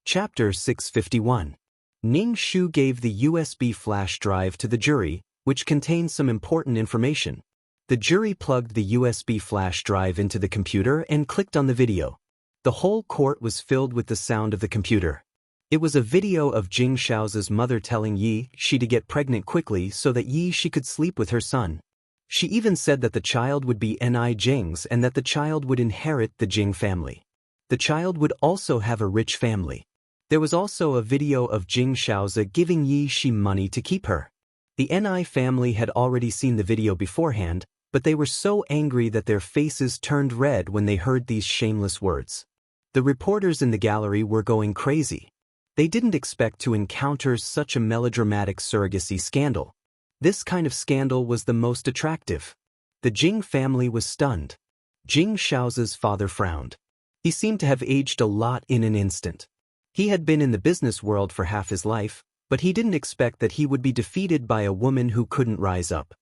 Chapter 651. Ning Shu gave the USB flash drive to the jury, which contained some important information. The jury plugged the USB flash drive into the computer and clicked on the video. The whole court was filled with the sound of the computer. It was a video of Jing Shao's mother telling Yi Shi to get pregnant quickly so that Yi Shi could sleep with her son. She even said that the child would be Ni Jing's and that the child would inherit the Jing family. The child would also have a rich family. There was also a video of Jing Shao's giving Yi Shi money to keep her. The Ni family had already seen the video beforehand, but they were so angry that their faces turned red when they heard these shameless words. The reporters in the gallery were going crazy. They didn't expect to encounter such a melodramatic surrogacy scandal. This kind of scandal was the most attractive. The Jing family was stunned. Jing Shao's father frowned. He seemed to have aged a lot in an instant. He had been in the business world for half his life, but he didn't expect that he would be defeated by a woman who couldn't rise up.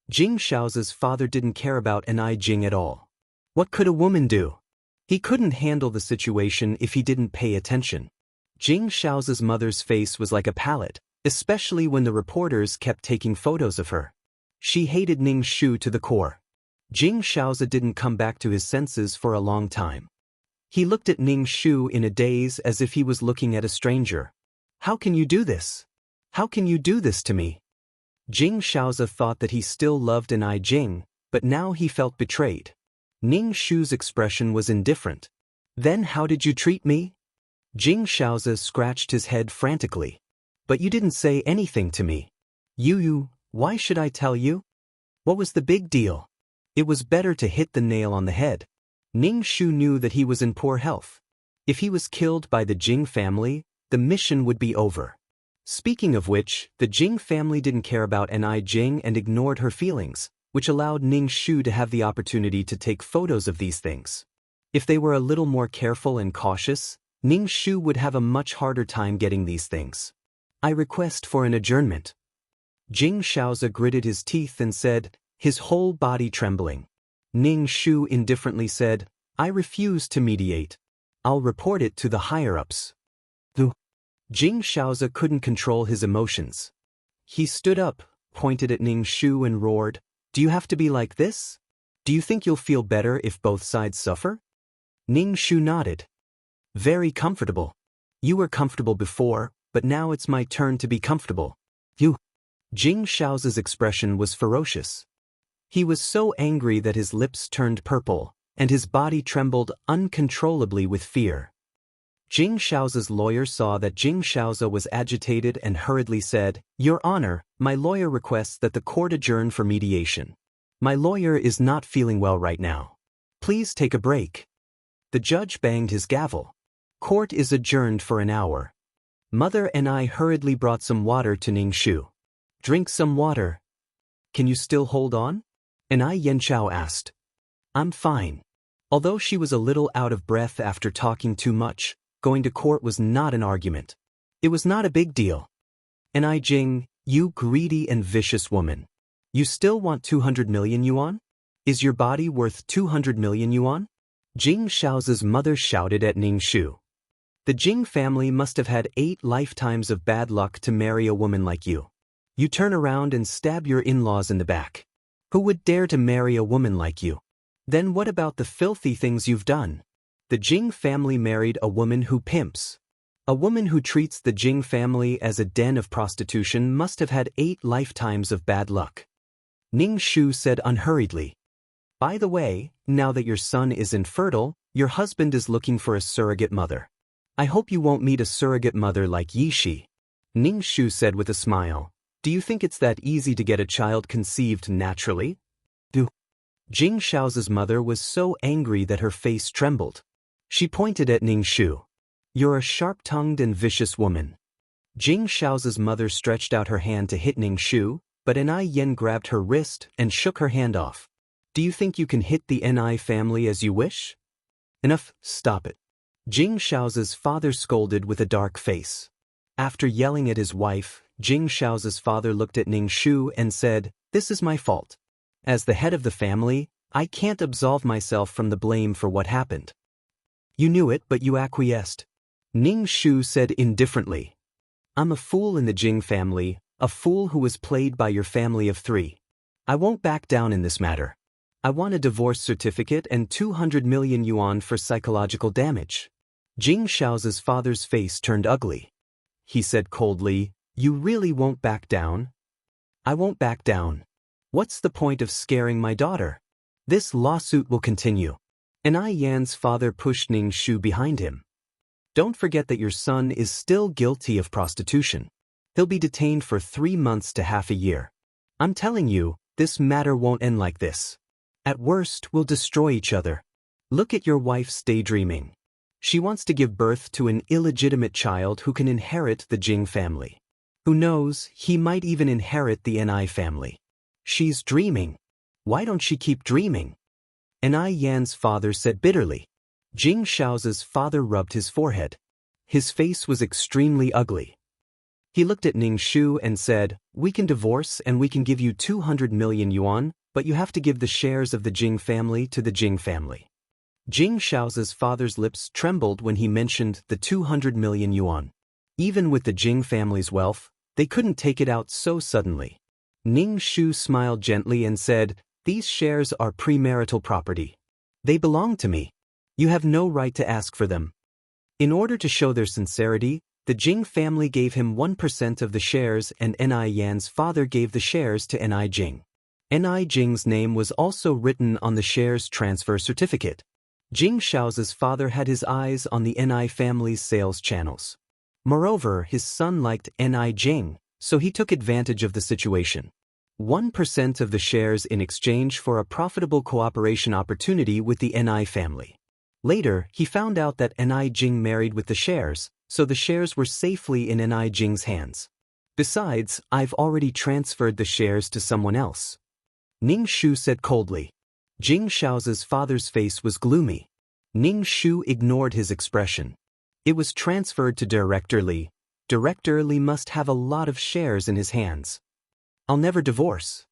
Jing Shao's father didn't care about Ni Jing at all. What could a woman do? He couldn't handle the situation if he didn't pay attention. Jing Shao's mother's face was like a palette, especially when the reporters kept taking photos of her. She hated Ning Shu to the core. Jing Shao's didn't come back to his senses for a long time. He looked at Ning Shu in a daze as if he was looking at a stranger. How can you do this? How can you do this to me? Jing Shao's thought that he still loved Ni Jing, but now he felt betrayed. Ning Shu's expression was indifferent. Then how did you treat me? Jing Shao's scratched his head frantically. But you didn't say anything to me. You, why should I tell you? What was the big deal? It was better to hit the nail on the head. Ning Shu knew that he was in poor health. If he was killed by the Jing family, the mission would be over. Speaking of which, the Jing family didn't care about Ni Jing and ignored her feelings, which allowed Ning Shu to have the opportunity to take photos of these things. If they were a little more careful and cautious, Ning Shu would have a much harder time getting these things. I request for an adjournment. Jing Shao's gritted his teeth and said, his whole body trembling. Ning Shu indifferently said, I refuse to mediate. I'll report it to the higher-ups. Jing Shao's couldn't control his emotions. He stood up, pointed at Ning Shu and roared, do you have to be like this? Do you think you'll feel better if both sides suffer? Ning Shu nodded. Very comfortable. You were comfortable before, but now it's my turn to be comfortable. Jing Shao's expression was ferocious. He was so angry that his lips turned purple, and his body trembled uncontrollably with fear. Jing Shao's lawyer saw that Jing Shao was agitated and hurriedly said, Your Honor, my lawyer requests that the court adjourn for mediation. My lawyer is not feeling well right now. Please take a break. The judge banged his gavel. Court is adjourned for an hour. Mother and I hurriedly brought some water to Ning Shu. Drink some water. Can you still hold on? Ni Yanchao asked. I'm fine. Although she was a little out of breath after talking too much, going to court was not an argument. It was not a big deal. Ni Jing, you greedy and vicious woman. You still want 200 million yuan? Is your body worth 200 million yuan? Jing Shao's mother shouted at Ning Shu. The Jing family must have had 8 lifetimes of bad luck to marry a woman like you. You turn around and stab your in-laws in the back. Who would dare to marry a woman like you? Then what about the filthy things you've done? The Jing family married a woman who pimps. A woman who treats the Jing family as a den of prostitution must have had 8 lifetimes of bad luck. Ning Shu said unhurriedly. By the way, now that your son is infertile, your husband is looking for a surrogate mother. I hope you won't meet a surrogate mother like Yi Shi. Ning Shu said with a smile. Do you think it's that easy to get a child conceived naturally? Jing Shao's mother was so angry that her face trembled. She pointed at Ning Shu. You're a sharp-tongued and vicious woman. Jing Shao's mother stretched out her hand to hit Ning Shu, but Ni Yen grabbed her wrist and shook her hand off. Do you think you can hit the Ni family as you wish? Enough, stop it. Jing Shao's father scolded with a dark face. After yelling at his wife, Jing Shao's father looked at Ning Shu and said, This is my fault. As the head of the family, I can't absolve myself from the blame for what happened. You knew it, but you acquiesced. Ning Shu said indifferently. I'm a fool in the Jing family, a fool who was played by your family of 3. I won't back down in this matter. I want a divorce certificate and 200 million yuan for psychological damage. Jing Shao's father's face turned ugly. He said coldly, You really won't back down? I won't back down. What's the point of scaring my daughter? This lawsuit will continue. Ai Yan's father pushed Ning Shu behind him. Don't forget that your son is still guilty of prostitution. He'll be detained for 3 months to half a year. I'm telling you, this matter won't end like this. At worst, we'll destroy each other. Look at your wife's daydreaming. She wants to give birth to an illegitimate child who can inherit the Jing family. Who knows, he might even inherit the Ni family. She's dreaming. Why don't she keep dreaming? Ai Yan's father said bitterly. Jing Shao's father rubbed his forehead. His face was extremely ugly. He looked at Ning Shu and said, We can divorce and we can give you 200 million yuan, but you have to give the shares of the Jing family to the Jing family. Jing Shao's father's lips trembled when he mentioned the 200 million yuan. Even with the Jing family's wealth, they couldn't take it out so suddenly. Ning Shu smiled gently and said, These shares are premarital property. They belong to me. You have no right to ask for them. In order to show their sincerity, the Jing family gave him 1% of the shares and Ai Yan's father gave the shares to Ni Jing. Ni Jing's name was also written on the shares transfer certificate. Jing Shao's father had his eyes on the Ni family's sales channels. Moreover, his son liked Ni Jing, so he took advantage of the situation. 1% of the shares in exchange for a profitable cooperation opportunity with the Ni family. Later, he found out that Ni Jing married with the shares, so the shares were safely in Ni Jing's hands. Besides, I've already transferred the shares to someone else. Ning Shu said coldly. Jing Shao's father's face was gloomy. Ning Shu ignored his expression. It was transferred to Director Li. Director Li must have a lot of shares in his hands. I'll never divorce.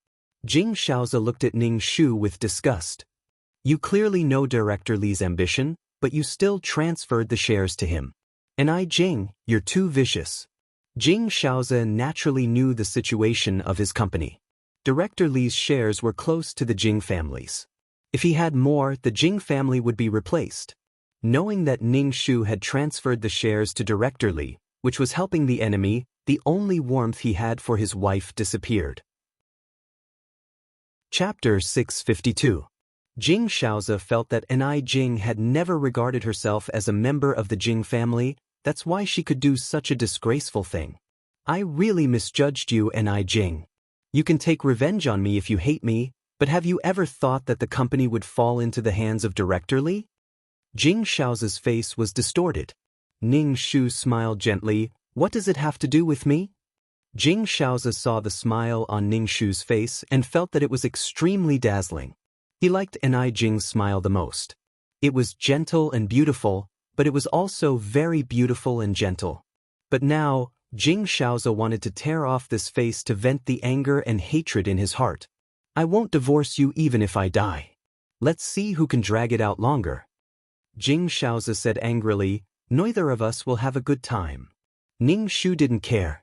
Jing Shaozi looked at Ning Shu with disgust. You clearly know Director Li's ambition, but you still transferred the shares to him. Ai Jing, you're too vicious. Jing Shaozi naturally knew the situation of his company. Director Li's shares were close to the Jing families. If he had more, the Jing family would be replaced. Knowing that Ning Shu had transferred the shares to Director Li, which was helping the enemy, the only warmth he had for his wife disappeared. Chapter 652. Jing Shaozi felt that Ai Jing had never regarded herself as a member of the Jing family, that's why she could do such a disgraceful thing. I really misjudged you, Ai Jing. You can take revenge on me if you hate me, but have you ever thought that the company would fall into the hands of Director Li? Jing Shaozi's face was distorted. Ning Shu smiled gently. What does it have to do with me? Jing Shaozi saw the smile on Ning Shu's face and felt that it was extremely dazzling. He liked Ai Jing's smile the most. It was gentle and beautiful, but it was also very beautiful and gentle. But now, Jing Shaozi wanted to tear off this face to vent the anger and hatred in his heart. I won't divorce you even if I die. Let's see who can drag it out longer. Jing Shaozi said angrily, neither of us will have a good time. Ning Shu didn't care.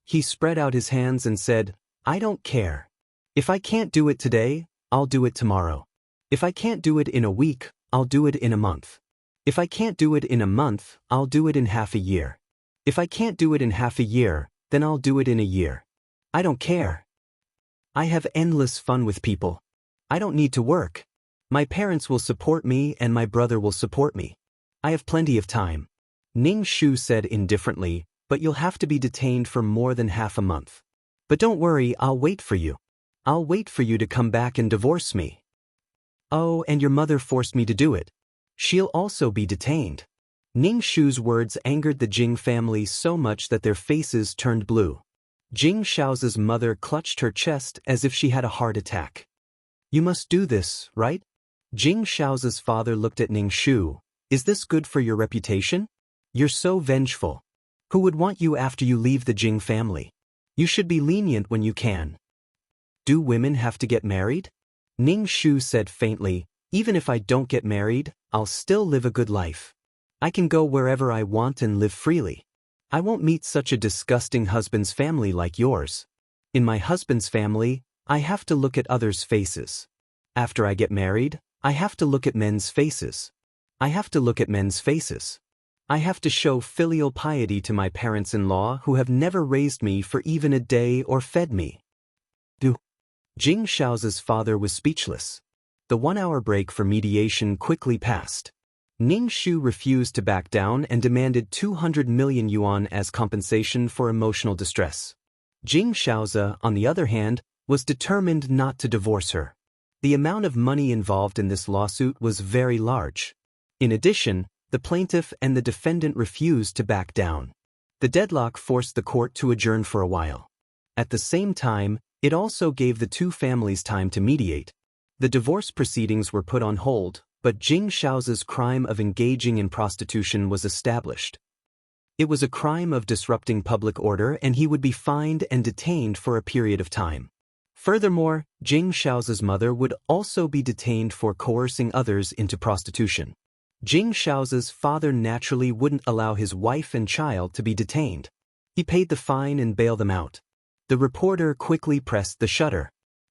He spread out his hands and said, I don't care. If I can't do it today, I'll do it tomorrow. If I can't do it in a week, I'll do it in a month. If I can't do it in a month, I'll do it in half a year. If I can't do it in half a year, then I'll do it in a year. I don't care. I have endless fun with people. I don't need to work. My parents will support me and my brother will support me. I have plenty of time. Ning Shu said indifferently, but you'll have to be detained for more than half a month. But don't worry, I'll wait for you. I'll wait for you to come back and divorce me. Oh, and your mother forced me to do it. She'll also be detained. Ning Shu's words angered the Jing family so much that their faces turned blue. Jing Shaozi's mother clutched her chest as if she had a heart attack. You must do this, right? Jing Shaozi's father looked at Ning Shu. Is this good for your reputation? You're so vengeful. Who would want you after you leave the Jing family? You should be lenient when you can. Do women have to get married? Ning Shu said faintly, even if I don't get married, I'll still live a good life. I can go wherever I want and live freely. I won't meet such a disgusting husband's family like yours. In my husband's family, I have to look at others' faces. After I get married, I have to look at men's faces. I have to look at men's faces. I have to show filial piety to my parents-in-law who have never raised me for even a day or fed me. Jing Xiao's father was speechless. The 1-hour break for mediation quickly passed. Ning Shu refused to back down and demanded 200 million yuan as compensation for emotional distress. Jing Xiaozi, on the other hand, was determined not to divorce her. The amount of money involved in this lawsuit was very large. In addition, the plaintiff and the defendant refused to back down. The deadlock forced the court to adjourn for a while. At the same time, it also gave the two families time to mediate. The divorce proceedings were put on hold, but Jing Xiao's crime of engaging in prostitution was established. It was a crime of disrupting public order and he would be fined and detained for a period of time. Furthermore, Jing Xiao's mother would also be detained for coercing others into prostitution. Jing Xiao's father naturally wouldn't allow his wife and child to be detained. He paid the fine and bailed them out. The reporter quickly pressed the shutter.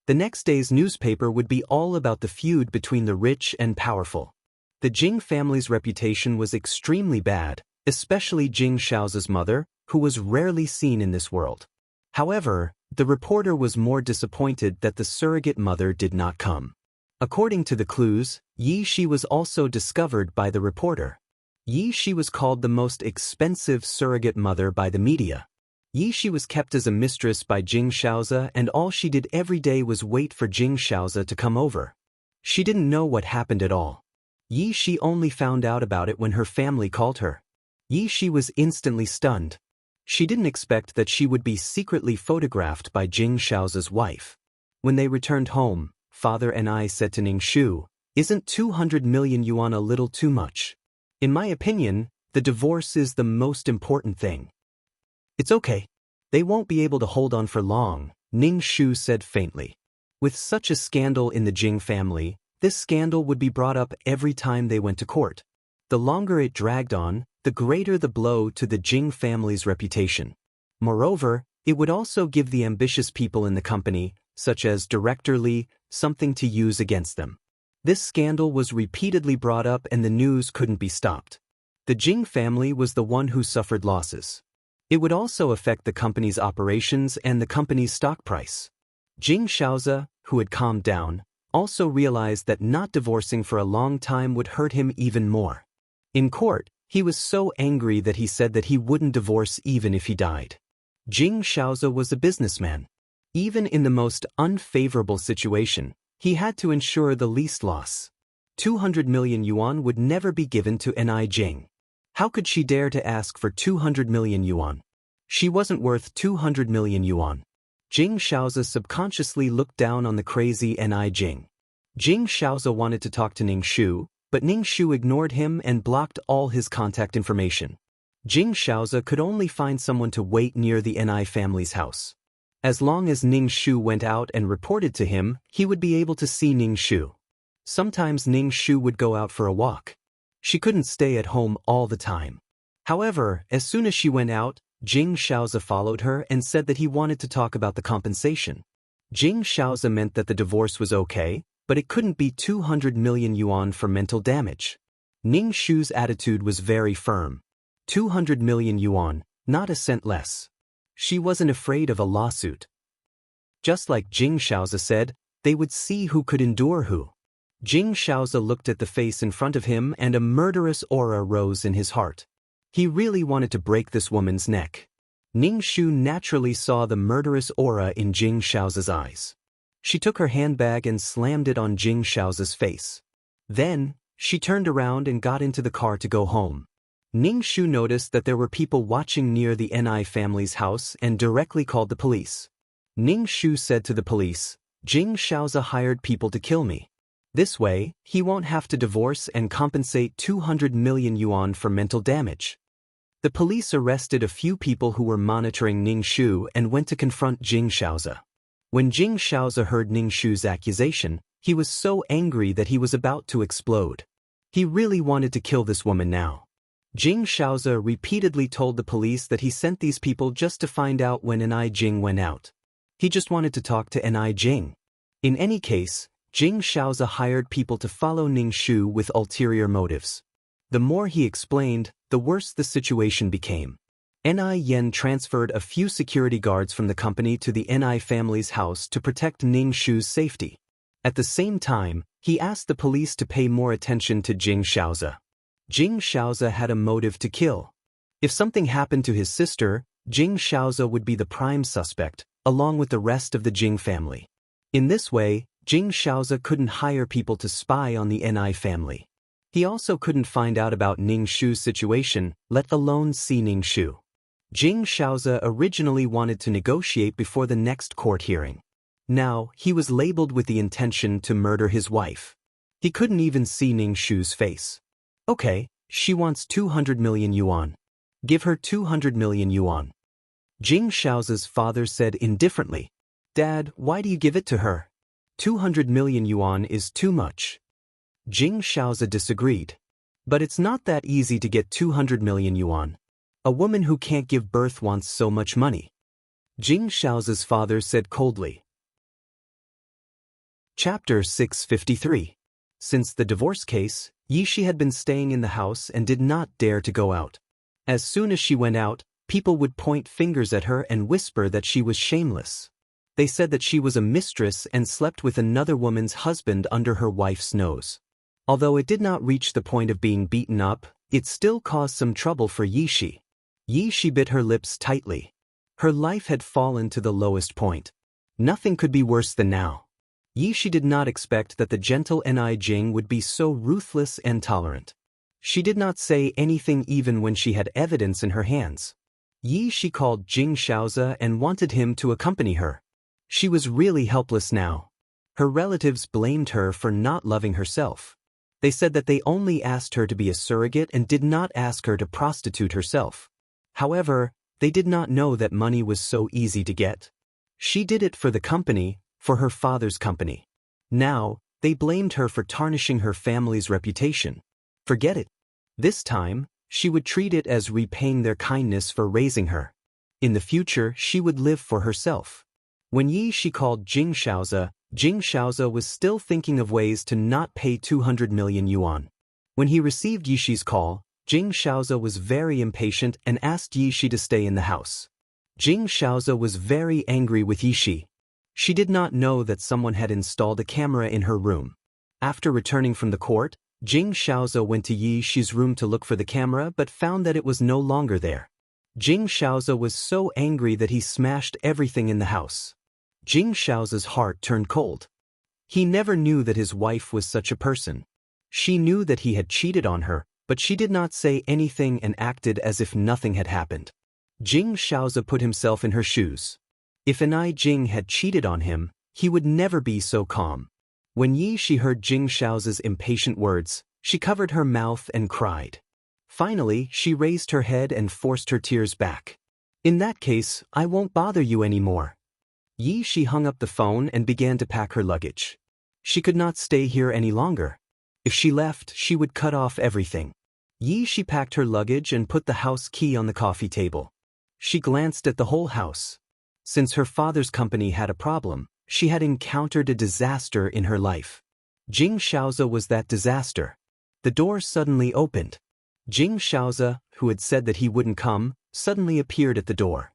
The next day's newspaper would be all about the feud between the rich and powerful. The Jing family's reputation was extremely bad, especially Jing Xiao's mother, who was rarely seen in this world. However, the reporter was more disappointed that the surrogate mother did not come. According to the clues, Yi Shi was also discovered by the reporter. Yi Shi was called the most expensive surrogate mother by the media. Yi Shi was kept as a mistress by Jing Xiaozi and all she did every day was wait for Jing Xiaozi to come over. She didn't know what happened at all. Yi Shi only found out about it when her family called her. Yi Shi was instantly stunned. She didn't expect that she would be secretly photographed by Jing Xiao's wife. When they returned home, father and I said to Ning Shu, "Isn't 200 million yuan a little too much? In my opinion, the divorce is the most important thing." "It's okay. They won't be able to hold on for long," Ning Shu said faintly. With such a scandal in the Jing family, this scandal would be brought up every time they went to court. The longer it dragged on, the greater the blow to the Jing family's reputation. Moreover, it would also give the ambitious people in the company, such as Director Li, something to use against them. This scandal was repeatedly brought up and the news couldn't be stopped. The Jing family was the one who suffered losses. It would also affect the company's operations and the company's stock price. Jing Xiaozi, who had calmed down, also realized that not divorcing for a long time would hurt him even more. In court, he was so angry that he said that he wouldn't divorce even if he died. Jing Xiaozi was a businessman. Even in the most unfavorable situation, he had to ensure the least loss. 200 million yuan would never be given to Ni Jing. How could she dare to ask for 200 million yuan? She wasn't worth 200 million yuan. Jing Xiaozi subconsciously looked down on the crazy Ni Jing. Jing Xiaozi wanted to talk to Ning Shu, but Ning Shu ignored him and blocked all his contact information. Jing Xiaozi could only find someone to wait near the Ni family's house. As long as Ning Shu went out and reported to him, he would be able to see Ning Shu. Sometimes Ning Shu would go out for a walk. She couldn't stay at home all the time. However, as soon as she went out, Jing Xiaozi followed her and said that he wanted to talk about the compensation. Jing Xiaozi meant that the divorce was okay, but it couldn't be 200 million yuan for mental damage. Ning Shu's attitude was very firm. 200 million yuan, not a cent less. She wasn't afraid of a lawsuit. Just like Jing Xiaozi said, they would see who could endure who. Jing Xiaozi looked at the face in front of him and a murderous aura rose in his heart. He really wanted to break this woman's neck. Ning Shu naturally saw the murderous aura in Jing Xiaozi's eyes. She took her handbag and slammed it on Jing Xiaozi's face. Then, she turned around and got into the car to go home. Ning Shu noticed that there were people watching near the Ni family's house and directly called the police. Ning Shu said to the police, "Jing Xiaozi hired people to kill me. This way, he won't have to divorce and compensate 200 million yuan for mental damage." The police arrested a few people who were monitoring Ning Shu and went to confront Jing Xiaozi. When Jing Xiaozi heard Ning Shu's accusation, he was so angry that he was about to explode. He really wanted to kill this woman now. Jing Shaoze repeatedly told the police that he sent these people just to find out when Ni Jing went out. He just wanted to talk to Ni Jing. In any case, Jing Shaoze hired people to follow Ning Shu with ulterior motives. The more he explained, the worse the situation became. Ni Yen transferred a few security guards from the company to the Ni family's house to protect Ning Shu's safety. At the same time, he asked the police to pay more attention to Jing Shaoze. Jing Shaoze had a motive to kill. If something happened to his sister, Jing Shaoze would be the prime suspect, along with the rest of the Jing family. In this way, Jing Shaoze couldn't hire people to spy on the Ni family. He also couldn't find out about Ning Shu's situation, let alone see Ning Shu. Jing Shaoze originally wanted to negotiate before the next court hearing. Now, he was labeled with the intention to murder his wife. He couldn't even see Ning Shu's face. Okay, she wants 200 million yuan. Give her 200 million yuan. Jing Shaoze's father said indifferently, "Dad, why do you give it to her? 200 million yuan is too much." Jing Shaoze disagreed. But it's not that easy to get 200 million yuan. A woman who can't give birth wants so much money. Jing Shaoze's father said coldly. Chapter 653. Since the divorce case, Yishi had been staying in the house and did not dare to go out. As soon as she went out, people would point fingers at her and whisper that she was shameless. They said that she was a mistress and slept with another woman's husband under her wife's nose. Although it did not reach the point of being beaten up, it still caused some trouble for Yishi. Yishi bit her lips tightly. Her life had fallen to the lowest point. Nothing could be worse than now. Yishi did not expect that the gentle Ni Jing would be so ruthless and tolerant. She did not say anything even when she had evidence in her hands. Yishi called Jing Shaoze and wanted him to accompany her. She was really helpless now. Her relatives blamed her for not loving herself. They said that they only asked her to be a surrogate and did not ask her to prostitute herself. However, they did not know that money was so easy to get. She did it for the company, for her father's company. Now, they blamed her for tarnishing her family's reputation. Forget it. This time, she would treat it as repaying their kindness for raising her. In the future, she would live for herself. When Yishi called Jing Shaoze was still thinking of ways to not pay 200 million yuan. When he received Yishi's call, Jing Shaoze was very impatient and asked Yishi to stay in the house. Jing Shaoze was very angry with Yishi. She did not know that someone had installed a camera in her room. After returning from the court, Jing Shaoze went to Yishi's room to look for the camera but found that it was no longer there. Jing Shaoze was so angry that he smashed everything in the house. Jing Shaoze's heart turned cold. He never knew that his wife was such a person. She knew that he had cheated on her, but she did not say anything and acted as if nothing had happened. Jing Shaoze put himself in her shoes. If Ni Jing had cheated on him, he would never be so calm. When Yishi heard Jing Shaoze's impatient words, she covered her mouth and cried. Finally, she raised her head and forced her tears back. "In that case, I won't bother you anymore." Yishi hung up the phone and began to pack her luggage. She could not stay here any longer. If she left, she would cut off everything. Yishi packed her luggage and put the house key on the coffee table. She glanced at the whole house. Since her father's company had a problem, she had encountered a disaster in her life. Jing Shaoze was that disaster. The door suddenly opened. Jing Shaoze, who had said that he wouldn't come, suddenly appeared at the door.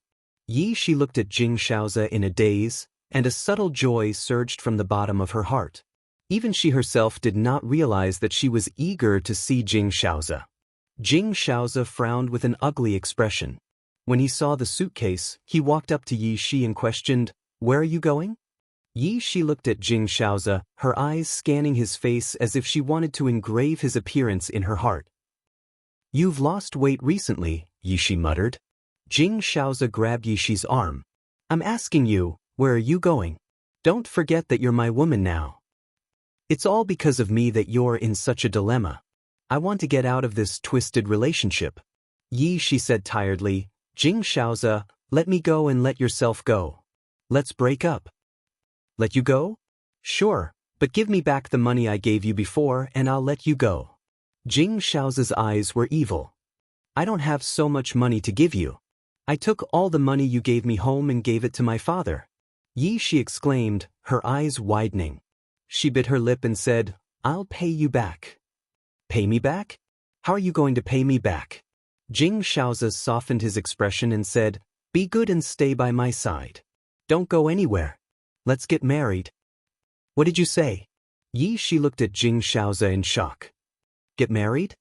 Yishi looked at Jing Shaoze in a daze, and a subtle joy surged from the bottom of her heart. Even she herself did not realize that she was eager to see Jing Shaoze. Jing Shaoze frowned with an ugly expression. When he saw the suitcase, he walked up to Yishi and questioned, "Where are you going?" Yishi looked at Jing Shaoze, her eyes scanning his face as if she wanted to engrave his appearance in her heart. "You've lost weight recently," Yishi muttered. Jing Shaoze grabbed Yishi's arm. "I'm asking you, where are you going? Don't forget that you're my woman now. It's all because of me that you're in such a dilemma. I want to get out of this twisted relationship." Yishi said tiredly, "Jing Shaoze, let me go and let yourself go. Let's break up." "Let you go? Sure, but give me back the money I gave you before and I'll let you go." Jing Shaoze's eyes were evil. I don't have so much money to give you. I took all the money you gave me home and gave it to my father. Yi, she exclaimed, her eyes widening. She bit her lip and said, I'll pay you back. Pay me back? How are you going to pay me back? Jing Shaozi softened his expression and said, Be good and stay by my side. Don't go anywhere. Let's get married. What did you say? Yi, she looked at Jing Shaozi in shock. Get married?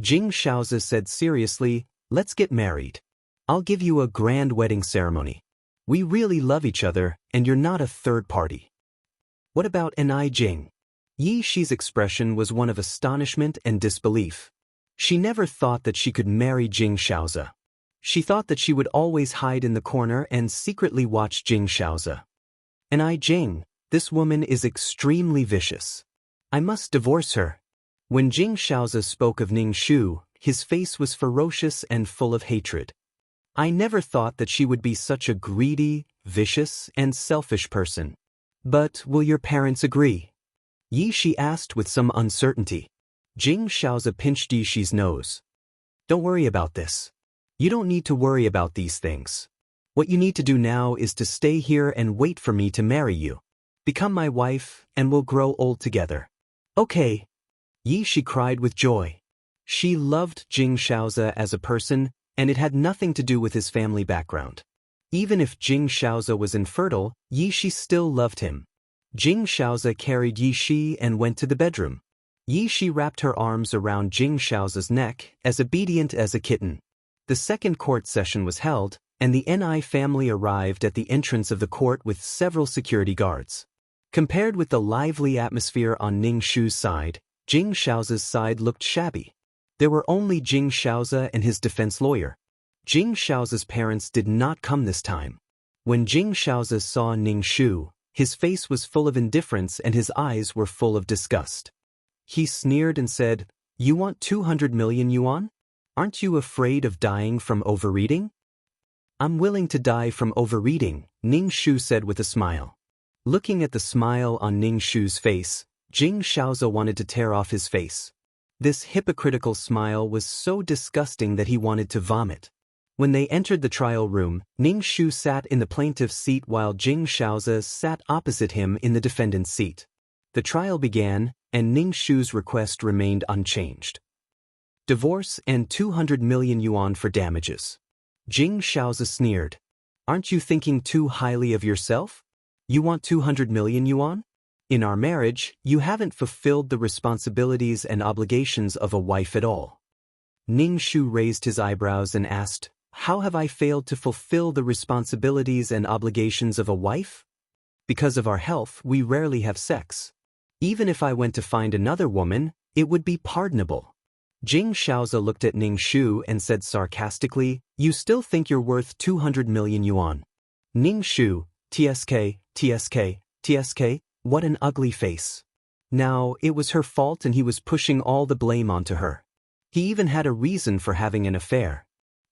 Jing Shaozi said seriously, Let's get married. I'll give you a grand wedding ceremony. We really love each other, and you're not a third party. What about Ni Jing? Yi Shi's expression was one of astonishment and disbelief. She never thought that she could marry Jing Shaozi. She thought that she would always hide in the corner and secretly watch Jing Shaozi. Ni Jing, this woman is extremely vicious. I must divorce her. When Jing Shaozi spoke of Ning Shu, his face was ferocious and full of hatred. I never thought that she would be such a greedy, vicious, and selfish person. But will your parents agree? Yi Shi asked with some uncertainty. Jing Shaozi pinched Yi Shi's nose. Don't worry about this. You don't need to worry about these things. What you need to do now is to stay here and wait for me to marry you. Become my wife, and we'll grow old together. Okay. Yi Shi cried with joy. She loved Jing Shaozi as a person, and it had nothing to do with his family background. Even if Jing Shaozi was infertile, Yi Shi still loved him. Jing Shaozi carried Yi Shi and went to the bedroom. Yi Shi wrapped her arms around Jing Shaozi's neck, as obedient as a kitten. The second court session was held, and the Ni family arrived at the entrance of the court with several security guards. Compared with the lively atmosphere on Ning Shu's side, Jing Shaozi's side looked shabby. There were only Jing Shaozi and his defense lawyer. Jing Shaozi's parents did not come this time. When Jing Shaozi saw Ning Shu, his face was full of indifference and his eyes were full of disgust. He sneered and said, You want 200 million yuan? Aren't you afraid of dying from overeating? I'm willing to die from overeating, Ning Shu said with a smile. Looking at the smile on Ning Shu's face, Jing Shaozi wanted to tear off his face. This hypocritical smile was so disgusting that he wanted to vomit. When they entered the trial room, Ning Shu sat in the plaintiff's seat while Jing Shaozi sat opposite him in the defendant's seat. The trial began, and Ning Shu's request remained unchanged. Divorce and 200 million yuan for damages. Jing Shaozi sneered. Aren't you thinking too highly of yourself? You want 200 million yuan? In our marriage, you haven't fulfilled the responsibilities and obligations of a wife at all. Ning Shu raised his eyebrows and asked, How have I failed to fulfill the responsibilities and obligations of a wife? Because of our health, we rarely have sex. Even if I went to find another woman, it would be pardonable. Jing Shaozi looked at Ning Shu and said sarcastically, You still think you're worth 200 million yuan. Ning Shu, TSK, TSK, TSK, what an ugly face. Now, it was her fault and he was pushing all the blame onto her. He even had a reason for having an affair.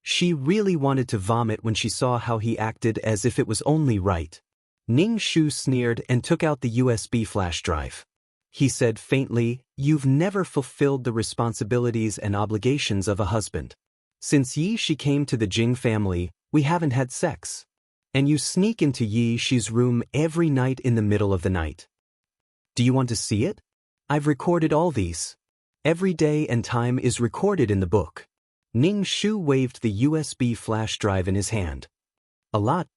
She really wanted to vomit when she saw how he acted as if it was only right. Ning Shu sneered and took out the USB flash drive. He said faintly, You've never fulfilled the responsibilities and obligations of a husband. Since Yi Shi came to the Jing family, we haven't had sex. And you sneak into Yi Shi's room every night in the middle of the night. Do you want to see it? I've recorded all these. Every day and time is recorded in the book. Ning Shu waved the USB flash drive in his hand. A lot.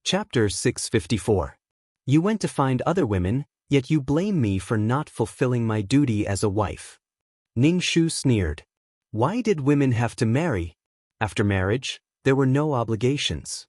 Chapter 654. You went to find other women, yet you blame me for not fulfilling my duty as a wife. Ning Shu sneered. Why did women have to marry? After marriage, there were no obligations.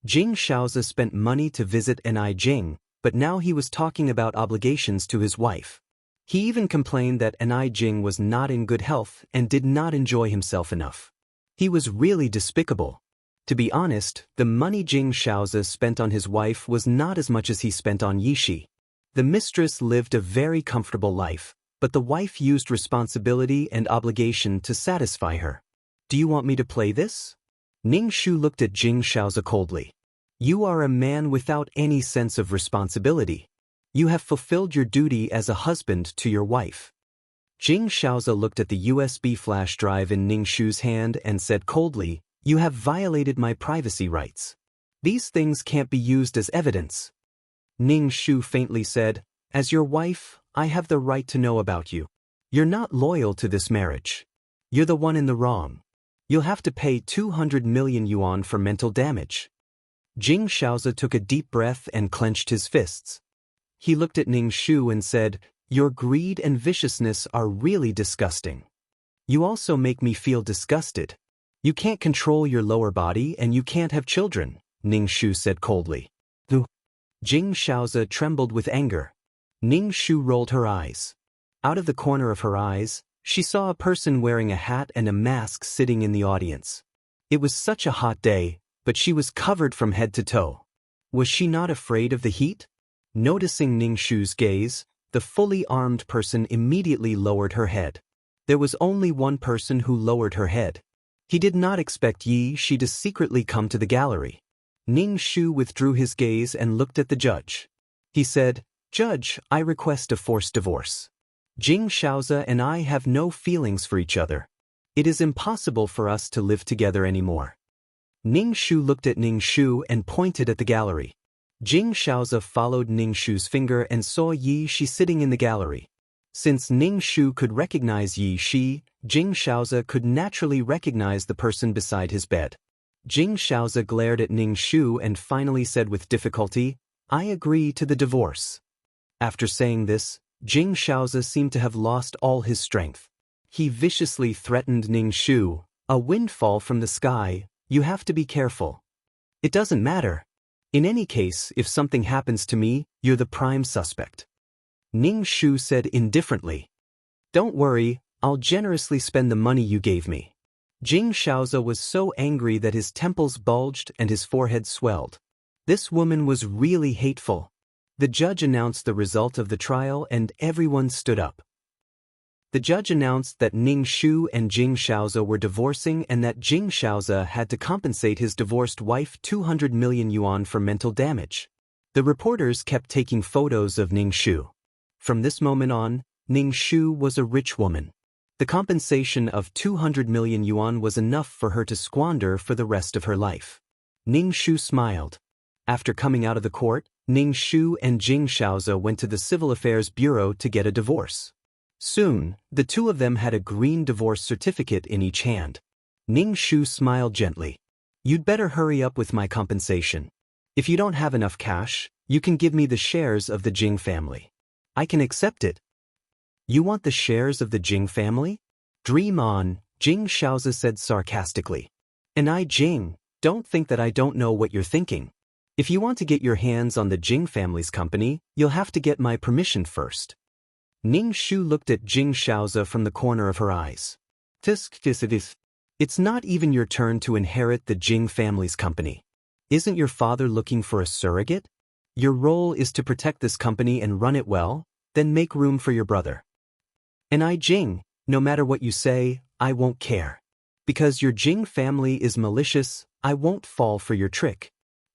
Jing Shaozi spent money to visit Ni Jing, but now he was talking about obligations to his wife. He even complained that Ni Jing was not in good health and did not enjoy himself enough. He was really despicable. To be honest, the money Jing Shaozi spent on his wife was not as much as he spent on Yi Shi. The mistress lived a very comfortable life, but the wife used responsibility and obligation to satisfy her. Do you want me to play this? Ning Shu looked at Jing Shaozi coldly. You are a man without any sense of responsibility. You have fulfilled your duty as a husband to your wife. Jing Shaoze looked at the USB flash drive in Ning Shu's hand and said coldly, "You have violated my privacy rights. These things can't be used as evidence." Ning Shu faintly said, "As your wife, I have the right to know about you. You're not loyal to this marriage. You're the one in the wrong. You'll have to pay 200 million yuan for mental damage." Jing Shaoze took a deep breath and clenched his fists. He looked at Ning Shu and said, "Your greed and viciousness are really disgusting. You also make me feel disgusted. You can't control your lower body and you can't have children," Ning Shu said coldly. Jing Shaoze trembled with anger. Ning Shu rolled her eyes. Out of the corner of her eyes, she saw a person wearing a hat and a mask sitting in the audience. It was such a hot day, but she was covered from head to toe. Was she not afraid of the heat? Noticing Ning Shu's gaze, the fully armed person immediately lowered her head. There was only one person who lowered her head. He did not expect Yi Shi to secretly come to the gallery. Ning Shu withdrew his gaze and looked at the judge. He said, "Judge, I request a forced divorce. Jing Shaoze and I have no feelings for each other. It is impossible for us to live together anymore." Ning Shu looked at Ning Shu and pointed at the gallery. Jing Shaoze followed Ning Shu's finger and saw Yi Shi sitting in the gallery. Since Ning Shu could recognize Yi Shi, Jing Shaoze could naturally recognize the person beside his bed. Jing Shaoze glared at Ning Shu and finally said with difficulty, "I agree to the divorce." After saying this, Jing Shaoze seemed to have lost all his strength. He viciously threatened Ning Shu, "A windfall from the sky, you have to be careful. It doesn't matter. In any case, if something happens to me, you're the prime suspect." Ning Shu said indifferently, "Don't worry, I'll generously spend the money you gave me." Jing Shaoze was so angry that his temples bulged and his forehead swelled. This woman was really hateful. The judge announced the result of the trial and everyone stood up. The judge announced that Ning Shu and Jing Shaoze were divorcing and that Jing Shaoze had to compensate his divorced wife 200 million yuan for mental damage. The reporters kept taking photos of Ning Shu. From this moment on, Ning Shu was a rich woman. The compensation of 200 million yuan was enough for her to squander for the rest of her life. Ning Shu smiled. After coming out of the court, Ning Shu and Jing Shaoze went to the Civil Affairs Bureau to get a divorce. Soon, the two of them had a green divorce certificate in each hand. Ning Shu smiled gently. "You'd better hurry up with my compensation. If you don't have enough cash, you can give me the shares of the Jing family. I can accept it." "You want the shares of the Jing family? Dream on," Jing Shaoze said sarcastically. "And I, Jing, don't think that I don't know what you're thinking. If you want to get your hands on the Jing family's company, you'll have to get my permission first." Ning Shu looked at Jing Shaoze from the corner of her eyes. "It's not even your turn to inherit the Jing family's company. Isn't your father looking for a surrogate? Your role is to protect this company and run it well, then make room for your brother. And I, Jing, no matter what you say, I won't care. Because your Jing family is malicious, I won't fall for your trick."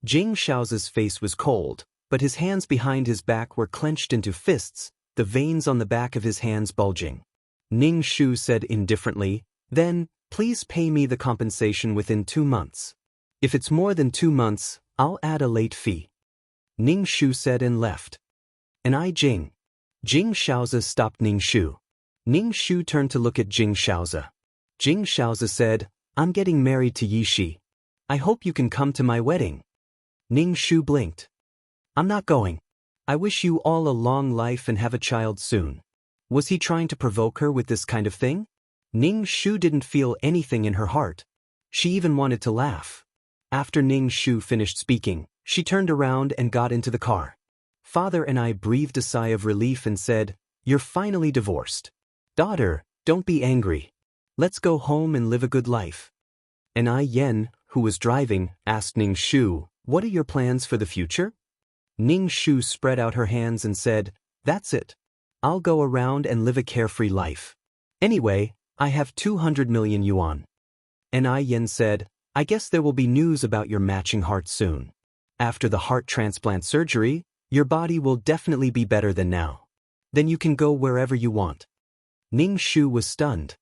Jing Shaoze's face was cold, but his hands behind his back were clenched into fists, the veins on the back of his hands bulging. Ning Shu said indifferently, "Then, please pay me the compensation within 2 months. If it's more than 2 months, I'll add a late fee." Ning Shu said and left. "And I, Jing." Jing Shaoze stopped Ning Shu. Ning Shu turned to look at Jing Shaoze. Jing Shaoze said, "I'm getting married to Yi Shi. I hope you can come to my wedding." Ning Shu blinked. "I'm not going. I wish you all a long life and have a child soon." Was he trying to provoke her with this kind of thing? Ning Shu didn't feel anything in her heart. She even wanted to laugh. After Ning Shu finished speaking, she turned around and got into the car. Father and I breathed a sigh of relief and said, "You're finally divorced. Daughter, don't be angry. Let's go home and live a good life." And I Yen, who was driving, asked Ning Shu, "What are your plans for the future?" Ning Shu spread out her hands and said, "That's it. I'll go around and live a carefree life. Anyway, I have 200 million yuan. And I Yen said, "I guess there will be news about your matching heart soon. After the heart transplant surgery, your body will definitely be better than now. Then you can go wherever you want." Ning Shu was stunned.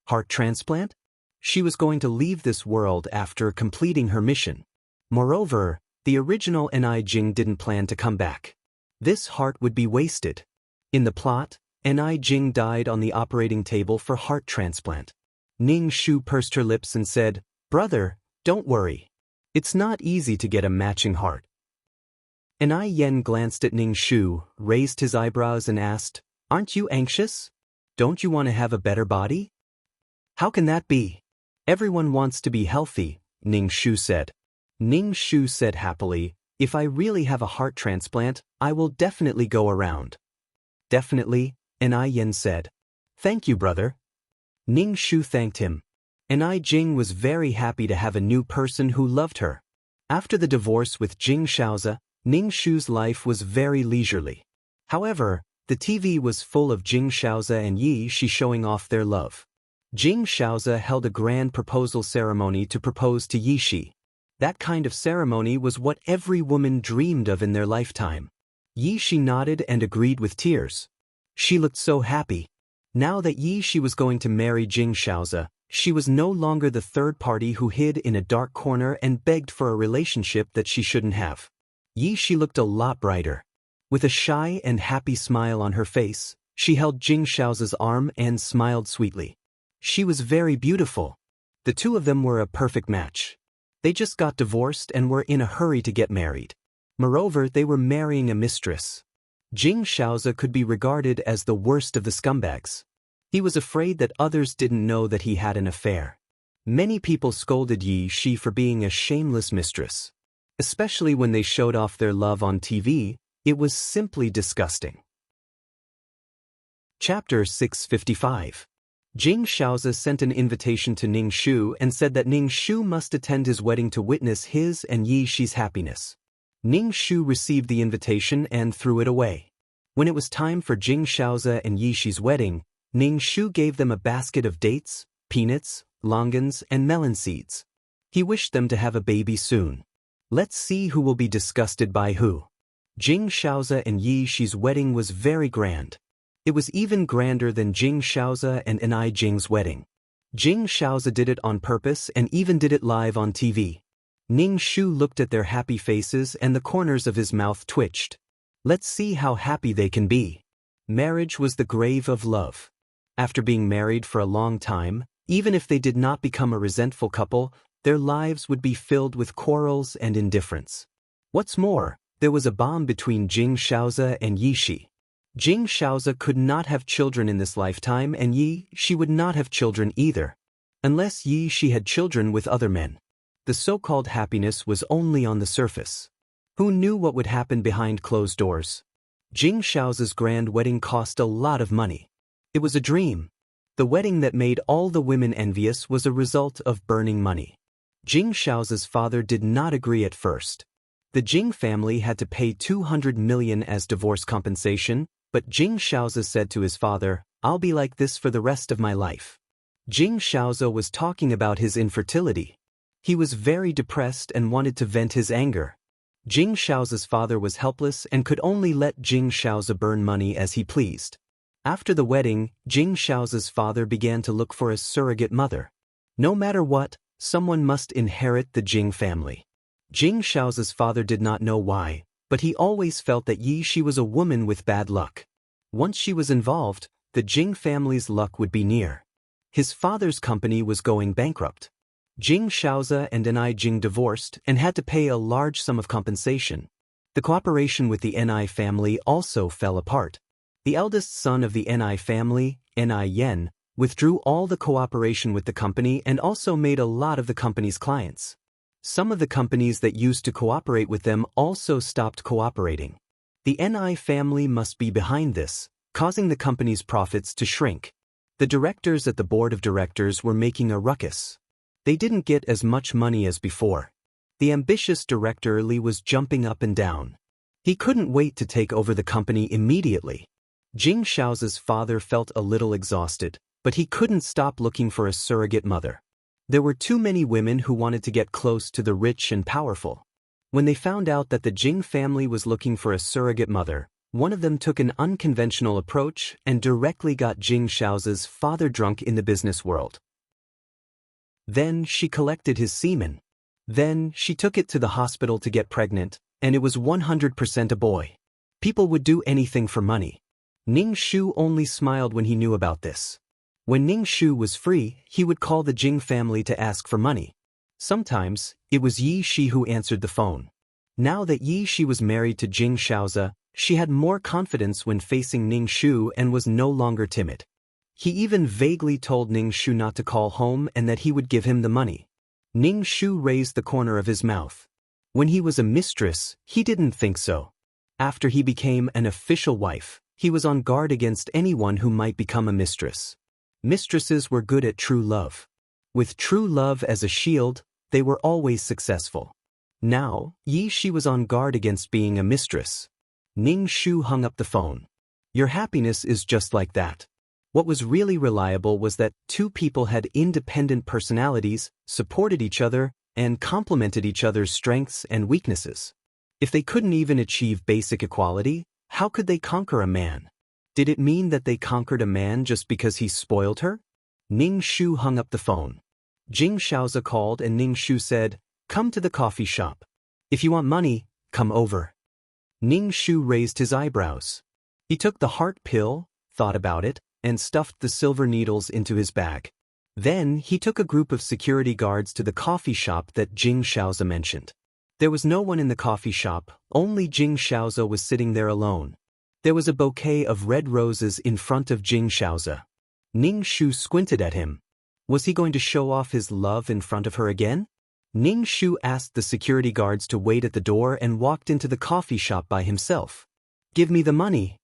Heart transplant? She was going to leave this world after completing her mission. Moreover, the original Ni Jing didn't plan to come back. This heart would be wasted. In the plot, Ni Jing died on the operating table for heart transplant. Ning Shu pursed her lips and said, "Brother, don't worry. It's not easy to get a matching heart." Ni Yen glanced at Ning Shu, raised his eyebrows and asked, "Aren't you anxious? Don't you want to have a better body?" "How can that be? Everyone wants to be healthy," Ning Shu said. Ning Shu said happily, "If I really have a heart transplant, I will definitely go around." "Definitely," Ni Yen said. "Thank you, brother." Ning Shu thanked him. Ni Jing was very happy to have a new person who loved her. After the divorce with Jing Shaozi, Ning Shu's life was very leisurely. However, the TV was full of Jing Shaozi and Yi Shi showing off their love. Jing Shaozi held a grand proposal ceremony to propose to Yi Shi. That kind of ceremony was what every woman dreamed of in their lifetime. Yi Shi nodded and agreed with tears. She looked so happy. Now that Yi Shi was going to marry Jing Shaozi, she was no longer the third party who hid in a dark corner and begged for a relationship that she shouldn't have. Yi Shi looked a lot brighter. With a shy and happy smile on her face, she held Jing Shaozi's arm and smiled sweetly. She was very beautiful. The two of them were a perfect match. They just got divorced and were in a hurry to get married. Moreover, they were marrying a mistress. Jing Shaozi could be regarded as the worst of the scumbags. He was afraid that others didn't know that he had an affair. Many people scolded Yi Shi for being a shameless mistress. Especially when they showed off their love on TV, it was simply disgusting. Chapter 655. Jing Shaozi sent an invitation to Ning Shu and said that Ning Shu must attend his wedding to witness his and Yi Shi's happiness. Ning Shu received the invitation and threw it away. When it was time for Jing Shaozi and Yi Shi's wedding, Ning Shu gave them a basket of dates, peanuts, longans, and melon seeds. He wished them to have a baby soon. Let's see who will be disgusted by who. Jing Shaozi and Yi Shi's wedding was very grand. It was even grander than Jing Shaozi and Ni Jing's wedding. Jing Shaozi did it on purpose and even did it live on TV. Ning Shu looked at their happy faces and the corners of his mouth twitched. Let's see how happy they can be. Marriage was the grave of love. After being married for a long time, even if they did not become a resentful couple, their lives would be filled with quarrels and indifference. What's more, there was a bond between Jing Shaozi and Yi Shi. Jing Shaozi could not have children in this lifetime and Yi Shi would not have children either. Unless Yi Shi had children with other men. The so-called happiness was only on the surface. Who knew what would happen behind closed doors? Jing Shaozi's grand wedding cost a lot of money. It was a dream. The wedding that made all the women envious was a result of burning money. Jing Shaozi's father did not agree at first. The Jing family had to pay 200 million as divorce compensation, but Jing Shaozi said to his father, "I'll be like this for the rest of my life." Jing Shaozi was talking about his infertility. He was very depressed and wanted to vent his anger. Jing Shaozi's father was helpless and could only let Jing Shaozi burn money as he pleased. After the wedding, Jing Shaozi's father began to look for a surrogate mother. No matter what, someone must inherit the Jing family. Jing Shaozi's father did not know why, but he always felt that Yi Shi was a woman with bad luck. Once she was involved, the Jing family's luck would be near. His father's company was going bankrupt. Jing Shaozi and Ni Jing divorced and had to pay a large sum of compensation. The cooperation with the Ni family also fell apart. The eldest son of the Ni family, Ni Yen, withdrew all the cooperation with the company and also made a lot of the company's clients. Some of the companies that used to cooperate with them also stopped cooperating. The Ni family must be behind this, causing the company's profits to shrink. The directors at the board of directors were making a ruckus. They didn't get as much money as before. The ambitious director Li was jumping up and down. He couldn't wait to take over the company immediately. Jing Shaozi's father felt a little exhausted, but he couldn't stop looking for a surrogate mother. There were too many women who wanted to get close to the rich and powerful. When they found out that the Jing family was looking for a surrogate mother, One of them took an unconventional approach and directly got Jing Shao's father drunk in the business world. Then she collected his semen. Then she took it to the hospital to get pregnant, and it was 100% a boy. People would do anything for money. Ning Shu only smiled when he knew about this. When Ning Shu was free, he would call the Jing family to ask for money. Sometimes, it was Yi Shi who answered the phone. Now that Yi Shi was married to Jing Shaozi, she had more confidence when facing Ning Shu and was no longer timid. He even vaguely told Ning Shu not to call home and that he would give him the money. Ning Shu raised the corner of his mouth. When he was a mistress, he didn't think so. After he became an official wife, he was on guard against anyone who might become a mistress. Mistresses were good at true love. With true love as a shield, they were always successful. Now, Yi Shi was on guard against being a mistress. Ning Shu hung up the phone. Your happiness is just like that. What was really reliable was that two people had independent personalities, supported each other, and complemented each other's strengths and weaknesses. If they couldn't even achieve basic equality, how could they conquer a man? Did it mean that they conquered a man just because he spoiled her? Ning Shu hung up the phone. Jing Shaozi called and Ning Shu said, "Come to the coffee shop. If you want money, come over." Ning Shu raised his eyebrows. He took the heart pill, thought about it, and stuffed the silver needles into his bag. Then he took a group of security guards to the coffee shop that Jing Shaozi mentioned. There was no one in the coffee shop, only Jing Shaozi was sitting there alone. There was a bouquet of red roses in front of Jing Shaozi. Ning Shu squinted at him. Was he going to show off his love in front of her again? Ning Shu asked the security guards to wait at the door and walked into the coffee shop by himself. "Give me the money."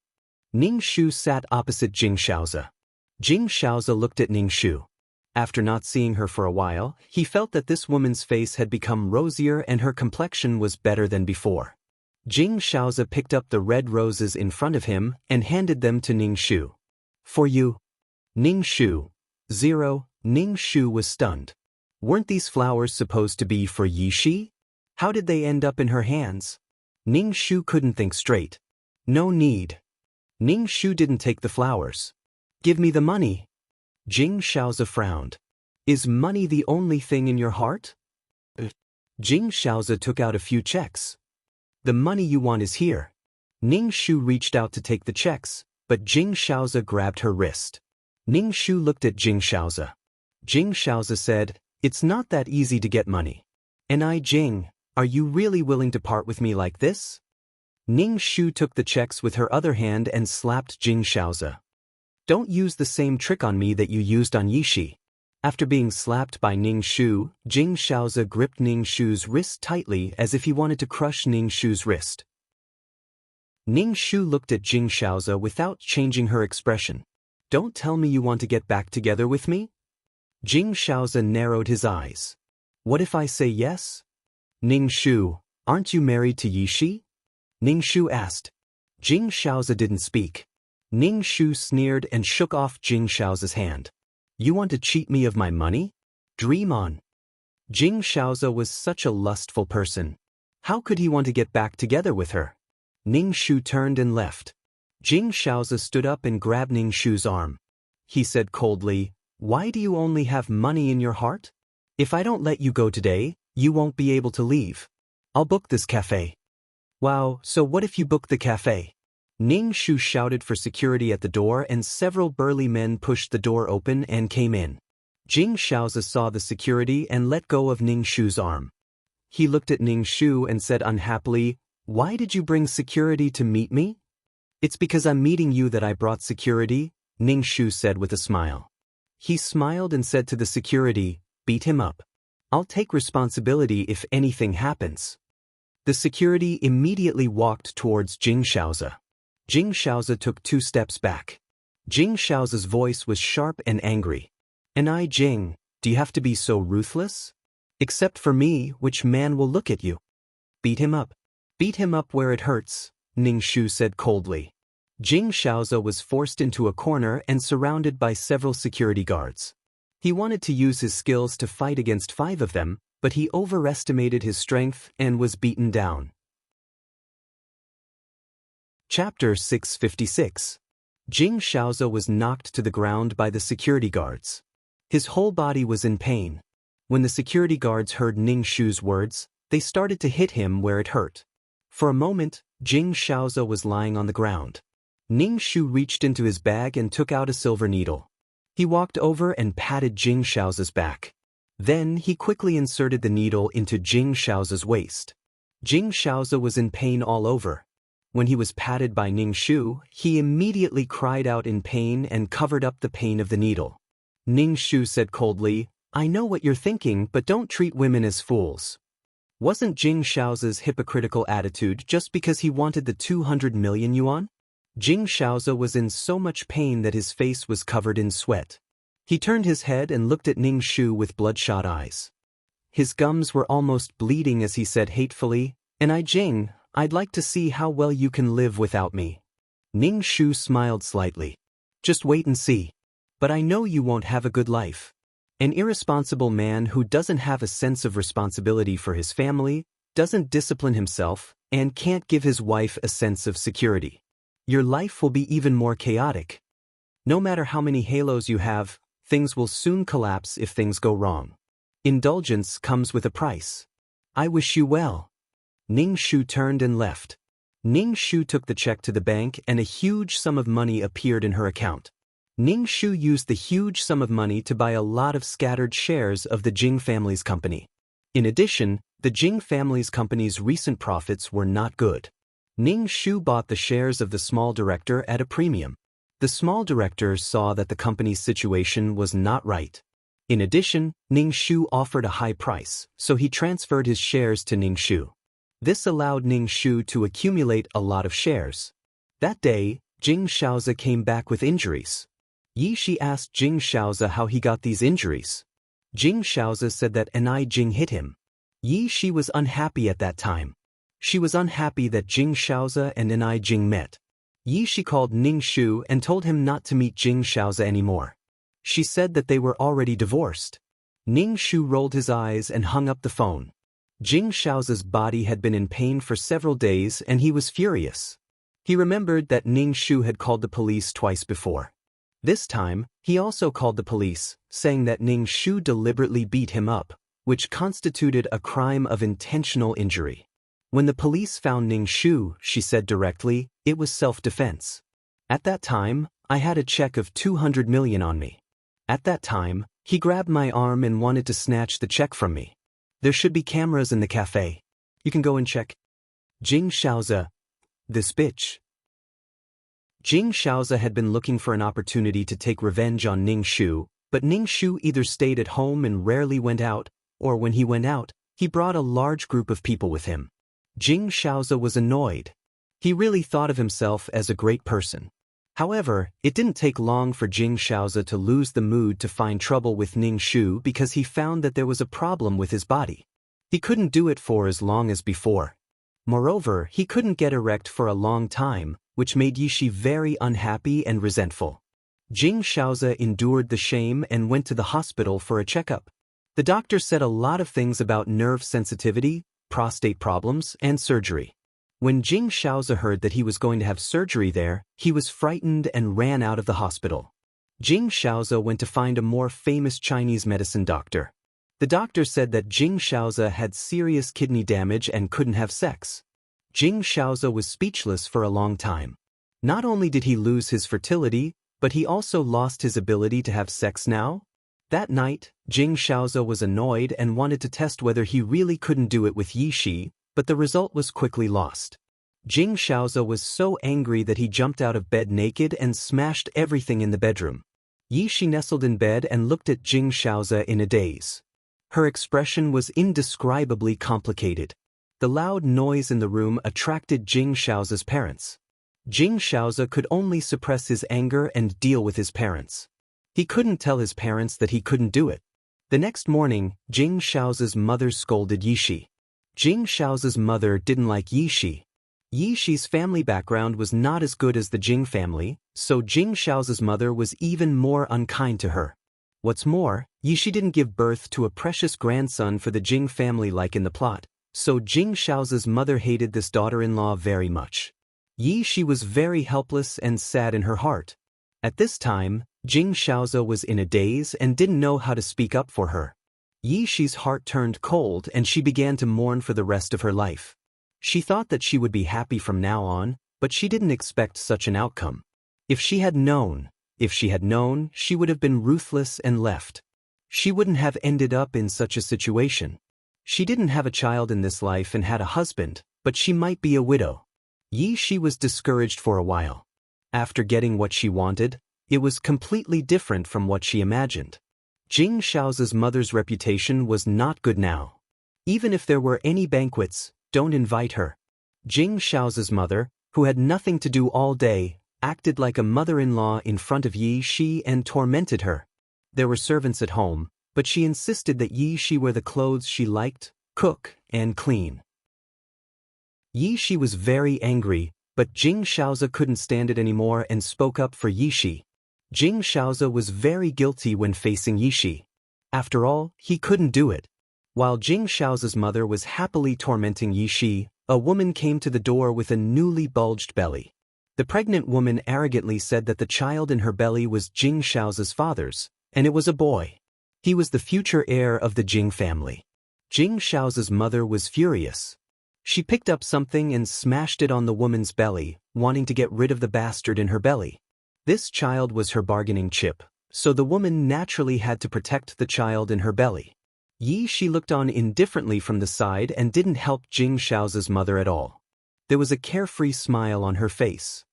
Ning Shu sat opposite Jing Shaozi. Jing Shaozi looked at Ning Shu. After not seeing her for a while, he felt that this woman's face had become rosier and her complexion was better than before. Jing Shaozi picked up the red roses in front of him and handed them to Ning Shu. "For you." Ning Shu. 0. Ning Shu was stunned. Weren't these flowers supposed to be for Yi Shi? How did they end up in her hands? Ning Shu couldn't think straight. "No need." Ning Shu didn't take the flowers. "Give me the money." Jing Shaozi frowned. "Is money the only thing in your heart?" Jing Shaozi took out a few checks. "The money you want is here." Ning Shu reached out to take the checks, but Jing Shaozi grabbed her wrist. Ning Shu looked at Jing Shaozi. Jing Shaozi said, "It's not that easy to get money. And Jing, are you really willing to part with me like this?" Ning Shu took the checks with her other hand and slapped Jing Shaozi. "Don't use the same trick on me that you used on Yi Shi." After being slapped by Ning Shu, Jing Shaozi gripped Ning Shu's wrist tightly as if he wanted to crush Ning Shu's wrist. Ning Shu looked at Jing Shaozi without changing her expression. "Don't tell me you want to get back together with me?" Jing Shaozi narrowed his eyes. "What if I say yes?" "Ning Shu, aren't you married to Yi Shi?" Ning Shu asked. Jing Shaozi didn't speak. Ning Shu sneered and shook off Jing Shaozi's hand. "You want to cheat me of my money? Dream on." Jing Shaozi was such a lustful person. How could he want to get back together with her? Ning Shu turned and left. Jing Shaozi stood up and grabbed Ning Shu's arm. He said coldly, "Why do you only have money in your heart? If I don't let you go today, you won't be able to leave. I'll book this cafe." "Wow, so what if you book the cafe?" Ning Shu shouted for security at the door and several burly men pushed the door open and came in. Jing Shaozi saw the security and let go of Ning Shu's arm. He looked at Ning Shu and said unhappily, "Why did you bring security to meet me?" "It's because I'm meeting you that I brought security," Ning Shu said with a smile. He smiled and said to the security, "Beat him up. I'll take responsibility if anything happens." The security immediately walked towards Jing Shaozi. Jing Shaozi took 2 steps back. Jing Shaozi's voice was sharp and angry. "And Jing, do you have to be so ruthless? Except for me, which man will look at you?" "Beat him up. Beat him up where it hurts," Ning Shu said coldly. Jing Shaozi was forced into a corner and surrounded by several security guards. He wanted to use his skills to fight against 5 of them, but he overestimated his strength and was beaten down. Chapter 656. Jing Shaoze was knocked to the ground by the security guards. His whole body was in pain. When the security guards heard Ning Shu's words, they started to hit him where it hurt. For a moment, Jing Shaoze was lying on the ground. Ning Shu reached into his bag and took out a silver needle. He walked over and patted Jing Shaoze's back. Then he quickly inserted the needle into Jing Shaoze's waist. Jing Shaoze was in pain all over. When he was patted by Ning Shu, he immediately cried out in pain and covered up the pain of the needle. Ning Shu said coldly, "I know what you're thinking, but don't treat women as fools." Wasn't Jing Shaoze's hypocritical attitude just because he wanted the 200 million yuan? Jing Shaoze was in so much pain that his face was covered in sweat. He turned his head and looked at Ning Shu with bloodshot eyes. His gums were almost bleeding as he said hatefully, Jing, I'd like to see how well you can live without me." Ning Shu smiled slightly. "Just wait and see. But I know you won't have a good life. An irresponsible man who doesn't have a sense of responsibility for his family, doesn't discipline himself, and can't give his wife a sense of security. Your life will be even more chaotic. No matter how many halos you have, things will soon collapse if things go wrong. Indulgence comes with a price. I wish you well." Ning Shu turned and left. Ning Shu took the check to the bank and a huge sum of money appeared in her account. Ning Shu used the huge sum of money to buy a lot of scattered shares of the Jing family's company. In addition, the Jing family's company's recent profits were not good. Ning Shu bought the shares of the small director at a premium. The small director saw that the company's situation was not right. In addition, Ning Shu offered a high price, so he transferred his shares to Ning Shu. This allowed Ning Shu to accumulate a lot of shares. That day, Jing Shaoze came back with injuries. Yi Shi asked Jing Shaoze how he got these injuries. Jing Shaoze said that Jing hit him. Yi Shi was unhappy at that time. She was unhappy that Jing Shaoze and Jing met. Yi Shi called Ning Shu and told him not to meet Jing Shaoze anymore. She said that they were already divorced. Ning Shu rolled his eyes and hung up the phone. Jing Shaoze's body had been in pain for several days and he was furious. He remembered that Ning Shu had called the police twice before. This time, he also called the police, saying that Ning Shu deliberately beat him up, which constituted a crime of intentional injury. When the police found Ning Shu, she said directly, it was self-defense. At that time, I had a check of 200 million on me. At that time, he grabbed my arm and wanted to snatch the check from me. There should be cameras in the cafe. You can go and check. Jing Shaoze. This bitch. Jing Shaoze had been looking for an opportunity to take revenge on Ning Shu, but Ning Shu either stayed at home and rarely went out, or when he went out, he brought a large group of people with him. Jing Shaoze was annoyed. He really thought of himself as a great person. However, it didn't take long for Jing Shaoze to lose the mood to find trouble with Ning Shu because he found that there was a problem with his body. He couldn't do it for as long as before. Moreover, he couldn't get erect for a long time, which made Yi Shi very unhappy and resentful. Jing Shaoze endured the shame and went to the hospital for a checkup. The doctor said a lot of things about nerve sensitivity, prostate problems, and surgery. When Jing Shaoze heard that he was going to have surgery there, he was frightened and ran out of the hospital. Jing Shaoze went to find a more famous Chinese medicine doctor. The doctor said that Jing Shaoze had serious kidney damage and couldn't have sex. Jing Shaoze was speechless for a long time. Not only did he lose his fertility, but he also lost his ability to have sex now. That night, Jing Shaoze was annoyed and wanted to test whether he really couldn't do it with Yi Shi, but the result was quickly lost. Jing Shaoze was so angry that he jumped out of bed naked and smashed everything in the bedroom. Yi Shi nestled in bed and looked at Jing Shaoze in a daze. Her expression was indescribably complicated. The loud noise in the room attracted Jing Shaoze's parents. Jing Shaoze could only suppress his anger and deal with his parents. He couldn't tell his parents that he couldn't do it. The next morning, Jing Shaoze's mother scolded Yi Shi. Jing Shaoze's mother didn't like Yi Shi. Yi Shi's family background was not as good as the Jing family, so Jing Shaoze's mother was even more unkind to her. What's more, Yi Shi didn't give birth to a precious grandson for the Jing family like in the plot, so Jing Shaoze's mother hated this daughter-in-law very much. Yi Shi was very helpless and sad in her heart. At this time, Jing Xiaoze was in a daze and didn't know how to speak up for her. Yi Shi's heart turned cold and she began to mourn for the rest of her life. She thought that she would be happy from now on, but she didn't expect such an outcome. If she had known, she would have been ruthless and left. She wouldn't have ended up in such a situation. She didn't have a child in this life and had a husband, but she might be a widow. Yi Shi was discouraged for a while. After getting what she wanted, it was completely different from what she imagined. Jing Xiaoze's mother's reputation was not good now. Even if there were any banquets, don't invite her. Jing Xiaoze's mother, who had nothing to do all day, acted like a mother-in-law in front of Yi Shi and tormented her. There were servants at home, but she insisted that Yi Shi wear the clothes she liked, cook, and clean. Yi Shi was very angry, but Jing Xiaoze couldn't stand it anymore and spoke up for Yi Shi. Jing Xiaoze was very guilty when facing Yi Shi. After all, he couldn't do it. While Jing Xiaoze's mother was happily tormenting Yi Shi, a woman came to the door with a newly bulged belly. The pregnant woman arrogantly said that the child in her belly was Jing Xiaoze's father's, and it was a boy. He was the future heir of the Jing family. Jing Xiaoze's mother was furious. She picked up something and smashed it on the woman's belly, wanting to get rid of the bastard in her belly. This child was her bargaining chip, so the woman naturally had to protect the child in her belly. Yi Shi looked on indifferently from the side and didn't help Jing Xiaoze's mother at all. There was a carefree smile on her face.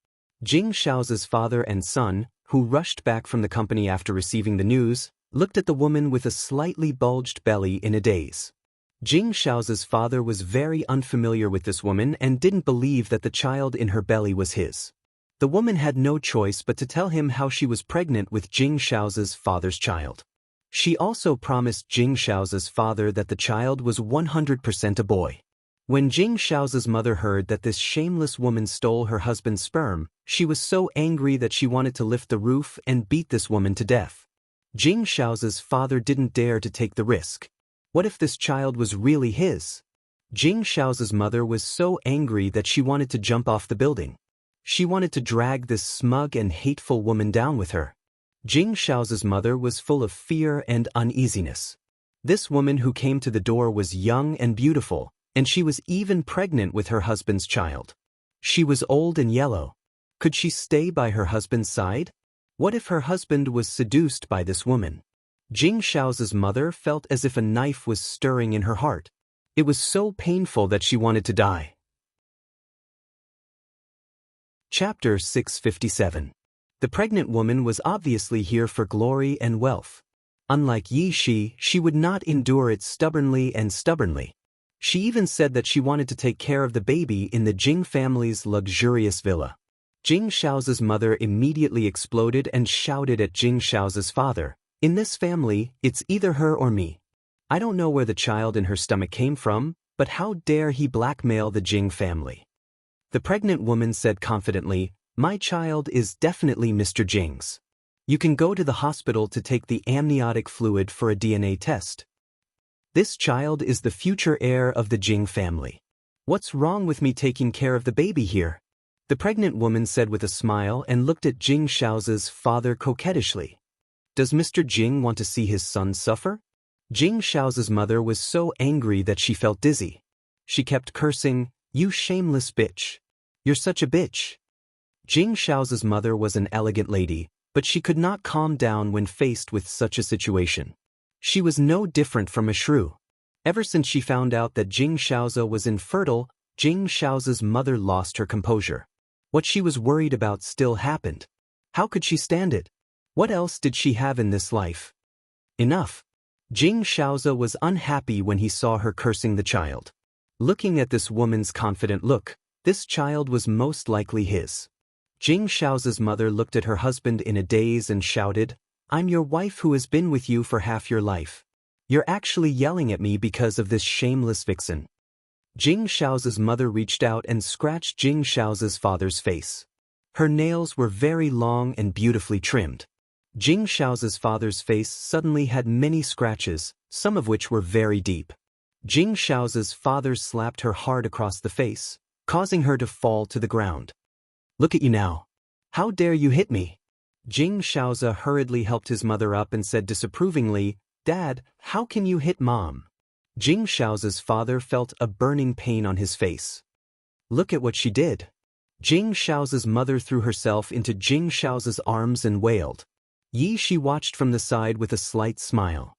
Jing Xiaoze's father and son, who rushed back from the company after receiving the news, looked at the woman with a slightly bulged belly in a daze. Jing Xiaoze's father was very unfamiliar with this woman and didn't believe that the child in her belly was his. The woman had no choice but to tell him how she was pregnant with Jing Xiaoze's father's child. She also promised Jing Xiaoze's father that the child was 100% a boy. When Jing Xiaoze's mother heard that this shameless woman stole her husband's sperm, she was so angry that she wanted to lift the roof and beat this woman to death. Jing Xiaoze's father didn't dare to take the risk. What if this child was really his? Jing Xiaoze's mother was so angry that she wanted to jump off the building. She wanted to drag this smug and hateful woman down with her. Jing Xiaoze's mother was full of fear and uneasiness. This woman who came to the door was young and beautiful, and she was even pregnant with her husband's child. She was old and yellow. Could she stay by her husband's side? What if her husband was seduced by this woman? Jing Xiaoze's mother felt as if a knife was stirring in her heart. It was so painful that she wanted to die. Chapter 657. The pregnant woman was obviously here for glory and wealth. Unlike Yi Shi, she would not endure it stubbornly. She even said that she wanted to take care of the baby in the Jing family's luxurious villa. Jing Xiaoze's mother immediately exploded and shouted at Jing Xiaoze's father, "In this family, it's either her or me. I don't know where the child in her stomach came from, but how dare he blackmail the Jing family?" The pregnant woman said confidently, "My child is definitely Mr. Jing's. You can go to the hospital to take the amniotic fluid for a DNA test. This child is the future heir of the Jing family. What's wrong with me taking care of the baby here?" The pregnant woman said with a smile and looked at Jing Xiaoze's father coquettishly. "Does Mr. Jing want to see his son suffer?" Jing Xiaoze's mother was so angry that she felt dizzy. She kept cursing, "You shameless bitch. You're such a bitch." Jing Xiaoze's mother was an elegant lady, but she could not calm down when faced with such a situation. She was no different from a shrew. Ever since she found out that Jing Xiaoze was infertile, Jing Xiaoze's mother lost her composure. What she was worried about still happened. How could she stand it? What else did she have in this life? Enough. Jing Xiaoze was unhappy when he saw her cursing the child. Looking at this woman's confident look, this child was most likely his. Jing Xiaoze's mother looked at her husband in a daze and shouted, "I'm your wife who has been with you for half your life. You're actually yelling at me because of this shameless vixen." Jing Xiaoze's mother reached out and scratched Jing Xiaoze's father's face. Her nails were very long and beautifully trimmed. Jing Xiaoze's father's face suddenly had many scratches, some of which were very deep. Jing Xiaoze's father slapped her hard across the face, causing her to fall to the ground. Look at you now. How dare you hit me? Jing Shaozi hurriedly helped his mother up and said disapprovingly, Dad, how can you hit Mom? Jing Shaozi's father felt a burning pain on his face. Look at what she did. Jing Shaozi's mother threw herself into Jing Shaozi's arms and wailed. She watched from the side with a slight smile.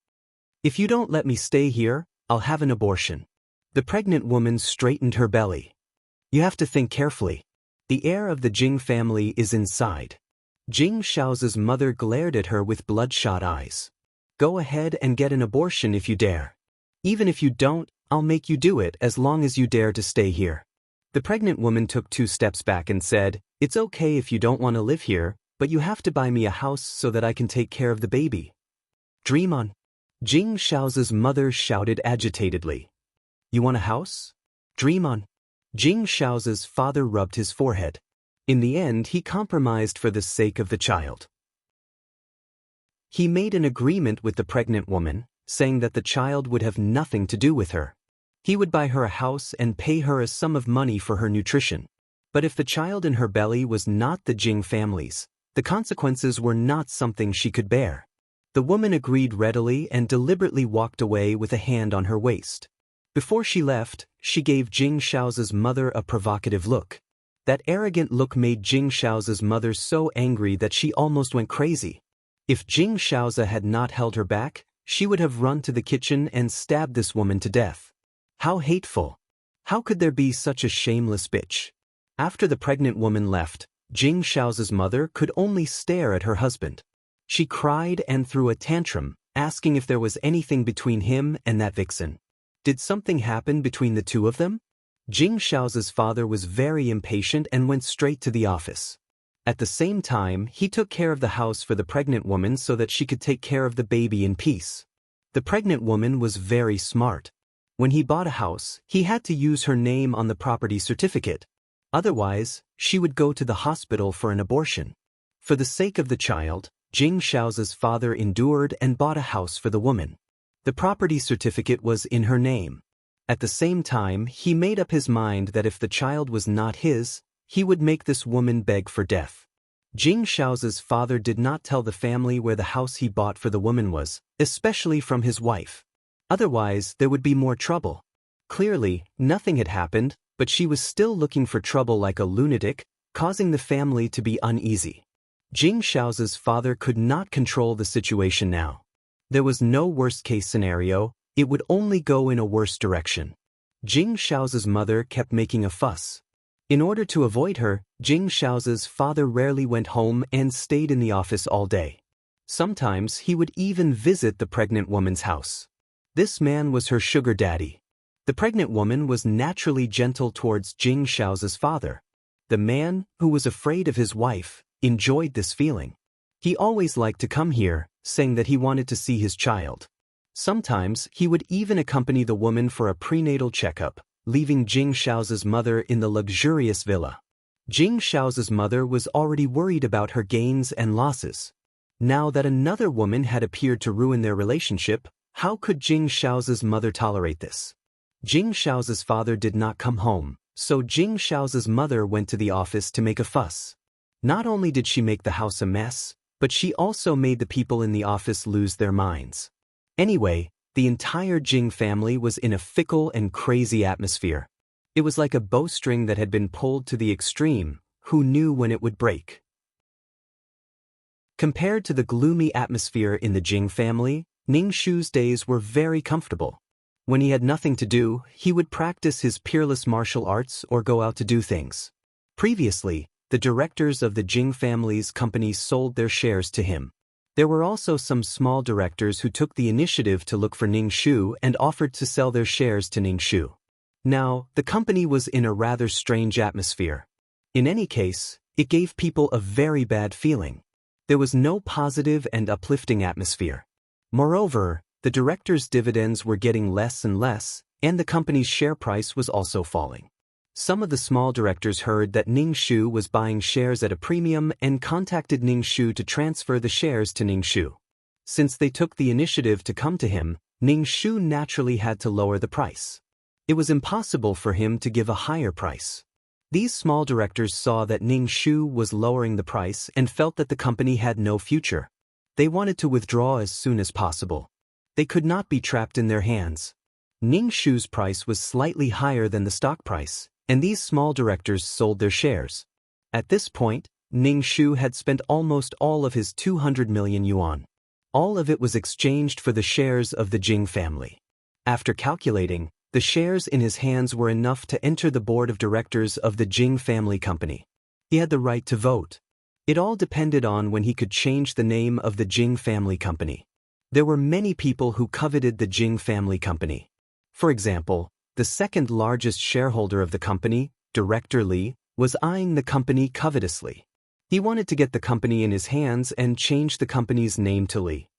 If you don't let me stay here, I'll have an abortion. The pregnant woman straightened her belly. You have to think carefully. The heir of the Jing family is inside. Jing Shaozi's mother glared at her with bloodshot eyes. Go ahead and get an abortion if you dare. Even if you don't, I'll make you do it as long as you dare to stay here. The pregnant woman took 2 steps back and said, It's okay if you don't want to live here, but you have to buy me a house so that I can take care of the baby. Dream on. Jing Shaozi's mother shouted agitatedly. You want a house? Dream on. Jing Shaozi's father rubbed his forehead. In the end, he compromised for the sake of the child. He made an agreement with the pregnant woman, saying that the child would have nothing to do with her. He would buy her a house and pay her a sum of money for her nutrition. But if the child in her belly was not the Jing family's, the consequences were not something she could bear. The woman agreed readily and deliberately walked away with a hand on her waist. Before she left, she gave Jing Shaozi's mother a provocative look. That arrogant look made Jing Shaozi's mother so angry that she almost went crazy. If Jing Shaozi had not held her back, she would have run to the kitchen and stabbed this woman to death. How hateful! How could there be such a shameless bitch? After the pregnant woman left, Jing Shaozi's mother could only stare at her husband. She cried and threw a tantrum, asking if there was anything between him and that vixen. Did something happen between the two of them? Jing Shaozi's father was very impatient and went straight to the office. At the same time, he took care of the house for the pregnant woman so that she could take care of the baby in peace. The pregnant woman was very smart. When he bought a house, he had to use her name on the property certificate. Otherwise, she would go to the hospital for an abortion. For the sake of the child, Jing Shaozi's father endured and bought a house for the woman. The property certificate was in her name. At the same time, he made up his mind that if the child was not his, he would make this woman beg for death. Jing Shaozi's father did not tell the family where the house he bought for the woman was, especially from his wife. Otherwise, there would be more trouble. Clearly, nothing had happened, but she was still looking for trouble like a lunatic, causing the family to be uneasy. Jing Shaozi's father could not control the situation now. There was no worst-case scenario, it would only go in a worse direction. Jing Shaozi's mother kept making a fuss. In order to avoid her, Jing Shaozi's father rarely went home and stayed in the office all day. Sometimes he would even visit the pregnant woman's house. This man was her sugar daddy. The pregnant woman was naturally gentle towards Jing Shaozi's father. The man, who was afraid of his wife, enjoyed this feeling. He always liked to come here, saying that he wanted to see his child. Sometimes he would even accompany the woman for a prenatal checkup, leaving Jing Shaozi's mother in the luxurious villa. Jing Shaozi's mother was already worried about her gains and losses. Now that another woman had appeared to ruin their relationship, how could Jing Shaozi's mother tolerate this? Jing Shaozi's father did not come home, so Jing Shaozi's mother went to the office to make a fuss. Not only did she make the house a mess, but she also made the people in the office lose their minds. Anyway, the entire Jing family was in a fickle and crazy atmosphere. It was like a bowstring that had been pulled to the extreme, who knew when it would break? Compared to the gloomy atmosphere in the Jing family, Ning Shu's days were very comfortable. When he had nothing to do, he would practice his peerless martial arts or go out to do things. Previously, the directors of the Jing family's companies sold their shares to him. There were also some small directors who took the initiative to look for Ning Shu and offered to sell their shares to Ning Shu. Now, the company was in a rather strange atmosphere. In any case, it gave people a very bad feeling. There was no positive and uplifting atmosphere. Moreover, the directors' dividends were getting less and less, and the company's share price was also falling. Some of the small directors heard that Ning Shu was buying shares at a premium and contacted Ning Shu to transfer the shares to Ning Shu. Since they took the initiative to come to him, Ning Shu naturally had to lower the price. It was impossible for him to give a higher price. These small directors saw that Ning Shu was lowering the price and felt that the company had no future. They wanted to withdraw as soon as possible. They could not be trapped in their hands. Ning Shu's price was slightly higher than the stock price, and these small directors sold their shares. At this point, Ning Shu had spent almost all of his 200 million yuan. All of it was exchanged for the shares of the Jing family. After calculating, the shares in his hands were enough to enter the board of directors of the Jing family company. He had the right to vote. It all depended on when he could change the name of the Jing family company. There were many people who coveted the Jing family company. For example, the second largest shareholder of the company, Director Li, was eyeing the company covetously. He wanted to get the company in his hands and change the company's name to Li.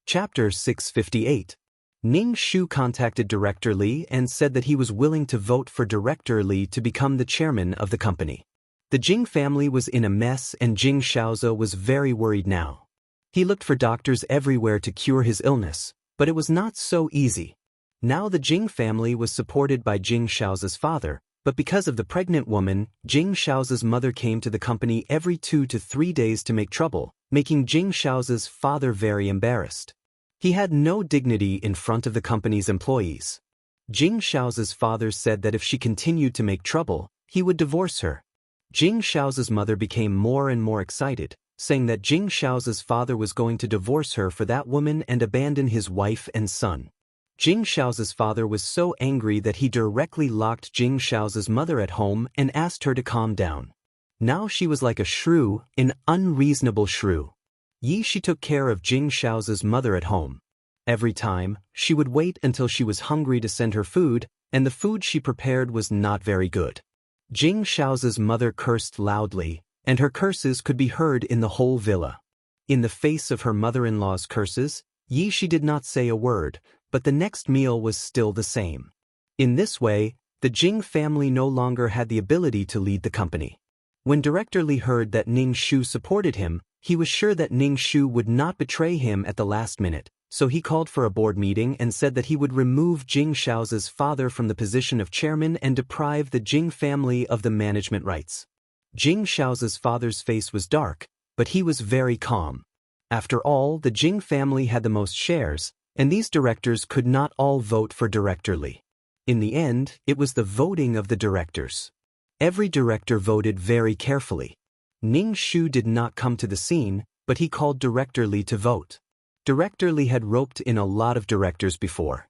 Chapter 658. Ning Shu contacted Director Li and said that he was willing to vote for Director Li to become the chairman of the company. The Jing family was in a mess and Jing Shaoze was very worried now. He looked for doctors everywhere to cure his illness, but it was not so easy. Now the Jing family was supported by Jing Shaoze's father, but because of the pregnant woman, Jing Shaoze's mother came to the company every 2 to 3 days to make trouble, making Jing Shaoze's father very embarrassed. He had no dignity in front of the company's employees. Jing Shaoze's father said that if she continued to make trouble, he would divorce her. Jing Shaoze's mother became more and more excited, saying that Jing Shaoze's father was going to divorce her for that woman and abandon his wife and son. Jing Shaoze's father was so angry that he directly locked Jing Shaoze's mother at home and asked her to calm down. Now she was like a shrew, an unreasonable shrew. She took care of Jing Shaoze's mother at home. Every time, she would wait until she was hungry to send her food, and the food she prepared was not very good. Jing Shaoze's mother cursed loudly, and her curses could be heard in the whole villa. In the face of her mother-in-law's curses, she did not say a word, but the next meal was still the same. In this way, the Jing family no longer had the ability to lead the company. When Director Li heard that Ning Shu supported him, he was sure that Ning Shu would not betray him at the last minute, so he called for a board meeting and said that he would remove Jing Shaoze's father from the position of chairman and deprive the Jing family of the management rights. Jing Shaoze's father's face was dark, but he was very calm. After all, the Jing family had the most shares, and these directors could not all vote for Director Li. In the end, it was the voting of the directors. Every director voted very carefully. Ning Shu did not come to the scene, but he called Director Li to vote. Director Li had roped in a lot of directors before.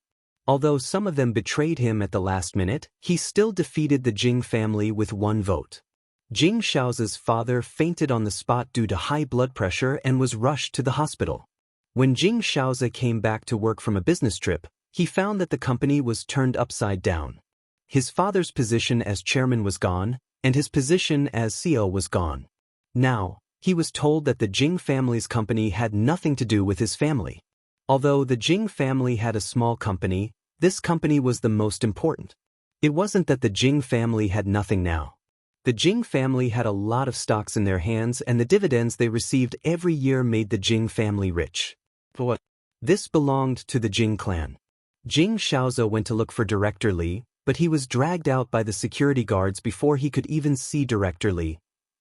Although some of them betrayed him at the last minute, he still defeated the Jing family with 1 vote. Jing Shaoze's father fainted on the spot due to high blood pressure and was rushed to the hospital. When Jing Shaoze came back to work from a business trip, he found that the company was turned upside down. His father's position as chairman was gone, and his position as CEO was gone. Now, he was told that the Jing family's company had nothing to do with his family. Although the Jing family had a small company, this company was the most important. It wasn't that the Jing family had nothing now. The Jing family had a lot of stocks in their hands and the dividends they received every year made the Jing family rich. But this belonged to the Jing clan. Jing Shaoze went to look for Director Li, but he was dragged out by the security guards before he could even see Director Li.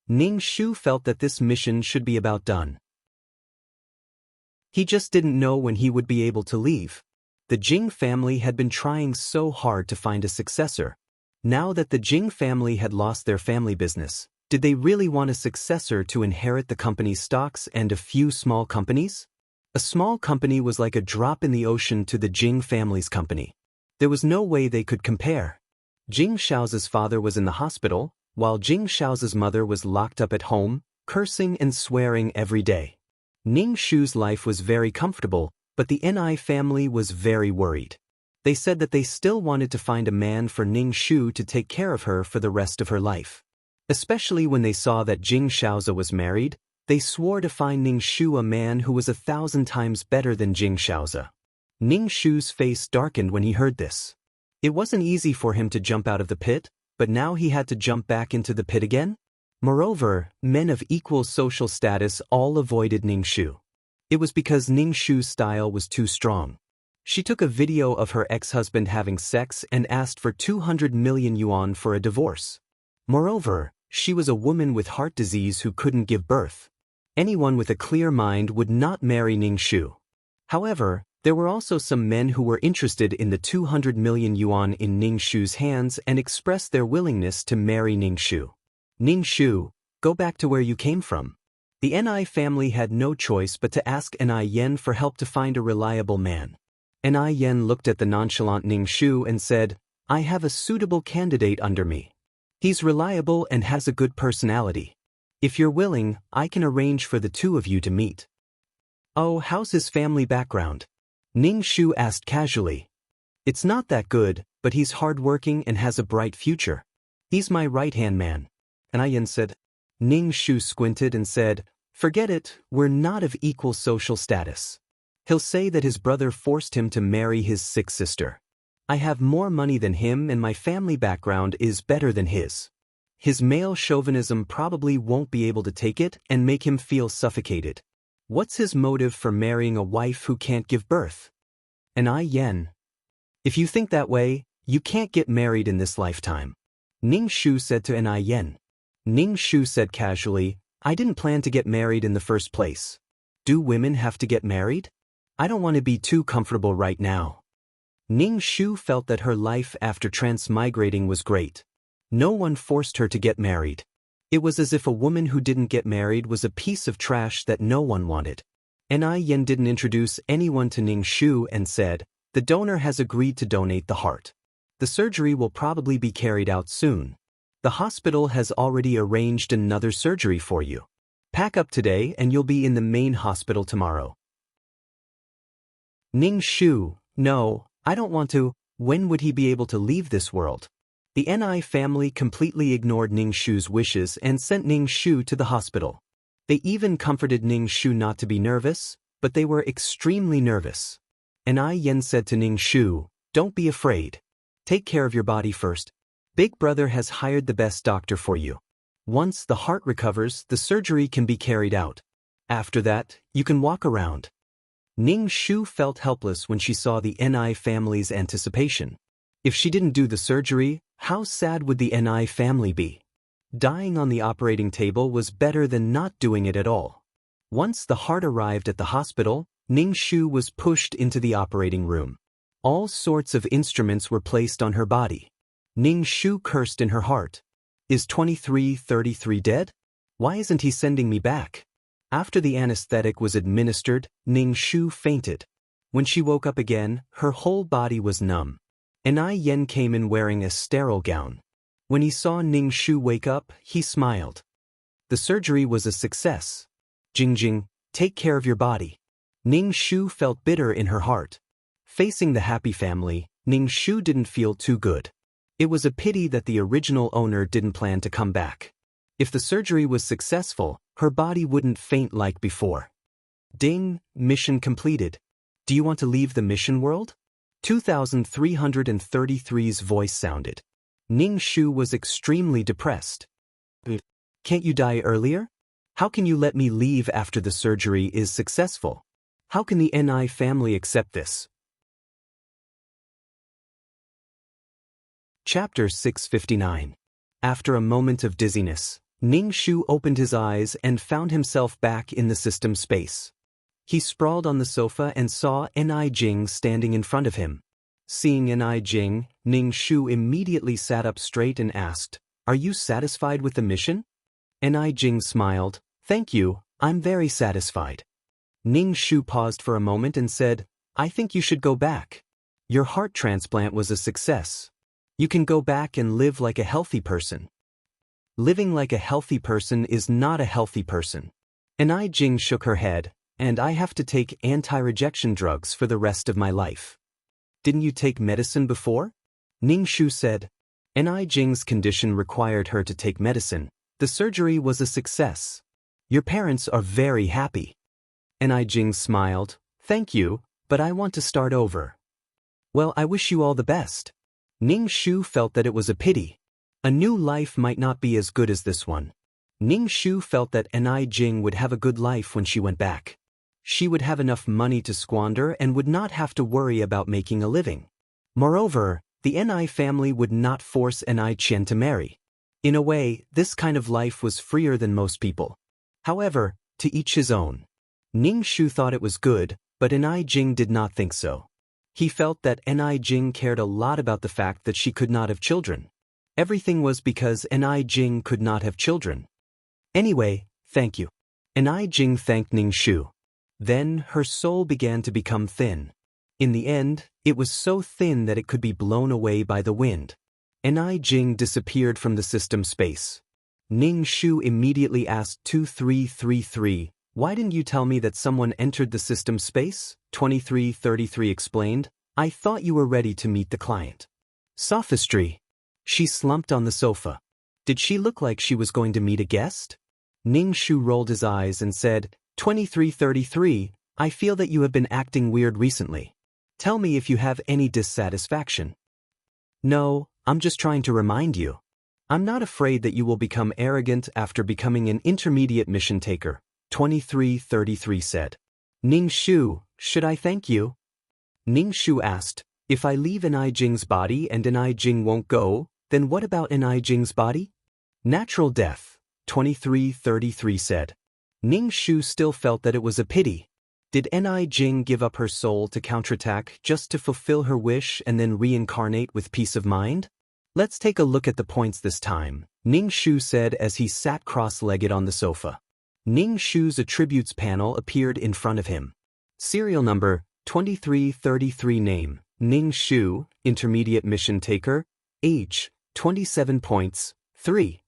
Ning Shu felt that this mission should be about done. He just didn't know when he would be able to leave. The Jing family had been trying so hard to find a successor. Now that the Jing family had lost their family business, did they really want a successor to inherit the company's stocks and a few small companies? A small company was like a drop in the ocean to the Jing family's company. There was no way they could compare. Jing Shaoze's father was in the hospital, while Jing Shaoze's mother was locked up at home, cursing and swearing every day. Ning Shu's life was very comfortable, but the Ni family was very worried. They said that they still wanted to find a man for Ning Shu to take care of her for the rest of her life. Especially when they saw that Jing Shaoze was married, they swore to find Ning Shu a man who was 1,000 times better than Jing Shaoze. Ning Shu's face darkened when he heard this. It wasn't easy for him to jump out of the pit, but now he had to jump back into the pit again? Moreover, men of equal social status all avoided Ning Shu. It was because Ning Shu's style was too strong. She took a video of her ex-husband having sex and asked for 200 million yuan for a divorce. Moreover, she was a woman with heart disease who couldn't give birth. Anyone with a clear mind would not marry Ning Shu. However, there were also some men who were interested in the 200 million yuan in Ning Shu's hands and expressed their willingness to marry Ning Shu. Ning Shu, go back to where you came from. The Ni family had no choice but to ask Ni Yen for help to find a reliable man. Ni Yen looked at the nonchalant Ning Shu and said, I have a suitable candidate under me. He's reliable and has a good personality. If you're willing, I can arrange for the two of you to meet. Oh, how's his family background? Ning Shu asked casually. It's not that good, but he's hardworking and has a bright future. He's my right-hand man. Ni Yen said. Ning Shu squinted and said, forget it, we're not of equal social status. He'll say that his brother forced him to marry his sick sister. I have more money than him and my family background is better than his. His male chauvinism probably won't be able to take it and make him feel suffocated. What's his motive for marrying a wife who can't give birth? Ni Yen. If you think that way, you can't get married in this lifetime. Ning Shu said to Ni Yen. Ning Shu said casually, I didn't plan to get married in the first place. Do women have to get married? I don't want to be too comfortable right now. Ning Shu felt that her life after transmigrating was great. No one forced her to get married. It was as if a woman who didn't get married was a piece of trash that no one wanted. Ni Yen didn't introduce anyone to Ning Shu and said, the donor has agreed to donate the heart. The surgery will probably be carried out soon. The hospital has already arranged another surgery for you. Pack up today and you'll be in the main hospital tomorrow. Ning Shu, no, I don't want to. When would he be able to leave this world? The Ni family completely ignored Ning Shu's wishes and sent Ning Shu to the hospital. They even comforted Ning Shu not to be nervous, but they were extremely nervous. Ni Yen said to Ning Shu, don't be afraid. Take care of your body first. Big Brother has hired the best doctor for you. Once the heart recovers, the surgery can be carried out. After that, you can walk around. Ning Shu felt helpless when she saw the Ni family's anticipation. If she didn't do the surgery, how sad would the Ni family be? Dying on the operating table was better than not doing it at all. Once the heart arrived at the hospital, Ning Shu was pushed into the operating room. All sorts of instruments were placed on her body. Ning Shu cursed in her heart. Is 2333 dead? Why isn't he sending me back? After the anesthetic was administered, Ning Shu fainted. When she woke up again, her whole body was numb. Ni Yen came in wearing a sterile gown. When he saw Ning Shu wake up, he smiled. The surgery was a success. Jingjing, take care of your body. Ning Shu felt bitter in her heart. Facing the happy family, Ning Shu didn't feel too good. It was a pity that the original owner didn't plan to come back. If the surgery was successful, her body wouldn't faint like before. Ding, mission completed. Do you want to leave the mission world? 2333's voice sounded. Ning Shu was extremely depressed. Can't you die earlier? How can you let me leave after the surgery is successful? How can the Ni family accept this? Chapter 659. After a moment of dizziness, Ning Shu opened his eyes and found himself back in the system space. He sprawled on the sofa and saw Ni Jing standing in front of him. Seeing Ni Jing, Ning Shu immediately sat up straight and asked, Are you satisfied with the mission? Ni Jing smiled, Thank you, I'm very satisfied. Ning Shu paused for a moment and said, I think you should go back. Your heart transplant was a success. You can go back and live like a healthy person. Living like a healthy person is not a healthy person. Ni Jing shook her head, and I have to take anti-rejection drugs for the rest of my life. Didn't you take medicine before? Ning Shu said. Ni Jing's condition required her to take medicine. The surgery was a success. Your parents are very happy. Ni Jing smiled. Thank you, but I want to start over. Well, I wish you all the best. Ning Shu felt that it was a pity. A new life might not be as good as this one. Ning Shu felt that Ni Jing would have a good life when she went back. She would have enough money to squander and would not have to worry about making a living. Moreover, the Ni family would not force Ni Qian to marry. In a way, this kind of life was freer than most people. However, to each his own. Ning Shu thought it was good, but Ni Jing did not think so. He felt that Ni Jing cared a lot about the fact that she could not have children. Everything was because Ni Jing could not have children. Anyway, thank you. Ni Jing thanked Ning Shu. Then her soul began to become thin. In the end, it was so thin that it could be blown away by the wind. Ni Jing disappeared from the system space. Ning Shu immediately asked 2333, "Why didn't you tell me that someone entered the system space?" 2333 explained, "I thought you were ready to meet the client." Sophistry. She slumped on the sofa. Did she look like she was going to meet a guest? Ning Shu rolled his eyes and said, 2333, "I feel that you have been acting weird recently. Tell me if you have any dissatisfaction." "No, I'm just trying to remind you. I'm not afraid that you will become arrogant after becoming an intermediate mission taker," 2333 said. "Ning Shu, should I thank you?" Ning Shu asked, "If I leave Ni Jing's body and Ni Jing won't go, then what about Ni Jing's body?" "Natural death," 2333 said. Ning Shu still felt that it was a pity. Did Ni Jing give up her soul to counterattack just to fulfill her wish and then reincarnate with peace of mind? Let's take a look at the points this time, Ning Shu said as he sat cross-legged on the sofa. Ning Shu's attributes panel appeared in front of him. Serial number, 2333 name, Ning Shu, intermediate mission taker, age, 27 points, 3.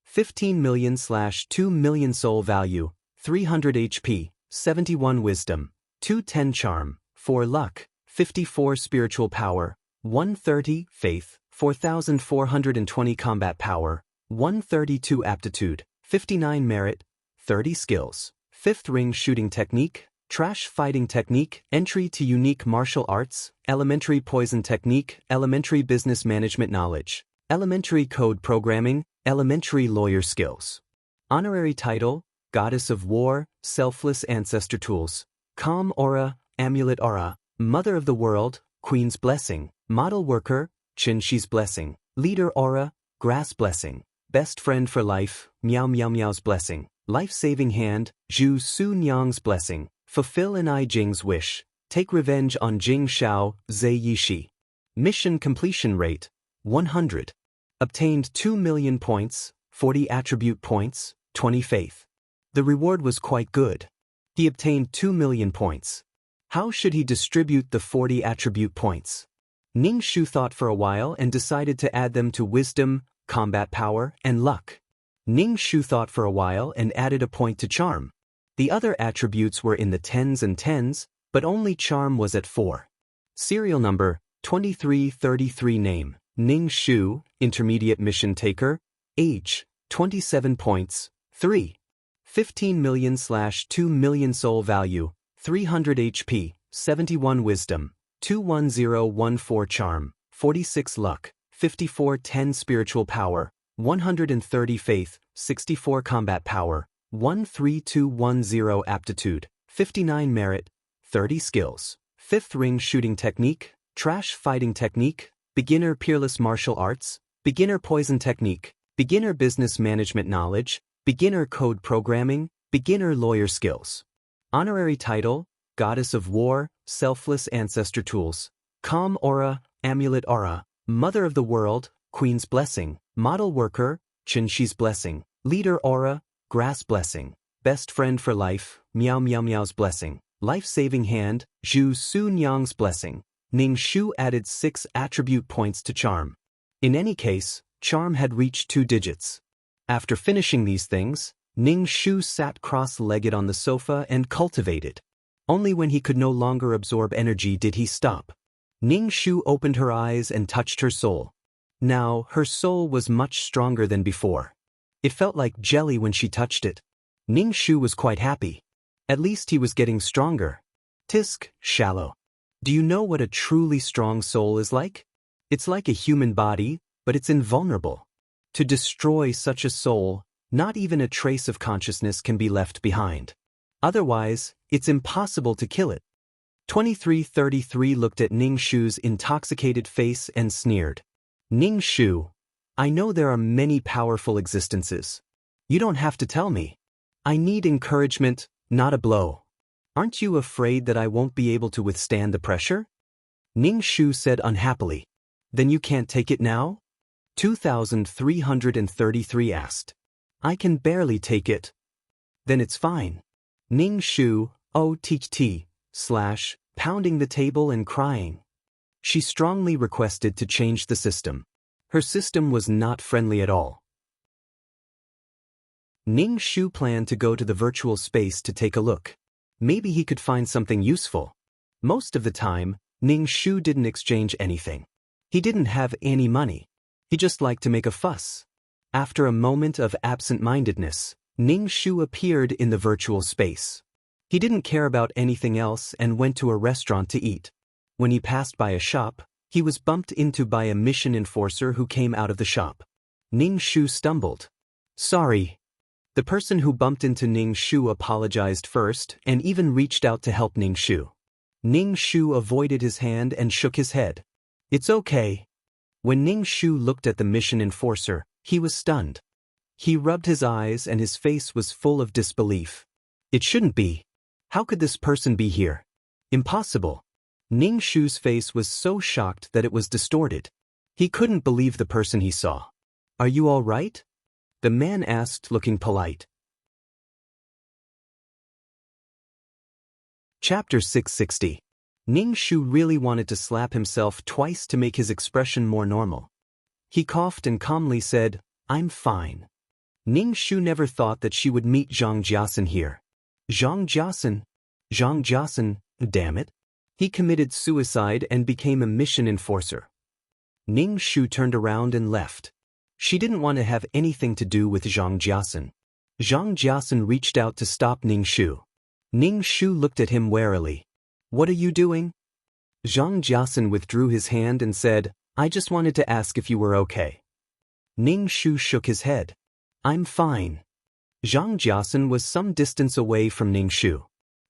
15 million/2 million soul value, 300 HP, 71 wisdom, 210 charm, 4 luck, 54 spiritual power, 130 faith, 4420 combat power, 132 aptitude, 59 merit, 30 skills, 5th ring shooting technique, trash fighting technique, entry to unique martial arts, elementary poison technique, elementary business management knowledge, elementary code programming, elementary lawyer skills. Honorary title, Goddess of War, Selfless Ancestor Tools, Calm Aura, Amulet Aura, Mother of the World, Queen's Blessing, Model Worker, Qinshi's Blessing, Leader Aura, Grass Blessing, Best Friend for Life, Miao Miao Miao's Blessing, Life-Saving Hand, Zhu Su Nyang's Blessing, Fulfill Ni Jing's Wish, Take Revenge on Jing Shao, Zhe Yishi. Mission completion rate, 100. Obtained 2 million points, 40 attribute points, 20 faith. The reward was quite good. He obtained 2 million points. How should he distribute the 40 attribute points? Ning Shu thought for a while and decided to add them to wisdom, combat power, and luck. Ning Shu thought for a while and added a point to charm. The other attributes were in the tens and tens, but only charm was at 4. Serial number, 2333 name, Ning Shu, intermediate mission taker, age, 27 points, 3. 15 million/2 million soul value, 300 HP, 71 wisdom, 21014 charm, 46 luck, 5410 spiritual power, 130 faith, 64 combat power, 13210 aptitude, 59 merit, 30 skills, 5th ring shooting technique, trash fighting technique, beginner peerless martial arts, beginner poison technique, beginner business management knowledge, beginner code programming, beginner lawyer skills. Honorary title, Goddess of War, Selfless Ancestor Tools, Calm Aura, Amulet Aura, Mother of the World, Queen's Blessing, Model Worker, Qinshi's Blessing, Leader Aura, Grass Blessing, Best Friend for Life, Miao Miao Miao's Blessing, Life-Saving Hand, Zhu Su Nyang's Blessing. Ning Shu added 6 attribute points to charm. In any case, charm had reached 2 digits. After finishing these things, Ning Shu sat cross-legged on the sofa and cultivated. Only when he could no longer absorb energy did he stop. Ning Shu opened her eyes and touched her soul. Now, her soul was much stronger than before. It felt like jelly when she touched it. Ning Shu was quite happy. At least he was getting stronger. Tisk, shallow. Do you know what a truly strong soul is like? It's like a human body, but it's invulnerable. To destroy such a soul, not even a trace of consciousness can be left behind. Otherwise, it's impossible to kill it. 2333 looked at Ning Shu's intoxicated face and sneered. Ning Shu, I know there are many powerful existences. You don't have to tell me. I need encouragement, not a blow. Aren't you afraid that I won't be able to withstand the pressure? Ning Shu said unhappily. Then you can't take it now? 2333 asked. I can barely take it. Then it's fine. Ning Shu, pounding the table and crying. She strongly requested to change the system. Her system was not friendly at all. Ning Shu planned to go to the virtual space to take a look. Maybe he could find something useful. Most of the time, Ning Shu didn't exchange anything. He didn't have any money. He just liked to make a fuss. After a moment of absent-mindedness, Ning Shu appeared in the virtual space. He didn't care about anything else and went to a restaurant to eat. When he passed by a shop, he was bumped into by a mission enforcer who came out of the shop. Ning Shu stumbled. Sorry. The person who bumped into Ning Shu apologized first and even reached out to help Ning Shu. Ning Shu avoided his hand and shook his head. It's okay. When Ning Shu looked at the mission enforcer, he was stunned. He rubbed his eyes and his face was full of disbelief. It shouldn't be. How could this person be here? Impossible. Ning Shu's face was so shocked that it was distorted. He couldn't believe the person he saw. Are you all right? The man asked, looking polite. Chapter 660. Ning Shu really wanted to slap himself twice to make his expression more normal. He coughed and calmly said, I'm fine. Ning Shu never thought that she would meet Zhang Jiasen here. Zhang Jiasen, damn it. He committed suicide and became a mission enforcer. Ning Shu turned around and left. She didn't want to have anything to do with Zhang Jiasen. Zhang Jiasen reached out to stop Ning Shu. Ning Shu looked at him warily. What are you doing? Zhang Jiasen withdrew his hand and said, I just wanted to ask if you were okay. Ning Shu shook his head. I'm fine. Zhang Jiasen was some distance away from Ning Shu.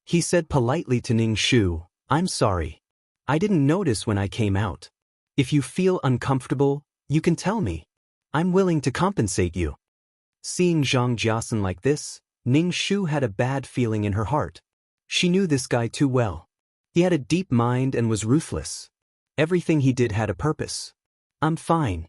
He said politely to Ning Shu, I'm sorry. I didn't notice when I came out. If you feel uncomfortable, you can tell me. I'm willing to compensate you. Seeing Zhang Jiasen like this, Ning Shu had a bad feeling in her heart. She knew this guy too well. He had a deep mind and was ruthless. Everything he did had a purpose. I'm fine.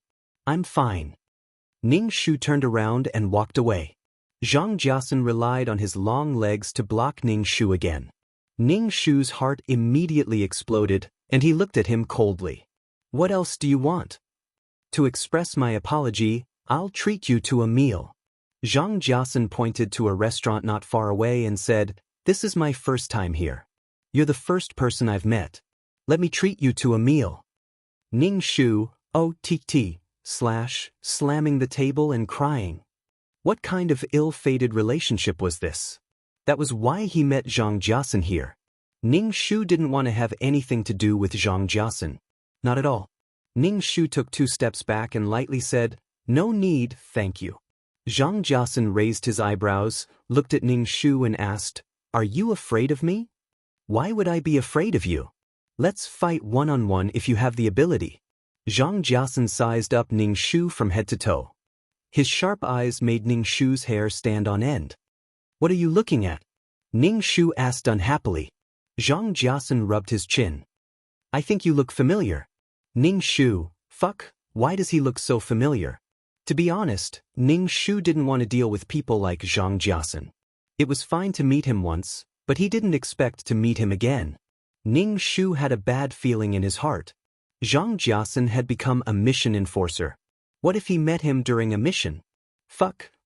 Ning Shu turned around and walked away. Zhang Jiasen relied on his long legs to block Ning Shu again. Ning Shu's heart immediately exploded, and he looked at him coldly. What else do you want? To express my apology, I'll treat you to a meal. Zhang Jiasen pointed to a restaurant not far away and said, This is my first time here. You're the first person I've met. Let me treat you to a meal. Ning Shu, slamming the table and crying. What kind of ill-fated relationship was this? That was why he met Zhang Jiasen here. Ning Shu didn't want to have anything to do with Zhang Jiasen. Not at all. Ning Shu took 2 steps back and lightly said, No need, thank you. Zhang Jiasen raised his eyebrows, looked at Ning Shu and asked, Are you afraid of me? Why would I be afraid of you? Let's fight one-on-one if you have the ability. Zhang Jiasen sized up Ning Shu from head to toe. His sharp eyes made Ning Shu's hair stand on end. What are you looking at? Ning Shu asked unhappily. Zhang Jiasen rubbed his chin. I think you look familiar. Ning Shu, why does he look so familiar? To be honest, Ning Shu didn't want to deal with people like Zhang Jiasen. It was fine to meet him once, but he didn't expect to meet him again. Ning Shu had a bad feeling in his heart. Zhang Jiasen had become a mission enforcer. What if he met him during a mission?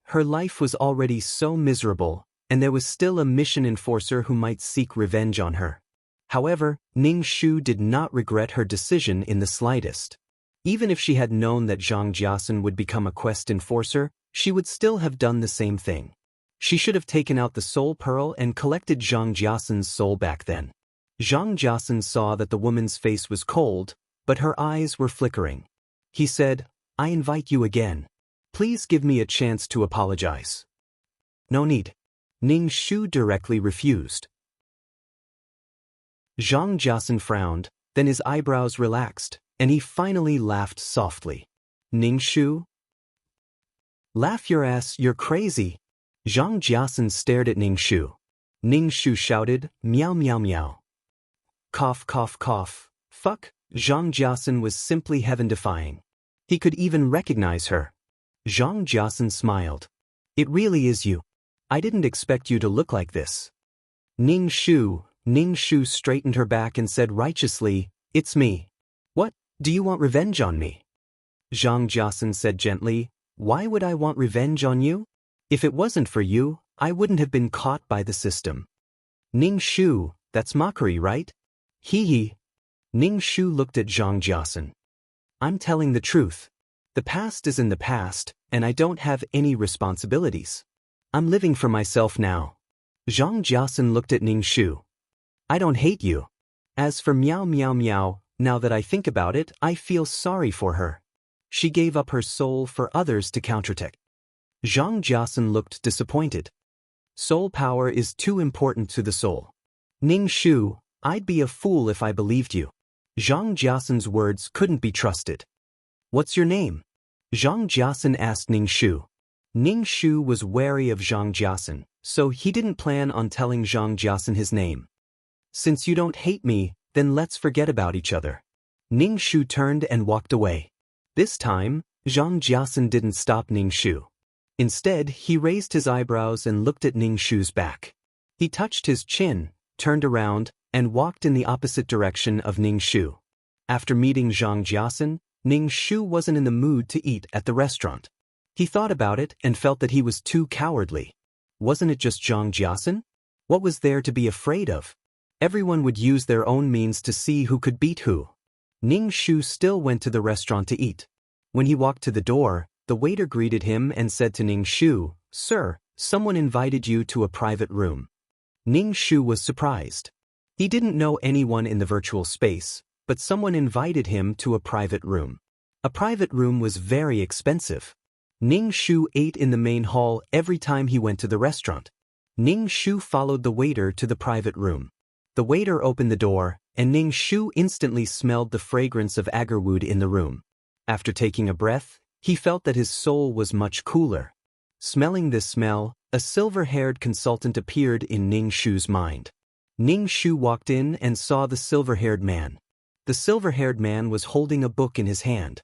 Her life was already so miserable, and there was still a mission enforcer who might seek revenge on her. However, Ning Shu did not regret her decision in the slightest. Even if she had known that Zhang Jiasen would become a quest enforcer, she would still have done the same thing. She should have taken out the soul pearl and collected Zhang Jiasen's soul back then. Zhang Jiasen saw that the woman's face was cold, but her eyes were flickering. He said, I invite you again. Please give me a chance to apologize. No need. Ning Shu directly refused. Zhang Jiasun frowned, then his eyebrows relaxed, and he finally laughed softly. Ning Shu? Laugh your ass, you're crazy. Zhang Jiasun stared at Ning Shu. Ning Shu shouted, meow meow meow. Cough cough cough. Fuck, Zhang Jiasun was simply heaven-defying. He could even recognize her. Zhang Jiasun smiled. It really is you. I didn't expect you to look like this. Ning Shu straightened her back and said righteously, it's me. What, do you want revenge on me? Zhang Jiasun said gently, why would I want revenge on you? If it wasn't for you, I wouldn't have been caught by the system. Ning Shu, that's mockery, right? Hee hee. Ning Shu looked at Zhang Jiasun. I'm telling the truth. The past is in the past, and I don't have any responsibilities. I'm living for myself now. Zhang Jiasun looked at Ning Shu. I don't hate you. As for meow meow meow, now that I think about it, I feel sorry for her. She gave up her soul for others to counterattack. Zhang Jiasun looked disappointed. Soul power is too important to the soul. Ning Shu, I'd be a fool if I believed you. Zhang Jiasun's words couldn't be trusted. What's your name? Zhang Jiasun asked Ning Shu. Ning Shu was wary of Zhang Jiasun, so he didn't plan on telling Zhang Jiasun his name. Since you don't hate me, then let's forget about each other. Ning Shu turned and walked away. This time, Zhang Jiasun didn't stop Ning Shu. Instead, he raised his eyebrows and looked at Ning Shu's back. He touched his chin, turned around, and walked in the opposite direction of Ning Shu. After meeting Zhang Jiasun, Ning Shu wasn't in the mood to eat at the restaurant. He thought about it and felt that he was too cowardly. Wasn't it just Zhang Jiasun? What was there to be afraid of? Everyone would use their own means to see who could beat who. Ning Shu still went to the restaurant to eat. When he walked to the door, the waiter greeted him and said to Ning Shu, Sir, someone invited you to a private room. Ning Shu was surprised. He didn't know anyone in the virtual space, but someone invited him to a private room. A private room was very expensive. Ning Shu ate in the main hall every time he went to the restaurant. Ning Shu followed the waiter to the private room. The waiter opened the door, and Ning Shu instantly smelled the fragrance of agarwood in the room. After taking a breath, he felt that his soul was much cooler. Smelling this smell, a silver-haired consultant appeared in Ning Shu's mind. Ning Shu walked in and saw the silver-haired man. The silver-haired man was holding a book in his hand.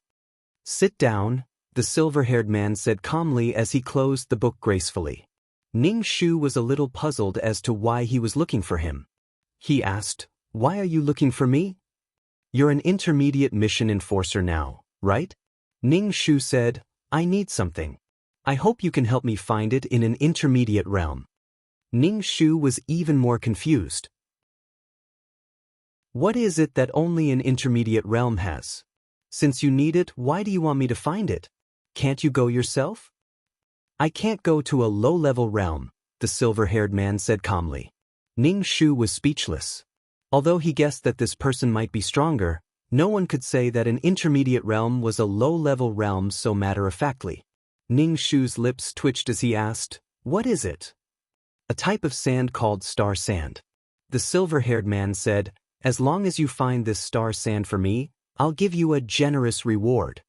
Sit down, the silver-haired man said calmly as he closed the book gracefully. Ning Shu was a little puzzled as to why he was looking for him. He asked, Why are you looking for me? You're an intermediate mission enforcer now, right? Ning Shu said, I need something. I hope you can help me find it in an intermediate realm. Ning Shu was even more confused. What is it that only an intermediate realm has? Since you need it, why do you want me to find it? Can't you go yourself? I can't go to a low-level realm, the silver-haired man said calmly. Ning Shu was speechless. Although he guessed that this person might be stronger, no one could say that an intermediate realm was a low-level realm so matter-of-factly. Ning Shu's lips twitched as he asked, What is it? A type of sand called star sand. The silver-haired man said, As long as you find this star sand for me, I'll give you a generous reward.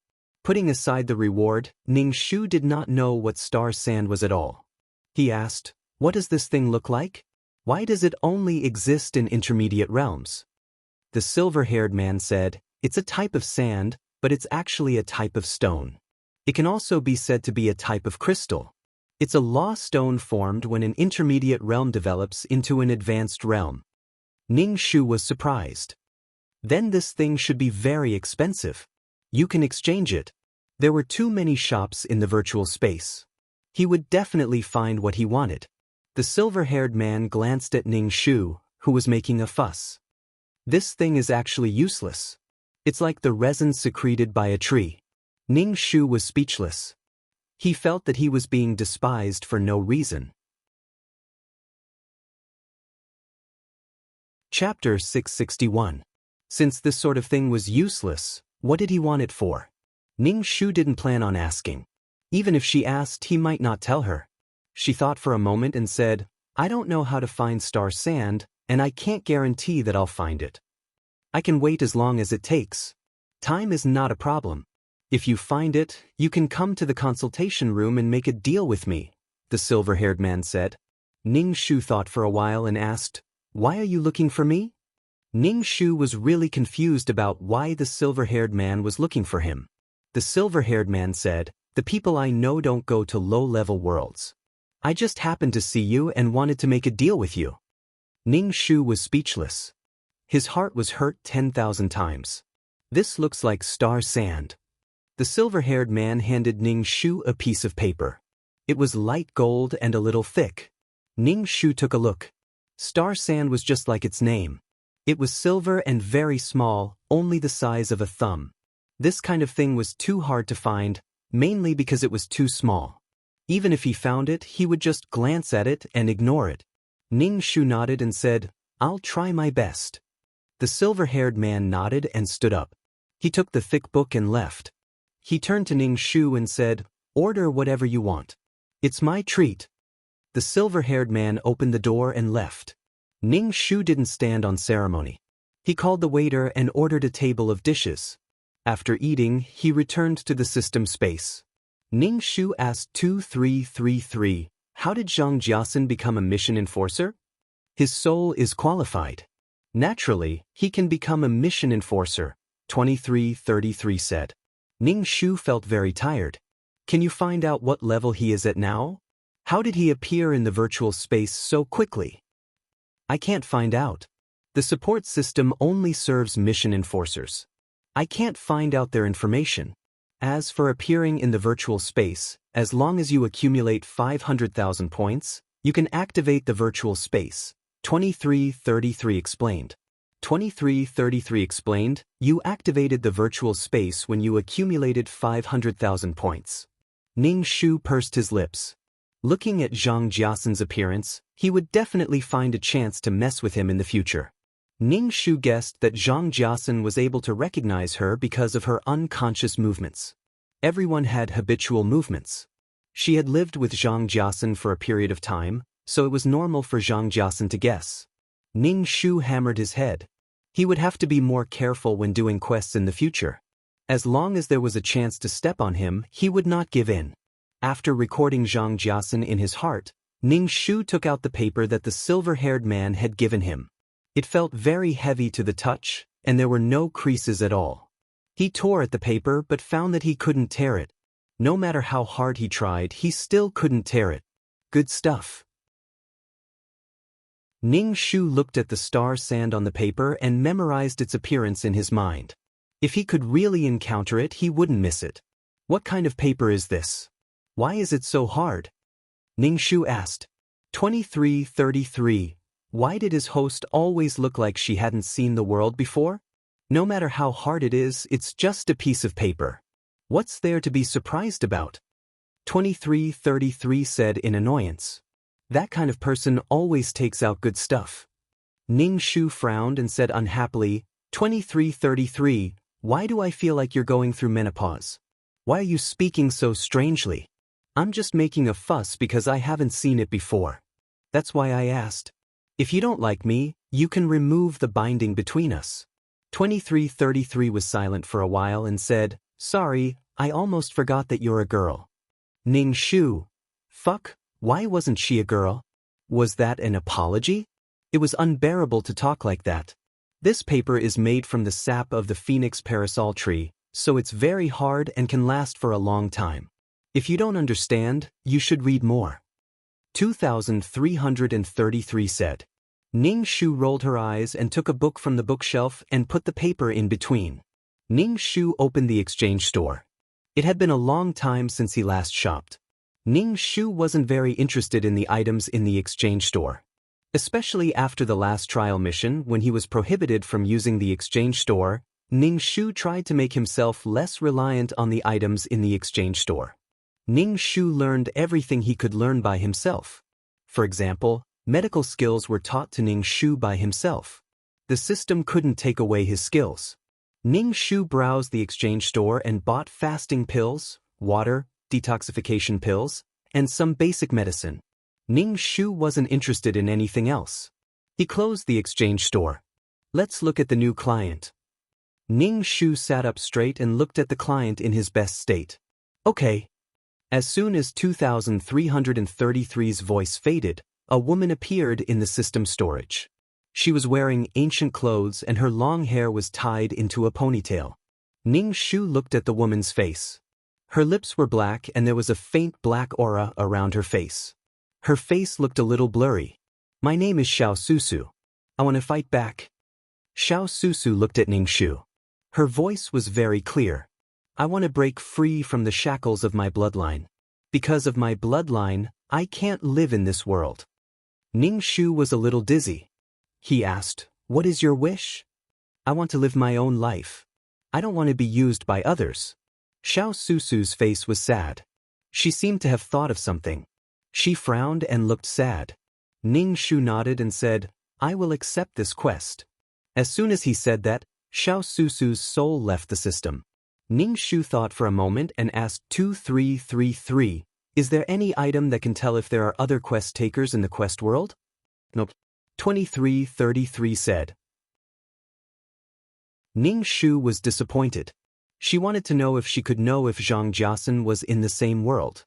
Putting aside the reward, Ning Shu did not know what star sand was at all. He asked, What does this thing look like? Why does it only exist in intermediate realms? The silver-haired man said, It's a type of sand, but it's actually a type of stone. It can also be said to be a type of crystal. It's a law stone formed when an intermediate realm develops into an advanced realm. Ning Shu was surprised. Then this thing should be very expensive. You can exchange it. There were too many shops in the virtual space. He would definitely find what he wanted. The silver-haired man glanced at Ning Shu, who was making a fuss. This thing is actually useless. It's like the resin secreted by a tree. Ning Shu was speechless. He felt that he was being despised for no reason. Chapter 661. Since this sort of thing was useless, what did he want it for? Ning Shu didn't plan on asking. Even if she asked, he might not tell her. She thought for a moment and said, I don't know how to find star sand, and I can't guarantee that I'll find it. I can wait as long as it takes. Time is not a problem. If you find it, you can come to the consultation room and make a deal with me, the silver-haired man said. Ning Shu thought for a while and asked, "Why are you looking for me?" Ning Shu was really confused about why the silver-haired man was looking for him. The silver-haired man said, "The people I know don't go to low-level worlds. I just happened to see you and wanted to make a deal with you." Ning Shu was speechless. His heart was hurt 10,000 times. "This looks like star sand." The silver-haired man handed Ning Shu a piece of paper. It was light gold and a little thick. Ning Shu took a look. Star sand was just like its name. It was silver and very small, only the size of a thumb. This kind of thing was too hard to find, mainly because it was too small. Even if he found it, he would just glance at it and ignore it. Ning Shu nodded and said, "I'll try my best." The silver-haired man nodded and stood up. He took the thick book and left. He turned to Ning Shu and said, "Order whatever you want. It's my treat." The silver-haired man opened the door and left. Ning Shu didn't stand on ceremony. He called the waiter and ordered a table of dishes. After eating, he returned to the system space. Ning Shu asked 2333, "How did Zhang Jiasen become a mission enforcer?" "His soul is qualified. Naturally, he can become a mission enforcer," 2333 said. Ning Shu felt very tired. "Can you find out what level he is at now? How did he appear in the virtual space so quickly?" "I can't find out. The support system only serves mission enforcers. I can't find out their information. As for appearing in the virtual space, as long as you accumulate 500,000 points, you can activate the virtual space," 2333 explained. 2333 explained, "You activated the virtual space when you accumulated 500,000 points." Ning Shu pursed his lips. Looking at Zhang Jiasen's appearance, he would definitely find a chance to mess with him in the future. Ning Shu guessed that Zhang Jiasen was able to recognize her because of her unconscious movements. Everyone had habitual movements. She had lived with Zhang Jiasen for a period of time, so it was normal for Zhang Jiasen to guess. Ning Shu hammered his head. He would have to be more careful when doing quests in the future. As long as there was a chance to step on him, he would not give in. After recording Zhang Jiasen in his heart, Ning Shu took out the paper that the silver-haired man had given him. It felt very heavy to the touch, and there were no creases at all. He tore at the paper but found that he couldn't tear it. No matter how hard he tried, he still couldn't tear it. Good stuff. Ning Shu looked at the star sand on the paper and memorized its appearance in his mind. If he could really encounter it, he wouldn't miss it. "What kind of paper is this? Why is it so hard?" Ning Shu asked. 2333. Why did his host always look like she hadn't seen the world before? No matter how hard it is, it's just a piece of paper. What's there to be surprised about? 2333 said in annoyance. That kind of person always takes out good stuff. Ning Shu frowned and said unhappily, 2333, why do I feel like you're going through menopause? Why are you speaking so strangely? I'm just making a fuss because I haven't seen it before. That's why I asked. If you don't like me, you can remove the binding between us. 2333 was silent for a while and said, sorry, I almost forgot that you're a girl. Ning Shu. Fuck, why wasn't she a girl? Was that an apology? It was unbearable to talk like that. This paper is made from the sap of the phoenix parasol tree, so it's very hard and can last for a long time. If you don't understand, you should read more. 2333 said. Ning Shu rolled her eyes and took a book from the bookshelf and put the paper in between. Ning Shu opened the exchange store. It had been a long time since he last shopped. Ning Shu wasn't very interested in the items in the exchange store. Especially after the last trial mission when he was prohibited from using the exchange store, Ning Shu tried to make himself less reliant on the items in the exchange store. Ning Shu learned everything he could learn by himself. For example, medical skills were taught to Ning Shu by himself. The system couldn't take away his skills. Ning Shu browsed the exchange store and bought fasting pills, water, detoxification pills, and some basic medicine. Ning Shu wasn't interested in anything else. He closed the exchange store. Let's look at the new client. Ning Shu sat up straight and looked at the client in his best state. Okay. As soon as 2333's voice faded, a woman appeared in the system storage. She was wearing ancient clothes and her long hair was tied into a ponytail. Ning Shu looked at the woman's face. Her lips were black and there was a faint black aura around her face. Her face looked a little blurry. My name is Xiao Susu. I want to fight back. Xiao Susu looked at Ning Shu. Her voice was very clear. I want to break free from the shackles of my bloodline. Because of my bloodline, I can't live in this world. Ning Shu was a little dizzy. He asked, what is your wish? I want to live my own life. I don't want to be used by others. Xiao Susu's face was sad. She seemed to have thought of something. She frowned and looked sad. Ning Shu nodded and said, I will accept this quest. As soon as he said that, Xiao Susu's soul left the system. Ning Shu thought for a moment and asked 2333, is there any item that can tell if there are other quest takers in the quest world? Nope. 2333 said. Ning Shu was disappointed. She wanted to know if she could know if Zhang Jiasen was in the same world.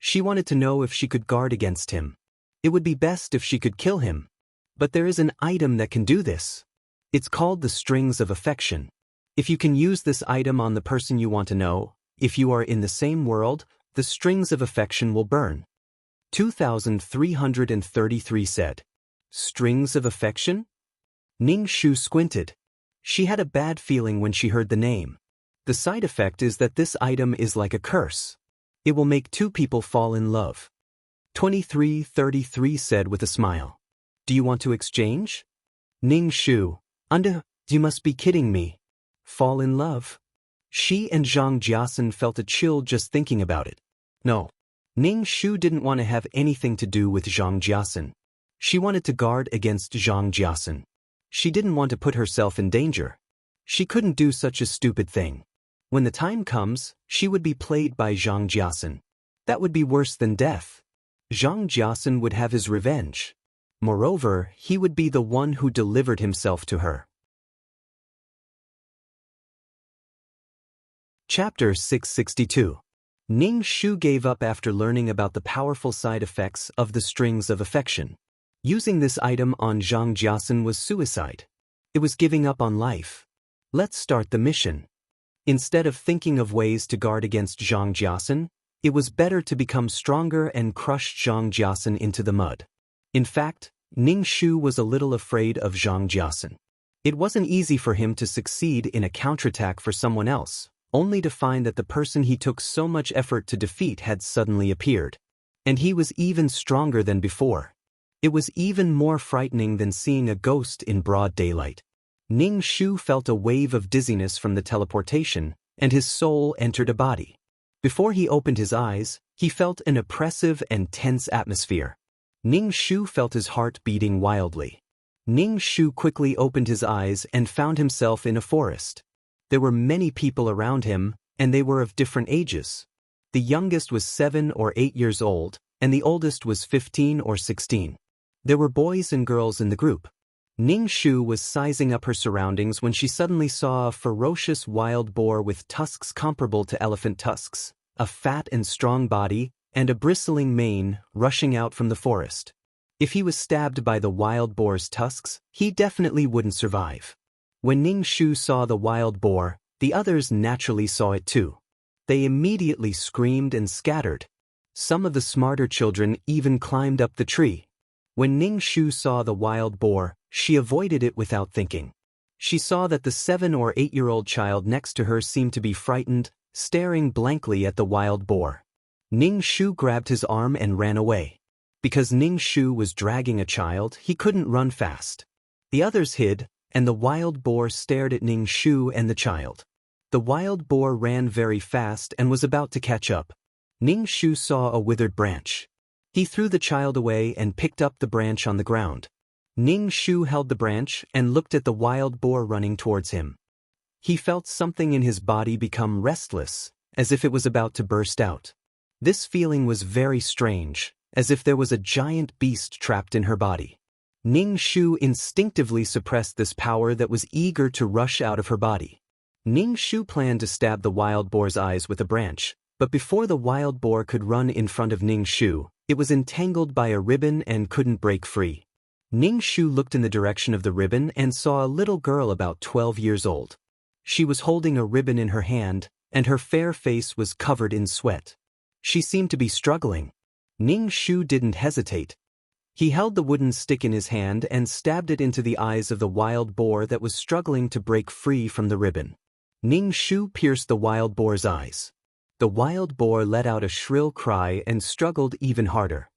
She wanted to know if she could guard against him. It would be best if she could kill him. But there is an item that can do this. It's called the Strings of Affection. If you can use this item on the person you want to know, if you are in the same world, the Strings of Affection will burn. 2333 said. Strings of Affection? Ning Shu squinted. She had a bad feeling when she heard the name. The side effect is that this item is like a curse. It will make two people fall in love. 2333 said with a smile. Do you want to exchange? Ning Shu. You must be kidding me. Fall in love? She and Zhang Jiasen felt a chill just thinking about it. No. Ning Shu didn't want to have anything to do with Zhang Jiasen. She wanted to guard against Zhang Jiasen. She didn't want to put herself in danger. She couldn't do such a stupid thing. When the time comes, she would be played by Zhang Jiasen. That would be worse than death. Zhang Jiasen would have his revenge. Moreover, he would be the one who delivered himself to her. Chapter 662. Ning Shu gave up after learning about the powerful side effects of the Strings of Affection. Using this item on Zhang Jiasen was suicide. It was giving up on life. Let's start the mission. Instead of thinking of ways to guard against Zhang Jiasen, it was better to become stronger and crush Zhang Jiasen into the mud. In fact, Ning Shu was a little afraid of Zhang Jiasen. It wasn't easy for him to succeed in a counterattack for someone else, only to find that the person he took so much effort to defeat had suddenly appeared. And he was even stronger than before. It was even more frightening than seeing a ghost in broad daylight. Ning Shu felt a wave of dizziness from the teleportation, and his soul entered a body. Before he opened his eyes, he felt an oppressive and tense atmosphere. Ning Shu felt his heart beating wildly. Ning Shu quickly opened his eyes and found himself in a forest. There were many people around him, and they were of different ages. The youngest was 7 or 8 years old, and the oldest was 15 or 16. There were boys and girls in the group. Ning Shu was sizing up her surroundings when she suddenly saw a ferocious wild boar with tusks comparable to elephant tusks, a fat and strong body, and a bristling mane rushing out from the forest. If he was stabbed by the wild boar's tusks, he definitely wouldn't survive. When Ning Shu saw the wild boar, the others naturally saw it too. They immediately screamed and scattered. Some of the smarter children even climbed up the tree. When Ning Shu saw the wild boar, she avoided it without thinking. She saw that the 7 or 8-year-old child next to her seemed to be frightened, staring blankly at the wild boar. Ning Shu grabbed his arm and ran away. Because Ning Shu was dragging a child, he couldn't run fast. The others hid, and the wild boar stared at Ning Shu and the child. The wild boar ran very fast and was about to catch up. Ning Shu saw a withered branch. He threw the child away and picked up the branch on the ground. Ning Shu held the branch and looked at the wild boar running towards him. He felt something in his body become restless, as if it was about to burst out. This feeling was very strange, as if there was a giant beast trapped in her body. Ning Shu instinctively suppressed this power that was eager to rush out of her body. Ning Shu planned to stab the wild boar's eyes with a branch, but before the wild boar could run in front of Ning Shu, it was entangled by a ribbon and couldn't break free. Ning Shu looked in the direction of the ribbon and saw a little girl about 12 years old. She was holding a ribbon in her hand, and her fair face was covered in sweat. She seemed to be struggling. Ning Shu didn't hesitate. He held the wooden stick in his hand and stabbed it into the eyes of the wild boar that was struggling to break free from the ribbon. Ning Shu pierced the wild boar's eyes. The wild boar let out a shrill cry and struggled even harder.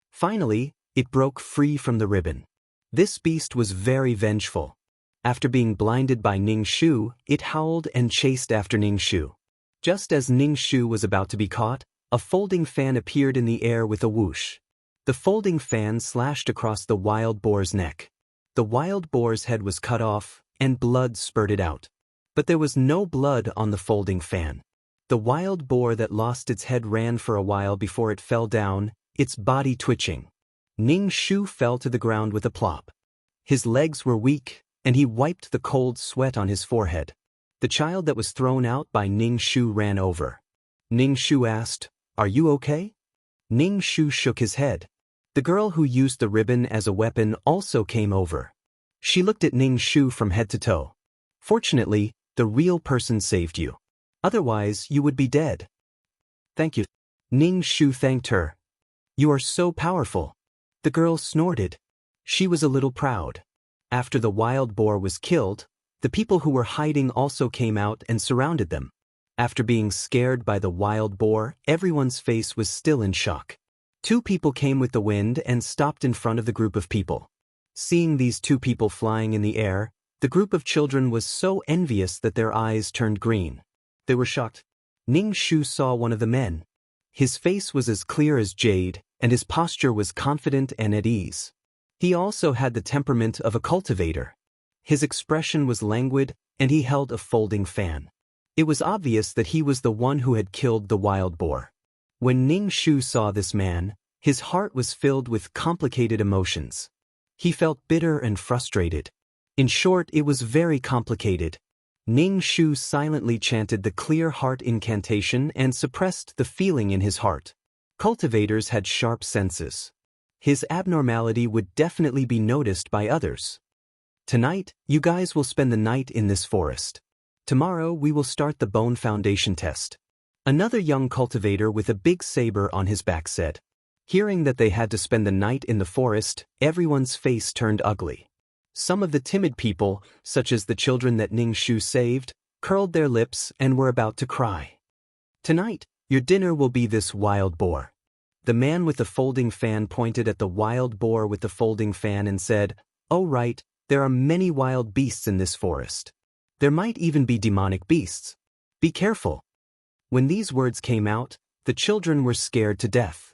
Finally, it broke free from the ribbon. This beast was very vengeful. After being blinded by Ning Shu, it howled and chased after Ning Shu. Just as Ning Shu was about to be caught, a folding fan appeared in the air with a whoosh. The folding fan slashed across the wild boar's neck. The wild boar's head was cut off, and blood spurted out. But there was no blood on the folding fan. The wild boar that lost its head ran for a while before it fell down, its body twitching. Ning Shu fell to the ground with a plop. His legs were weak, and he wiped the cold sweat on his forehead. The child that was thrown out by Ning Shu ran over. Ning Shu asked, "Are you okay?" Ning Shu shook his head. The girl who used the ribbon as a weapon also came over. She looked at Ning Shu from head to toe. "Fortunately, the real person saved you. Otherwise, you would be dead." "Thank you." Ning Shu thanked her. "You are so powerful." The girl snorted. She was a little proud. After the wild boar was killed, the people who were hiding also came out and surrounded them. After being scared by the wild boar, everyone's face was still in shock. Two people came with the wind and stopped in front of the group of people. Seeing these two people flying in the air, the group of children was so envious that their eyes turned green. They were shocked. Ning Shu saw one of the men. His face was as clear as jade, and his posture was confident and at ease. He also had the temperament of a cultivator. His expression was languid, and he held a folding fan. It was obvious that he was the one who had killed the wild boar. When Ning Shu saw this man, his heart was filled with complicated emotions. He felt bitter and frustrated. In short, it was very complicated. Ning Shu silently chanted the clear heart incantation and suppressed the feeling in his heart. Cultivators had sharp senses. His abnormality would definitely be noticed by others. "Tonight, you guys will spend the night in this forest. Tomorrow we will start the bone foundation test." Another young cultivator with a big saber on his back said. Hearing that they had to spend the night in the forest, everyone's face turned ugly. Some of the timid people, such as the children that Ning Shu saved, curled their lips and were about to cry. "Tonight, your dinner will be this wild boar." The man with the folding fan pointed at the wild boar with the folding fan and said, "Oh right, there are many wild beasts in this forest. There might even be demonic beasts. Be careful." When these words came out, the children were scared to death.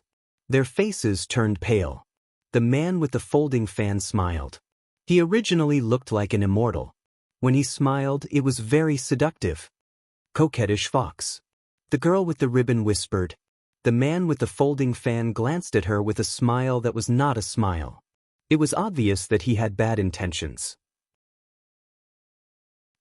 Their faces turned pale. The man with the folding fan smiled. He originally looked like an immortal. When he smiled, it was very seductive. "Coquettish fox." The girl with the ribbon whispered. The man with the folding fan glanced at her with a smile that was not a smile. It was obvious that he had bad intentions.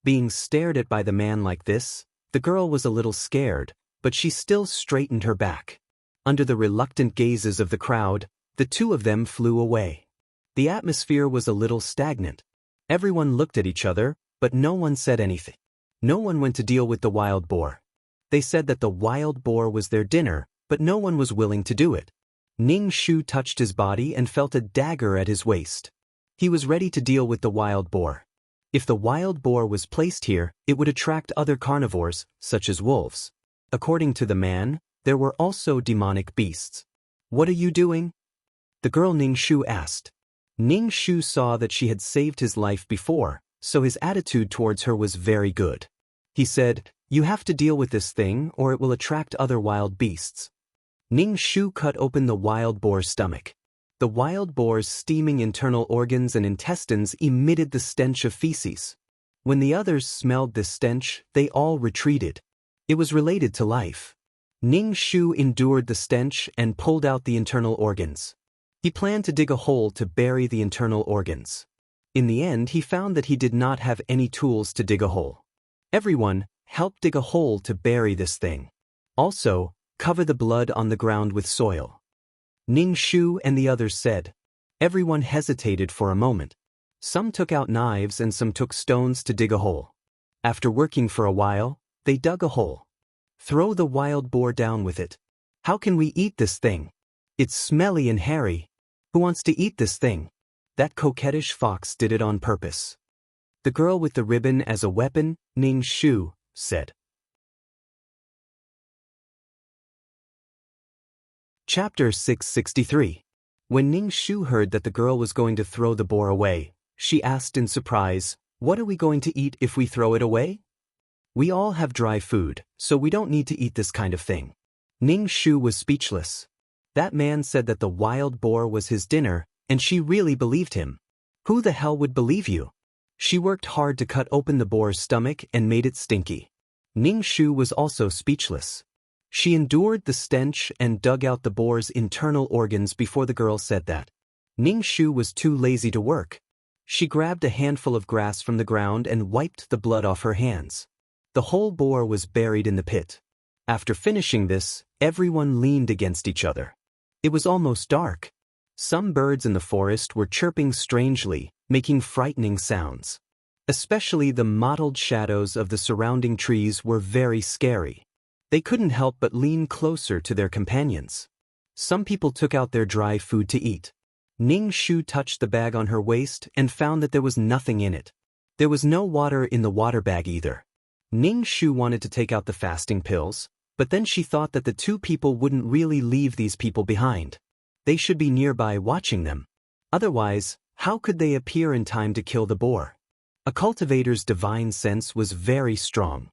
Being stared at by the man like this, the girl was a little scared, but she still straightened her back. Under the reluctant gazes of the crowd, the two of them flew away. The atmosphere was a little stagnant. Everyone looked at each other, but no one said anything. No one went to deal with the wild boar. They said that the wild boar was their dinner, but no one was willing to do it. Ning Shu touched his body and felt a dagger at his waist. He was ready to deal with the wild boar. If the wild boar was placed here, it would attract other carnivores, such as wolves. According to the man, there were also demonic beasts. "What are you doing?" the girl Ning Shu asked. Ning Shu saw that she had saved his life before, so his attitude towards her was very good. He said, "You have to deal with this thing or it will attract other wild beasts." Ning Shu cut open the wild boar's stomach. The wild boar's steaming internal organs and intestines emitted the stench of feces. When the others smelled this stench, they all retreated. It was related to life. Ning Shu endured the stench and pulled out the internal organs. He planned to dig a hole to bury the internal organs. In the end, he found that he did not have any tools to dig a hole. Everyone, help dig a hole to bury this thing. Also, cover the blood on the ground with soil. Ning Shu and the others said. Everyone hesitated for a moment. Some took out knives and some took stones to dig a hole. After working for a while, they dug a hole. Throw the wild boar down with it. How can we eat this thing? It's smelly and hairy. Who wants to eat this thing? That coquettish fox did it on purpose. The girl with the ribbon as a weapon, Ning Shu, said. Chapter 663. When Ning Shu heard that the girl was going to throw the boar away, she asked in surprise, "What are we going to eat if we throw it away? We all have dry food, so we don't need to eat this kind of thing." Ning Shu was speechless. That man said that the wild boar was his dinner, and she really believed him. Who the hell would believe you? She worked hard to cut open the boar's stomach and made it stinky. Ning Shu was also speechless. She endured the stench and dug out the boar's internal organs before the girl said that. Ning Shu was too lazy to work. She grabbed a handful of grass from the ground and wiped the blood off her hands. The whole boar was buried in the pit. After finishing this, everyone leaned against each other. It was almost dark. Some birds in the forest were chirping strangely, making frightening sounds. Especially the mottled shadows of the surrounding trees were very scary. They couldn't help but lean closer to their companions. Some people took out their dry food to eat. Ning Shu touched the bag on her waist and found that there was nothing in it. There was no water in the water bag either. Ning Shu wanted to take out the fasting pills, but then she thought that the two people wouldn't really leave these people behind. They should be nearby watching them. Otherwise, how could they appear in time to kill the boar? A cultivator's divine sense was very strong.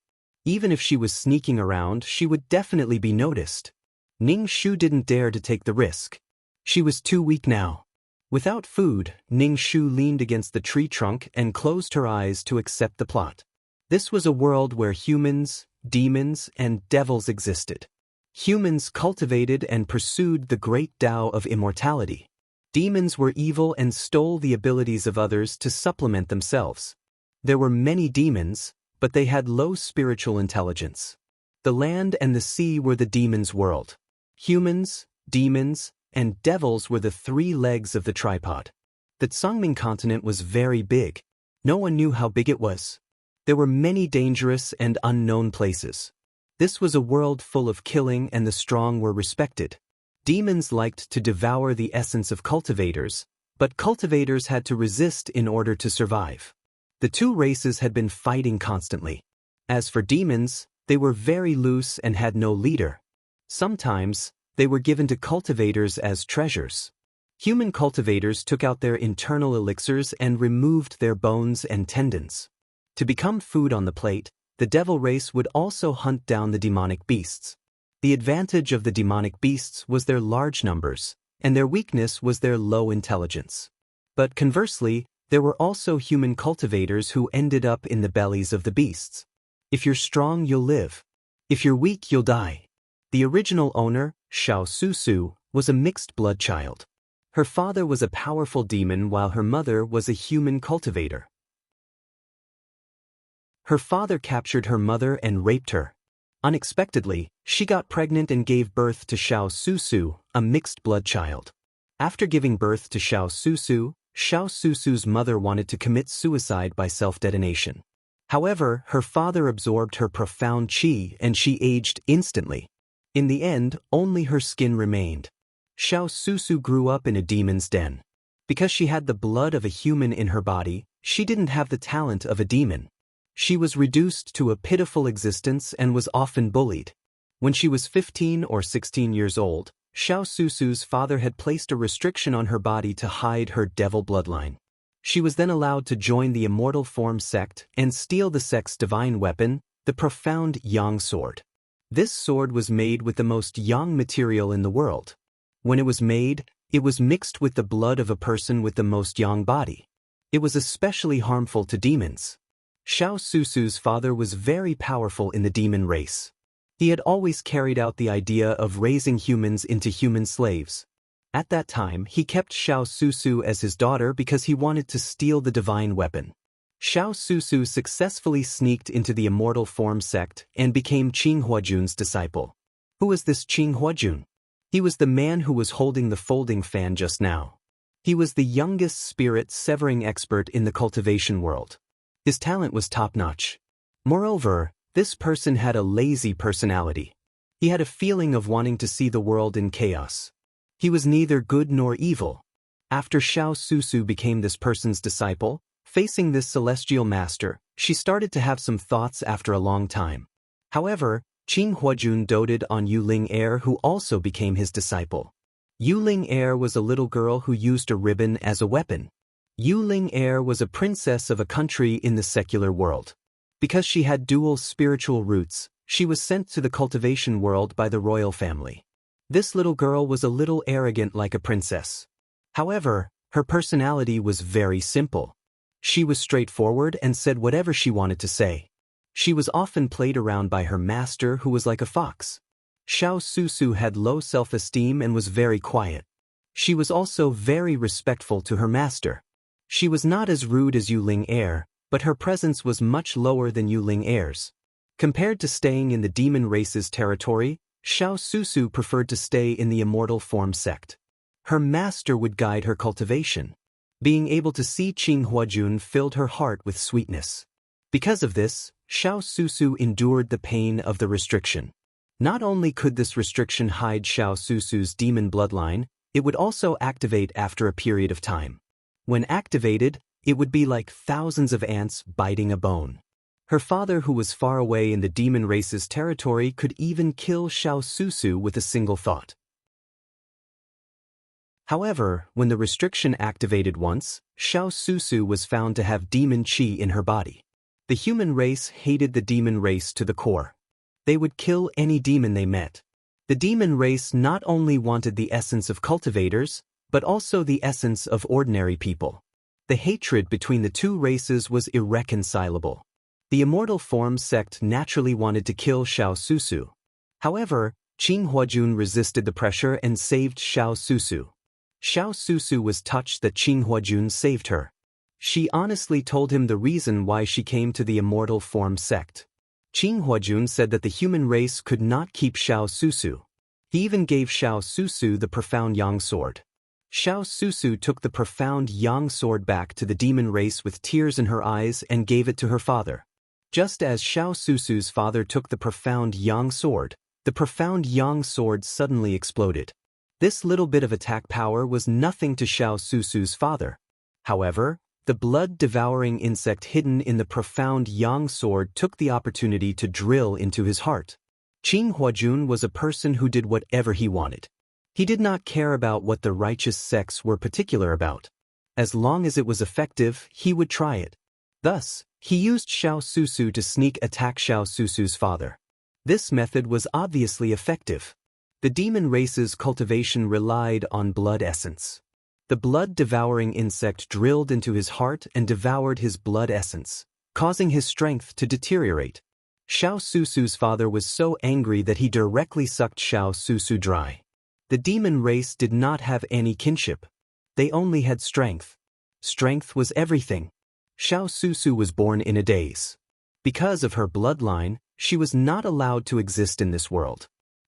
Even if she was sneaking around, she would definitely be noticed. Ning Shu didn't dare to take the risk. She was too weak now. Without food, Ning Shu leaned against the tree trunk and closed her eyes to accept the plot. This was a world where humans, demons, and devils existed. Humans cultivated and pursued the great Tao of immortality. Demons were evil and stole the abilities of others to supplement themselves. There were many demons, but they had low spiritual intelligence. The land and the sea were the demons' world. Humans, demons, and devils were the three legs of the tripod. The Tsangming continent was very big. No one knew how big it was. There were many dangerous and unknown places. This was a world full of killing, and the strong were respected. Demons liked to devour the essence of cultivators, but cultivators had to resist in order to survive. The two races had been fighting constantly. As for demons, they were very loose and had no leader. Sometimes, they were given to cultivators as treasures. Human cultivators took out their internal elixirs and removed their bones and tendons. To become food on the plate, the devil race would also hunt down the demonic beasts. The advantage of the demonic beasts was their large numbers, and their weakness was their low intelligence. But conversely, there were also human cultivators who ended up in the bellies of the beasts. If you're strong, you'll live. If you're weak, you'll die. The original owner, Xiao Susu, was a mixed blood child. Her father was a powerful demon while her mother was a human cultivator. Her father captured her mother and raped her. Unexpectedly, she got pregnant and gave birth to Xiao Susu, a mixed blood child. After giving birth to Xiao Susu's mother wanted to commit suicide by self-detonation. However, her father absorbed her profound qi and she aged instantly. In the end, only her skin remained. Xiao Susu grew up in a demon's den. Because she had the blood of a human in her body, she didn't have the talent of a demon. She was reduced to a pitiful existence and was often bullied. When she was 15 or 16 years old, Xiao Susu's father had placed a restriction on her body to hide her devil bloodline. She was then allowed to join the Immortal Form sect and steal the sect's divine weapon, the profound Yang sword. This sword was made with the most Yang material in the world. When it was made, it was mixed with the blood of a person with the most Yang body. It was especially harmful to demons. Xiao Susu's father was very powerful in the demon race. He had always carried out the idea of raising humans into human slaves. At that time, he kept Xiao Susu as his daughter because he wanted to steal the divine weapon. Xiao Susu successfully sneaked into the immortal form sect and became Qing Huajun's disciple. Who was this Qing Huajun? He was the man who was holding the folding fan just now. He was the youngest spirit severing expert in the cultivation world. His talent was top-notch. Moreover, this person had a lazy personality. He had a feeling of wanting to see the world in chaos. He was neither good nor evil. After Xiao Susu became this person's disciple, facing this celestial master, she started to have some thoughts after a long time. However, Qing Huajun doted on Yuling Air, who also became his disciple. Yuling Air was a little girl who used a ribbon as a weapon. Yuling Air was a princess of a country in the secular world. Because she had dual spiritual roots, she was sent to the cultivation world by the royal family. This little girl was a little arrogant like a princess. However, her personality was very simple. She was straightforward and said whatever she wanted to say. She was often played around by her master, who was like a fox. Xiao Susu had low self-esteem and was very quiet. She was also very respectful to her master. She was not as rude as Yuling Air, but her presence was much lower than Yuling Air's. Compared to staying in the demon race's territory, Xiao Susu preferred to stay in the immortal form sect. Her master would guide her cultivation. Being able to see Qing Huajun filled her heart with sweetness. Because of this, Xiao Susu endured the pain of the restriction. Not only could this restriction hide Xiao Susu's demon bloodline, it would also activate after a period of time. When activated, it would be like thousands of ants biting a bone. Her father, who was far away in the demon race's territory, could even kill Xiao Susu with a single thought. However, when the restriction activated once, Xiao Susu was found to have demon qi in her body. The human race hated the demon race to the core. They would kill any demon they met. The demon race not only wanted the essence of cultivators, but also the essence of ordinary people. The hatred between the two races was irreconcilable. The immortal form sect naturally wanted to kill Xiao Susu. However, Qing Huajun resisted the pressure and saved Xiao Susu. Xiao Susu was touched that Qing Huajun saved her. She honestly told him the reason why she came to the immortal form sect. Qing Huajun said that the human race could not keep Xiao Susu. He even gave Xiao Susu the profound Yang sword. Xiao Susu took the profound Yang sword back to the demon race with tears in her eyes and gave it to her father. Just as Xiao Susu's father took the profound Yang sword, the profound Yang sword suddenly exploded. This little bit of attack power was nothing to Xiao Susu's father. However, the blood-devouring insect hidden in the profound Yang sword took the opportunity to drill into his heart. Qing Huajun was a person who did whatever he wanted. He did not care about what the righteous sects were particular about. As long as it was effective, he would try it. Thus, he used Xiao Susu to sneak attack Xiao Susu's father. This method was obviously effective. The demon race's cultivation relied on blood essence. The blood-devouring insect drilled into his heart and devoured his blood essence, causing his strength to deteriorate. Xiao Susu's father was so angry that he directly sucked Xiao Susu dry. The demon race did not have any kinship. They only had strength. Strength was everything. Xiao Susu was born in a daze. Because of her bloodline, she was not allowed to exist in this world.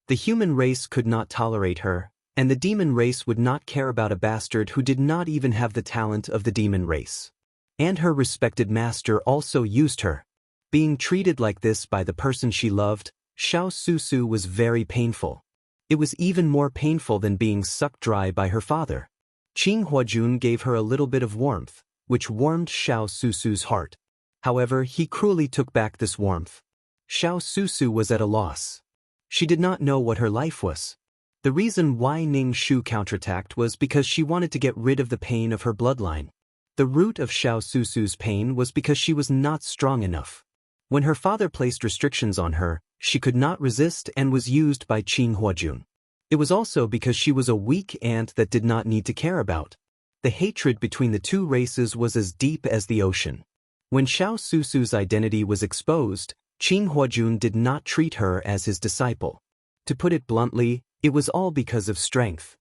The human race could not tolerate her, and the demon race would not care about a bastard who did not even have the talent of the demon race. And her respected master also used her. Being treated like this by the person she loved, Xiao Susu was very painful. It was even more painful than being sucked dry by her father. Qing Huajun gave her a little bit of warmth, which warmed Xiao Susu's heart. However, he cruelly took back this warmth. Xiao Susu was at a loss. She did not know what her life was. The reason why Ning Shu counterattacked was because she wanted to get rid of the pain of her bloodline. The root of Xiao Susu's pain was because she was not strong enough. When her father placed restrictions on her, she could not resist and was used by Qing Huajun. It was also because she was a weak ant that did not need to care about. The hatred between the two races was as deep as the ocean. When Xiao Susu's identity was exposed, Qing Huajun did not treat her as his disciple. To put it bluntly, it was all because of strength.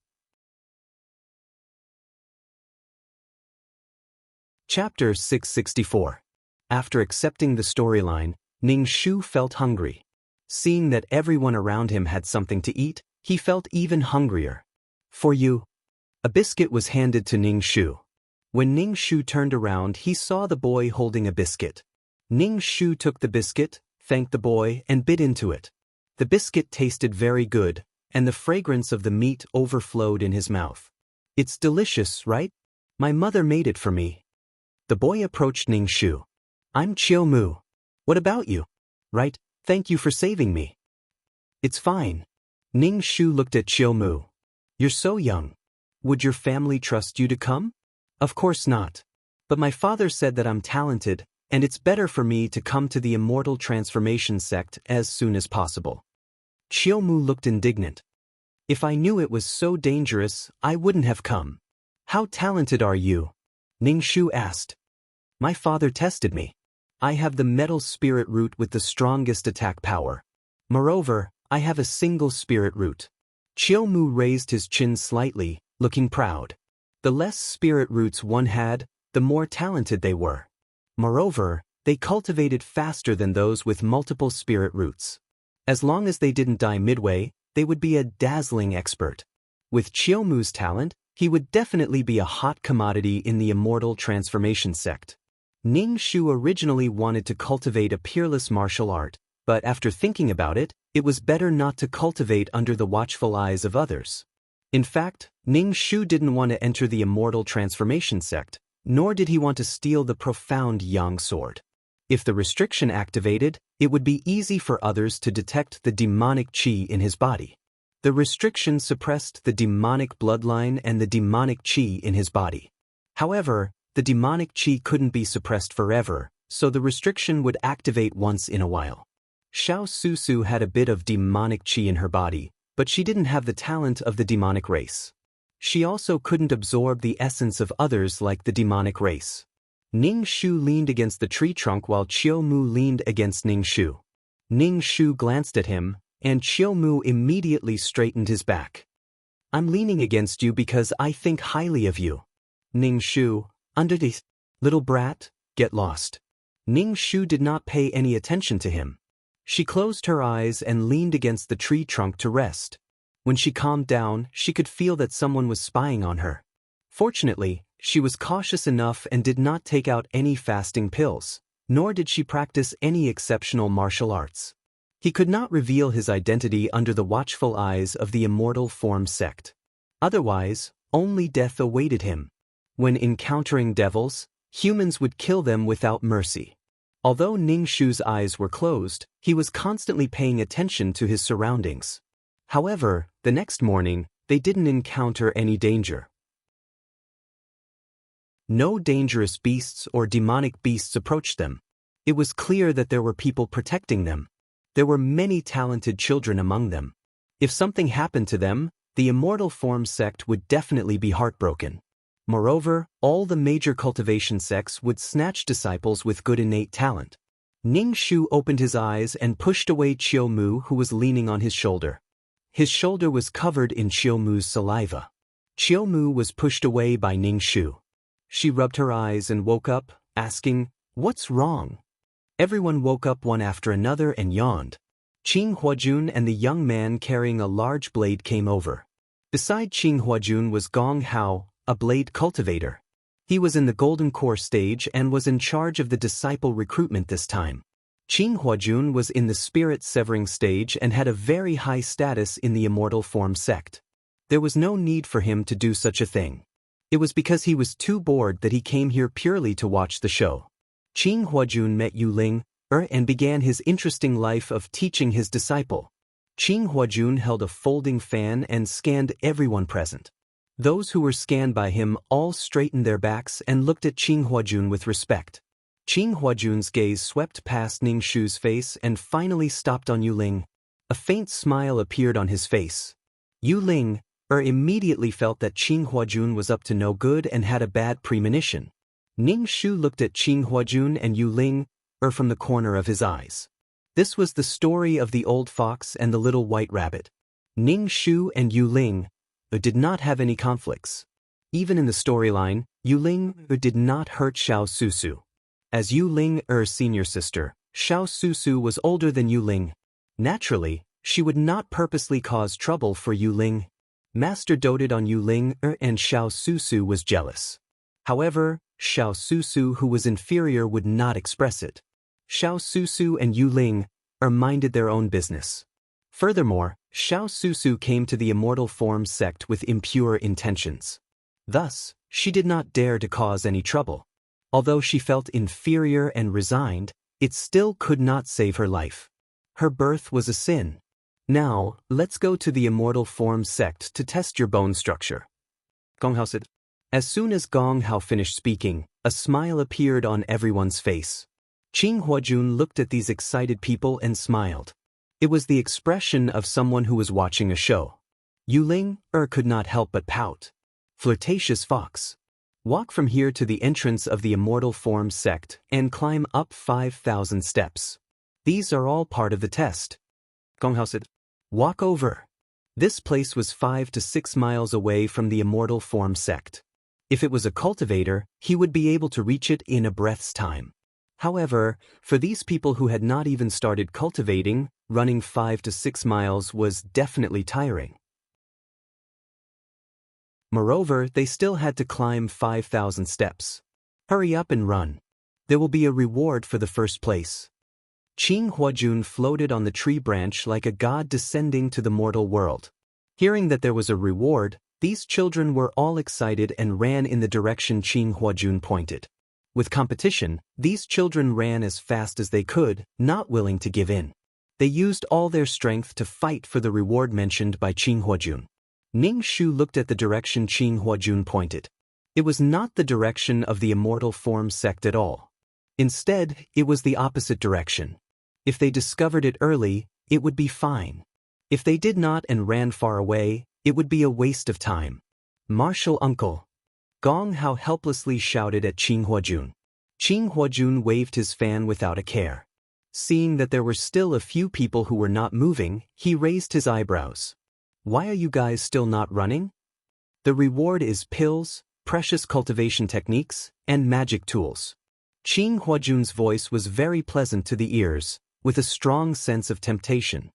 Chapter 664. After accepting the storyline, Ning Shu felt hungry. Seeing that everyone around him had something to eat, he felt even hungrier. For you. A biscuit was handed to Ning Shu. When Ning Shu turned around, he saw the boy holding a biscuit. Ning Shu took the biscuit, thanked the boy, and bit into it. The biscuit tasted very good, and the fragrance of the meat overflowed in his mouth. It's delicious, right? My mother made it for me. The boy approached Ning Shu. I'm Chiu Mu. What about you? Right, thank you for saving me. It's fine. Ning Shu looked at Chiu Mu. You're so young. Would your family trust you to come? Of course not. But my father said that I'm talented, and it's better for me to come to the immortal transformation sect as soon as possible. Chiu Mu looked indignant. If I knew it was so dangerous, I wouldn't have come. How talented are you? Ning Shu asked. My father tested me. I have the metal spirit root with the strongest attack power. Moreover, I have a single spirit root. Chiu Mu raised his chin slightly, looking proud. The less spirit roots one had, the more talented they were. Moreover, they cultivated faster than those with multiple spirit roots. As long as they didn't die midway, they would be a dazzling expert. With Chiu Mu's talent, he would definitely be a hot commodity in the immortal transformation sect. Ning Shu originally wanted to cultivate a peerless martial art, but after thinking about it, it was better not to cultivate under the watchful eyes of others. In fact, Ning Shu didn't want to enter the immortal transformation sect, nor did he want to steal the profound Yang sword. If the restriction activated, it would be easy for others to detect the demonic qi in his body. The restriction suppressed the demonic bloodline and the demonic qi in his body. However, the demonic qi couldn't be suppressed forever, so the restriction would activate once in a while. Xiao Susu had a bit of demonic qi in her body, but she didn't have the talent of the demonic race. She also couldn't absorb the essence of others like the demonic race. Ning Shu leaned against the tree trunk while Chiu Mu leaned against Ning Shu. Ning Shu glanced at him, and Chiu Mu immediately straightened his back. I'm leaning against you because I think highly of you. Ning Shu, underneath, little brat, get lost. Ning Shu did not pay any attention to him. She closed her eyes and leaned against the tree trunk to rest. When she calmed down, she could feel that someone was spying on her. Fortunately, she was cautious enough and did not take out any fasting pills, nor did she practice any exceptional martial arts. He could not reveal his identity under the watchful eyes of the immortal form sect. Otherwise, only death awaited him. When encountering devils, humans would kill them without mercy. Although Ning Shu's eyes were closed, he was constantly paying attention to his surroundings. However, the next morning, they didn't encounter any danger. No dangerous beasts or demonic beasts approached them. It was clear that there were people protecting them. There were many talented children among them. If something happened to them, the immortal form sect would definitely be heartbroken. Moreover, all the major cultivation sects would snatch disciples with good innate talent. Ning Shu opened his eyes and pushed away Chiu Mu, who was leaning on his shoulder. His shoulder was covered in Chiu Mu's saliva. Chiu Mu was pushed away by Ning Shu. She rubbed her eyes and woke up, asking, "What's wrong?" Everyone woke up one after another and yawned. Qing Huajun and the young man carrying a large blade came over. Beside Qing Huajun was Gong Hao, a blade cultivator. He was in the Golden Core stage and was in charge of the disciple recruitment this time. Qing Huajun was in the spirit severing stage and had a very high status in the immortal form sect. There was no need for him to do such a thing. It was because he was too bored that he came here purely to watch the show. Qing Huajun met Yu Ling and began his interesting life of teaching his disciple. Qing Huajun held a folding fan and scanned everyone present. Those who were scanned by him all straightened their backs and looked at Qing Huajun with respect. Qing Huajun's gaze swept past Ning Shu's face and finally stopped on Yu Ling. A faint smile appeared on his face. Yu Ling immediately felt that Qing Huajun was up to no good and had a bad premonition. Ning Shu looked at Qing Huajun and Yu Ling from the corner of his eyes. This was the story of the old fox and the little white rabbit. Ning Shu and Yu Ling did not have any conflicts. Even in the storyline, Yu Ling did not hurt Xiao Susu. As Yu Ling's senior sister, Xiao Susu was older than Yu Ling. Naturally, she would not purposely cause trouble for Yu Ling. Master doted on Yu Ling and Xiao Susu was jealous. However, Xiao Susu, who was inferior, would not express it. Xiao Susu and Yu Ling minded their own business. Furthermore, Xiao Susu came to the Immortal Form sect with impure intentions. Thus, she did not dare to cause any trouble. Although she felt inferior and resigned, it still could not save her life. Her birth was a sin. Now, let's go to the Immortal Form sect to test your bone structure. Gong Hao said. As soon as Gong Hao finished speaking, a smile appeared on everyone's face. Qing Huajun looked at these excited people and smiled. It was the expression of someone who was watching a show. Yu Ling could not help but pout. Flirtatious fox. Walk from here to the entrance of the Immortal Form sect and climb up 5,000 steps. These are all part of the test. Gong Hao said. Walk over. This place was 5 to 6 miles away from the Immortal Form sect. If it was a cultivator, he would be able to reach it in a breath's time. However, for these people who had not even started cultivating, running 5 to 6 miles was definitely tiring. Moreover, they still had to climb 5,000 steps. Hurry up and run. There will be a reward for the first place. Qing Huajun floated on the tree branch like a god descending to the mortal world. Hearing that there was a reward, these children were all excited and ran in the direction Qing Huajun pointed. With competition, these children ran as fast as they could, not willing to give in. They used all their strength to fight for the reward mentioned by Qing Huajun. Ning Shu looked at the direction Qing Huajun pointed. It was not the direction of the Immortal Form sect at all. Instead, it was the opposite direction. If they discovered it early, it would be fine. If they did not and ran far away, it would be a waste of time. Martial uncle. Gong Hao helplessly shouted at Qing Huajun. Qing Huajun waved his fan without a care. Seeing that there were still a few people who were not moving, he raised his eyebrows. Why are you guys still not running? The reward is pills, precious cultivation techniques, and magic tools. Qing Huajun's voice was very pleasant to the ears, with a strong sense of temptation.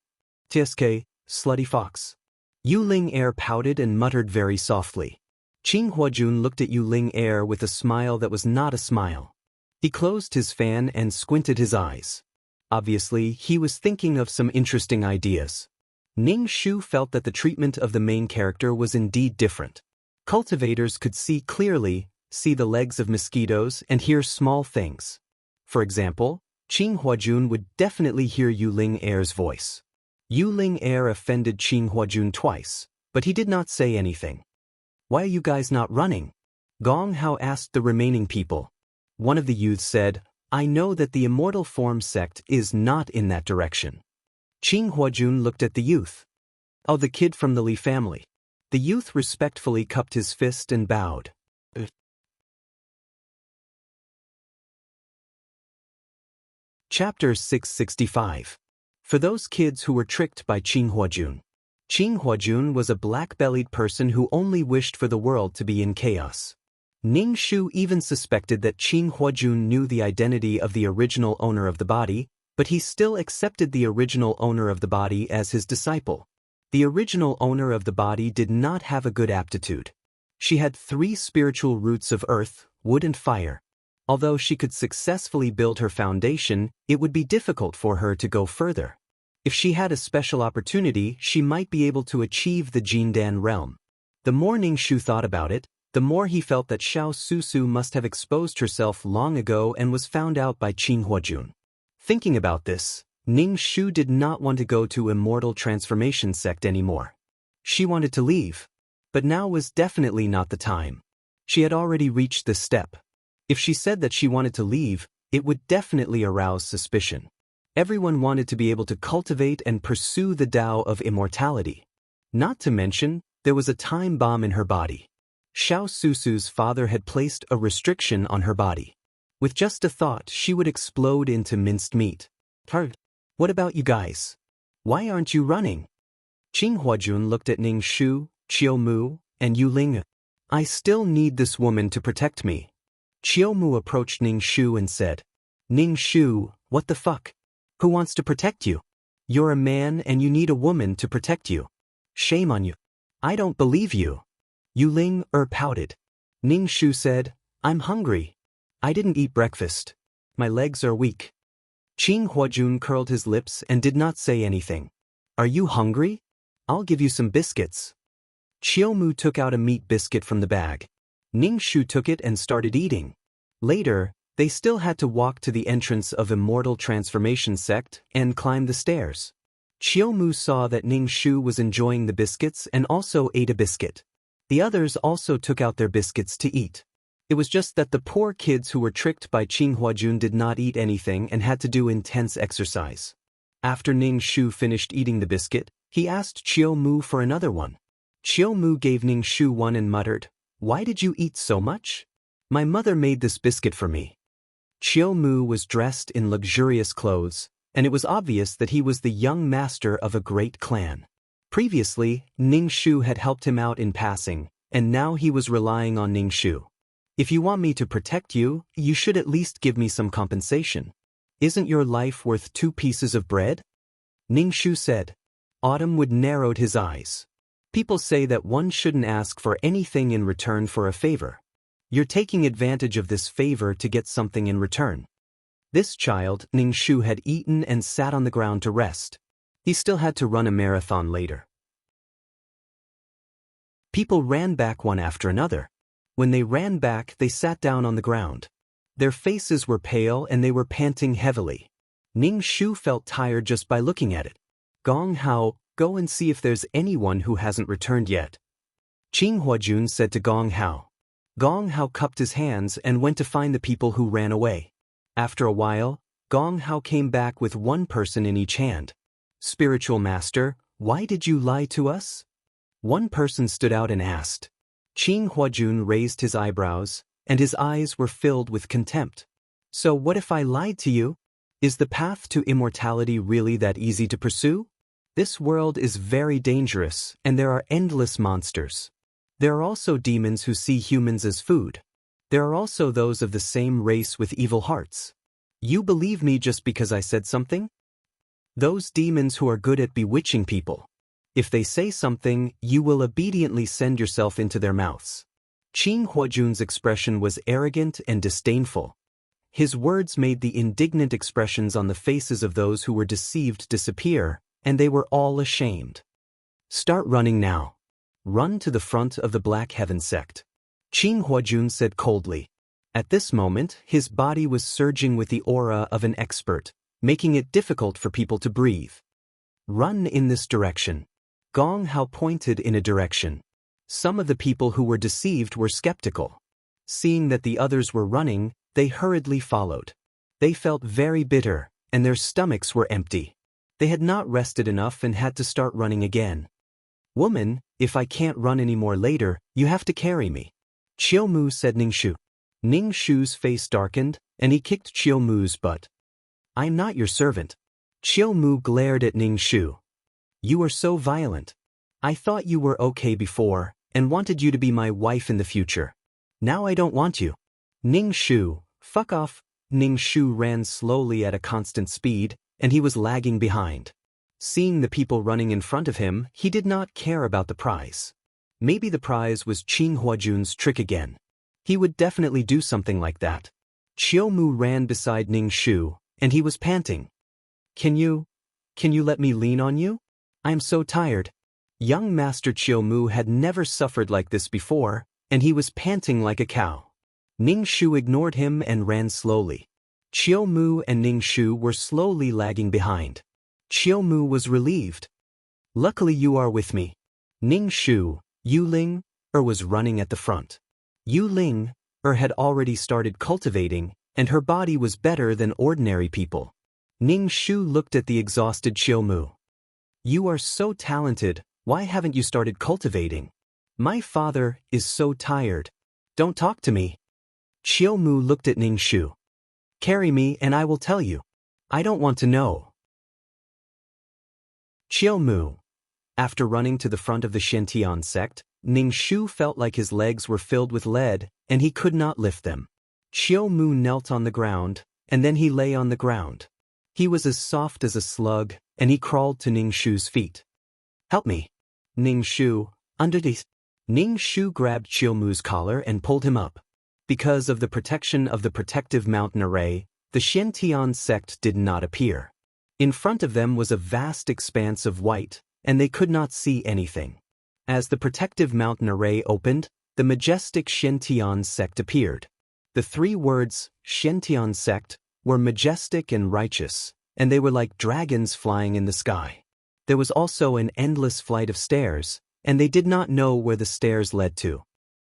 TSK, slutty fox. Yu Ling pouted and muttered very softly. Qing Huajun looked at Yu Ling with a smile that was not a smile. He closed his fan and squinted his eyes. Obviously, he was thinking of some interesting ideas. Ning Shu felt that the treatment of the main character was indeed different. Cultivators could see clearly, see the legs of mosquitoes, and hear small things. For example, Qing Huajun would definitely hear Yu Ling's voice. Yu Ling offended Qing Huajun twice, but he did not say anything. Why are you guys not running? Gong Hao asked the remaining people. One of the youths said, I know that the Immortal Form sect is not in that direction. Qing Huajun looked at the youth. Oh, the kid from the Li family. The youth respectfully cupped his fist and bowed. Chapter 665. For those kids who were tricked by Qing Huajun. Qing Huajun was a black-bellied person who only wished for the world to be in chaos. Ning Shu even suspected that Qing Huajun knew the identity of the original owner of the body, but he still accepted the original owner of the body as his disciple. The original owner of the body did not have a good aptitude. She had 3 spiritual roots of earth, wood and fire. Although she could successfully build her foundation, it would be difficult for her to go further. If she had a special opportunity, she might be able to achieve the Jindan realm. The more Ning Shu thought about it, the more he felt that Xiao Susu must have exposed herself long ago and was found out by Qing Huajun. Thinking about this, Ning Shu did not want to go to Immortal Transformation sect anymore. She wanted to leave. But now was definitely not the time. She had already reached this step. If she said that she wanted to leave, it would definitely arouse suspicion. Everyone wanted to be able to cultivate and pursue the Tao of immortality. Not to mention, there was a time bomb in her body. Xiao Susu's father had placed a restriction on her body. With just a thought, she would explode into minced meat. What about you guys? Why aren't you running? Qing Huajun looked at Ning Shu, Qiu Mu, and Yu Ling. I still need this woman to protect me. Qiu Mu approached Ning Shu and said, Ning Shu, what the fuck? Who wants to protect you? You're a man and you need a woman to protect you. Shame on you. I don't believe you. Yu Ling pouted. Ning Shu said, I'm hungry. I didn't eat breakfast. My legs are weak. Qing Huajun curled his lips and did not say anything. Are you hungry? I'll give you some biscuits. Qiu Mu took out a meat biscuit from the bag. Ning Shu took it and started eating. Later, they still had to walk to the entrance of Immortal Transformation Sect and climb the stairs. Qiu Mu saw that Ning Shu was enjoying the biscuits and also ate a biscuit. The others also took out their biscuits to eat. It was just that the poor kids who were tricked by Qing Huajun did not eat anything and had to do intense exercise. After Ning Shu finished eating the biscuit, he asked Qiu Mu for another one. Qiu Mu gave Ning Shu one and muttered, Why did you eat so much? My mother made this biscuit for me. Qiu Mu was dressed in luxurious clothes, and it was obvious that he was the young master of a great clan. Previously, Ning Shu had helped him out in passing, and now he was relying on Ning Shu. If you want me to protect you, you should at least give me some compensation. Isn't your life worth 2 pieces of bread? Ning Shu said. Autumn Wood narrowed his eyes. People say that one shouldn't ask for anything in return for a favor. You're taking advantage of this favor to get something in return. This child, Ning Shu, had eaten and sat on the ground to rest. He still had to run a marathon later. People ran back one after another. When they ran back, they sat down on the ground. Their faces were pale and they were panting heavily. Ning Shu felt tired just by looking at it. Gong Hao, go and see if there's anyone who hasn't returned yet. Qing Huajun said to Gong Hao. Gong Hao cupped his hands and went to find the people who ran away. After a while, Gong Hao came back with one person in each hand. Spiritual Master, why did you lie to us? One person stood out and asked. Qing Huajun raised his eyebrows, and his eyes were filled with contempt. So what if I lied to you? Is the path to immortality really that easy to pursue? This world is very dangerous, and there are endless monsters. There are also demons who see humans as food. There are also those of the same race with evil hearts. You believe me just because I said something? Those demons who are good at bewitching people. If they say something, you will obediently send yourself into their mouths. Qing Huajun's expression was arrogant and disdainful. His words made the indignant expressions on the faces of those who were deceived disappear, and they were all ashamed. Start running now. Run to the front of the Black Heaven sect. Qing Huajun said coldly. At this moment, his body was surging with the aura of an expert, making it difficult for people to breathe. Run in this direction. Gong Hao pointed in a direction. Some of the people who were deceived were skeptical. Seeing that the others were running, they hurriedly followed. They felt very bitter, and their stomachs were empty. They had not rested enough and had to start running again. Woman, if I can't run anymore later, you have to carry me. Qiu Mu said Ning Shu. Ning Shu's face darkened, and he kicked Qiu Mu's butt. I'm not your servant. Qiu Mu glared at Ning Shu. You are so violent. I thought you were okay before, and wanted you to be my wife in the future. Now I don't want you. Ning Shu, fuck off. Ning Shu ran slowly at a constant speed, and he was lagging behind. Seeing the people running in front of him, he did not care about the prize. Maybe the prize was Qing Huajun's trick again. He would definitely do something like that. Qiu Mu ran beside Ning Shu, and he was panting. Can you let me lean on you? I'm so tired. Young Master Qiu Mu had never suffered like this before, and he was panting like a cow. Ning Shu ignored him and ran slowly. Qiu Mu and Ning Shu were slowly lagging behind. Qiu Mu was relieved. Luckily you are with me. Ning Shu, Yu Ling, was running at the front. Yu Ling, had already started cultivating, and her body was better than ordinary people. Ning Shu looked at the exhausted Qiu Mu. You are so talented, why haven't you started cultivating? My father is so tired. Don't talk to me. Qiu Mu looked at Ning Shu. Carry me and I will tell you. I don't want to know. Chiao Mu. After running to the front of the Shantian sect, Ning Shu felt like his legs were filled with lead, and he could not lift them. Chiao Mu knelt on the ground, and then he lay on the ground. He was as soft as a slug, and he crawled to Ning Shu's feet. "Help me." Ning Shu, underneath. Ning Shu grabbed Chiao Mu's collar and pulled him up. Because of the protection of the protective mountain array, the Shantian sect did not appear. In front of them was a vast expanse of white, and they could not see anything. As the protective mountain array opened, the majestic Shantian sect appeared. The 3 words, Shantian sect, were majestic and righteous, and they were like dragons flying in the sky. There was also an endless flight of stairs, and they did not know where the stairs led to.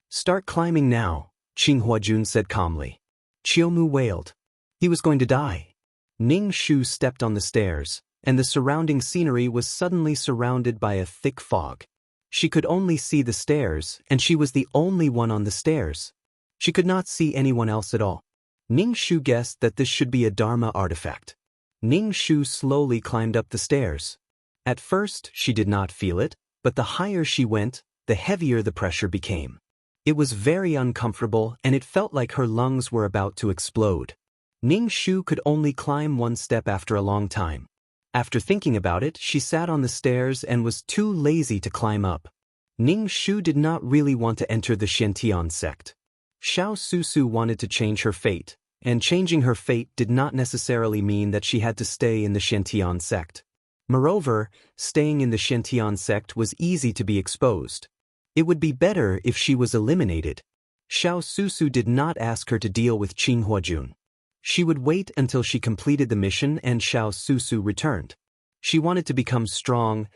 "Start climbing now," Qing Huajun said calmly. Chiao Mu wailed. He was going to die. Ning Shu stepped on the stairs, and the surrounding scenery was suddenly surrounded by a thick fog. She could only see the stairs, and she was the only one on the stairs. She could not see anyone else at all. Ning Shu guessed that this should be a Dharma artifact. Ning Shu slowly climbed up the stairs. At first, she did not feel it, but the higher she went, the heavier the pressure became. It was very uncomfortable, and it felt like her lungs were about to explode. Ning Shu could only climb 1 step after a long time. After thinking about it, she sat on the stairs and was too lazy to climb up. Ning Shu did not really want to enter the Shantian sect. Xiao Susu wanted to change her fate, and changing her fate did not necessarily mean that she had to stay in the Shantian sect. Moreover, staying in the Shantian sect was easy to be exposed. It would be better if she was eliminated. Xiao Susu did not ask her to deal with Qing Huajun. She would wait until she completed the mission and Xiao Susu returned. She wanted to become strong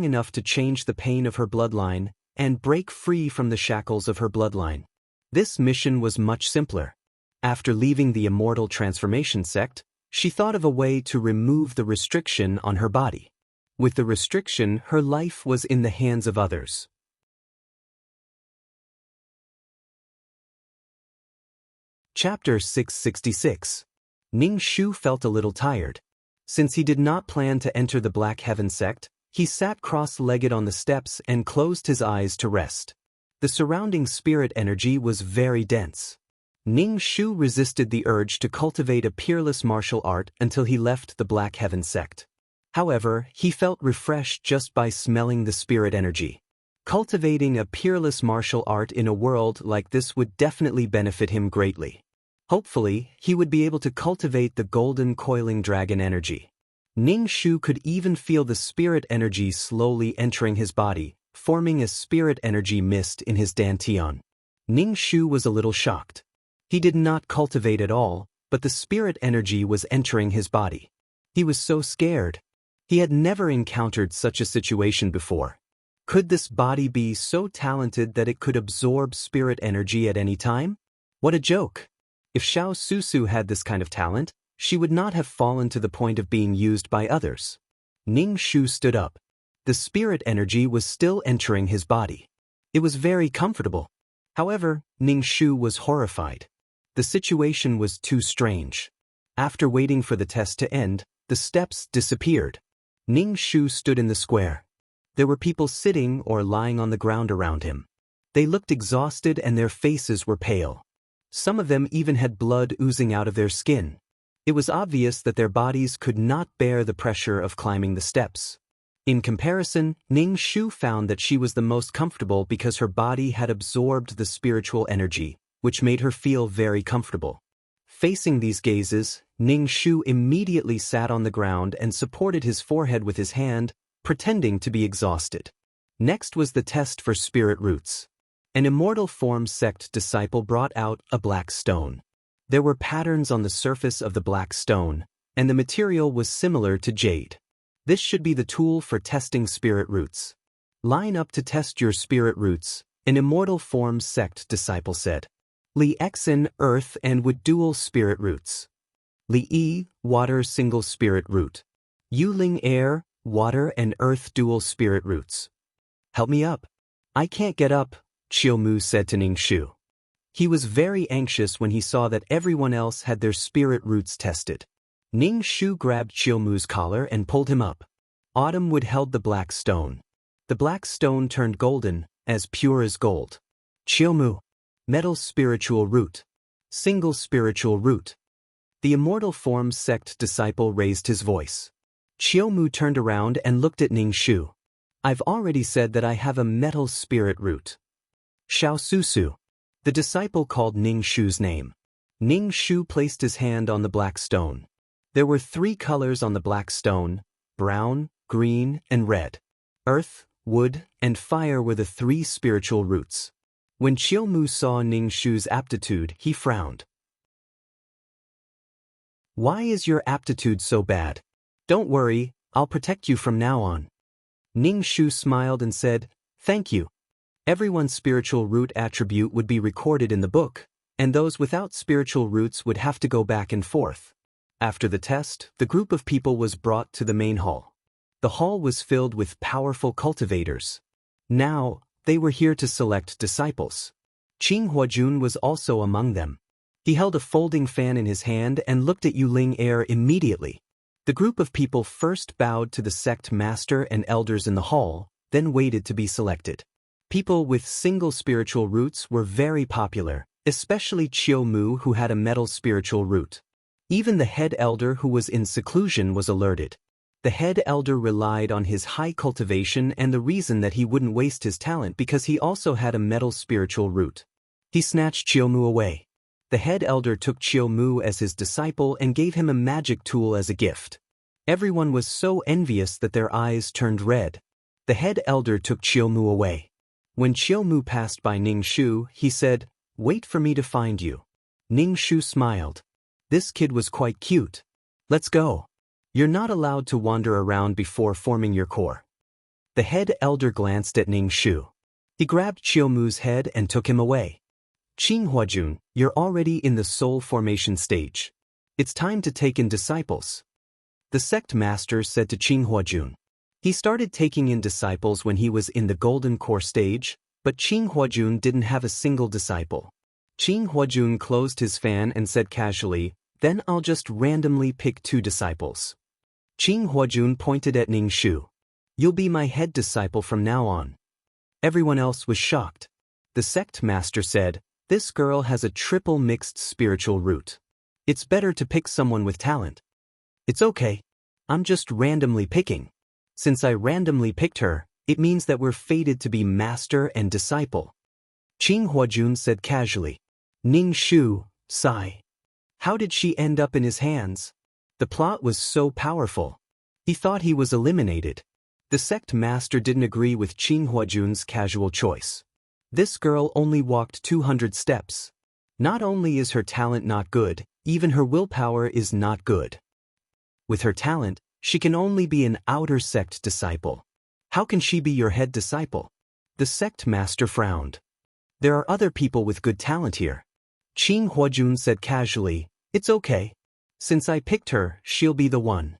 enough to change the pain of her bloodline and break free from the shackles of her bloodline. This mission was much simpler. After leaving the immortal transformation sect, she thought of a way to remove the restriction on her body. With the restriction, her life was in the hands of others. Chapter 666. Ning Shu felt a little tired. Since he did not plan to enter the Black Heaven sect, he sat cross-legged on the steps and closed his eyes to rest. The surrounding spirit energy was very dense. Ning Shu resisted the urge to cultivate a peerless martial art until he left the Black Heaven sect. However, he felt refreshed just by smelling the spirit energy. Cultivating a peerless martial art in a world like this would definitely benefit him greatly. Hopefully, he would be able to cultivate the golden coiling dragon energy. Ning Shu could even feel the spirit energy slowly entering his body, forming a spirit energy mist in his dantian. Ning Shu was a little shocked. He did not cultivate at all, but the spirit energy was entering his body. He was so scared. He had never encountered such a situation before. Could this body be so talented that it could absorb spirit energy at any time? What a joke! If Xiao Susu had this kind of talent, she would not have fallen to the point of being used by others. Ning Shu stood up. The spirit energy was still entering his body. It was very comfortable. However, Ning Shu was horrified. The situation was too strange. After waiting for the test to end, the steps disappeared. Ning Shu stood in the square. There were people sitting or lying on the ground around him. They looked exhausted and their faces were pale. Some of them even had blood oozing out of their skin. It was obvious that their bodies could not bear the pressure of climbing the steps. In comparison, Ning Shu found that she was the most comfortable because her body had absorbed the spiritual energy, which made her feel very comfortable. Facing these gazes, Ning Shu immediately sat on the ground and supported his forehead with his hand, pretending to be exhausted. Next was the test for spirit roots. An immortal form sect disciple brought out a black stone. There were patterns on the surface of the black stone, and the material was similar to jade. This should be the tool for testing spirit roots. Line up to test your spirit roots, an immortal form sect disciple said. Li Xen, earth and wood dual spirit roots. Li Yi, water single spirit root. Yu Ling, air, water and earth dual spirit roots. Help me up. I can't get up, Chiao Mu said to Ning Shu. He was very anxious when he saw that everyone else had their spirit roots tested. Ning Shu grabbed Chiao Mu's collar and pulled him up. Autumn wood held the black stone. The black stone turned golden, as pure as gold. Chiyomu. Metal spiritual root. Single spiritual root. The Immortal Forms sect disciple raised his voice. Chiyomu turned around and looked at Ning Shu. I've already said that I have a metal spirit root. Xiao Susu. The disciple called Ning Shu's name. Ning Shu placed his hand on the black stone. There were 3 colors on the black stone: brown, green, and red. Earth, wood, and fire were the 3 spiritual roots. When Chiyomu saw Ning Shu's aptitude, he frowned. Why is your aptitude so bad? Don't worry, I'll protect you from now on. Ning Shu smiled and said, thank you. Everyone's spiritual root attribute would be recorded in the book, and those without spiritual roots would have to go back and forth. After the test, the group of people was brought to the main hall. The hall was filled with powerful cultivators. Now, they were here to select disciples. Qing Huajun was also among them. He held a folding fan in his hand and looked at Yuling Air immediately. The group of people first bowed to the sect master and elders in the hall, then waited to be selected. People with single spiritual roots were very popular, especially Chiyomu, who had a metal spiritual root. Even the head elder, who was in seclusion, was alerted. The head elder relied on his high cultivation and the reason that he wouldn't waste his talent because he also had a metal spiritual root. He snatched Chiyomu away. The head elder took Chiyomu as his disciple and gave him a magic tool as a gift. Everyone was so envious that their eyes turned red. The head elder took Chiyomu away. When Chiyomu passed by Ning Shu, he said, "Wait for me to find you." Ning Shu smiled. This kid was quite cute. Let's go. You're not allowed to wander around before forming your core. The head elder glanced at Ning Shu. He grabbed Chiyomu's head and took him away. Qing Huajun, you're already in the soul formation stage. It's time to take in disciples. The sect master said to Qing Huajun. He started taking in disciples when he was in the golden core stage, but Qing Huajun didn't have a single disciple. Qing Huajun closed his fan and said casually, "Then I'll just randomly pick 2 disciples." Qing Huajun pointed at Ning Shu. "You'll be my head disciple from now on." Everyone else was shocked. The sect master said, "This girl has a triple mixed spiritual root. It's better to pick someone with talent." "It's okay. I'm just randomly picking. Since I randomly picked her, it means that we're fated to be master and disciple." Qing Huajun said casually. Ning Shu, sigh. How did she end up in his hands? The plot was so powerful. He thought he was eliminated. The sect master didn't agree with Qing Huajun's casual choice. This girl only walked 200 steps. Not only is her talent not good, even her willpower is not good. With her talent, she can only be an outer sect disciple. How can she be your head disciple? The sect master frowned. There are other people with good talent here. Qing Huajun said casually, "It's okay. Since I picked her, she'll be the one."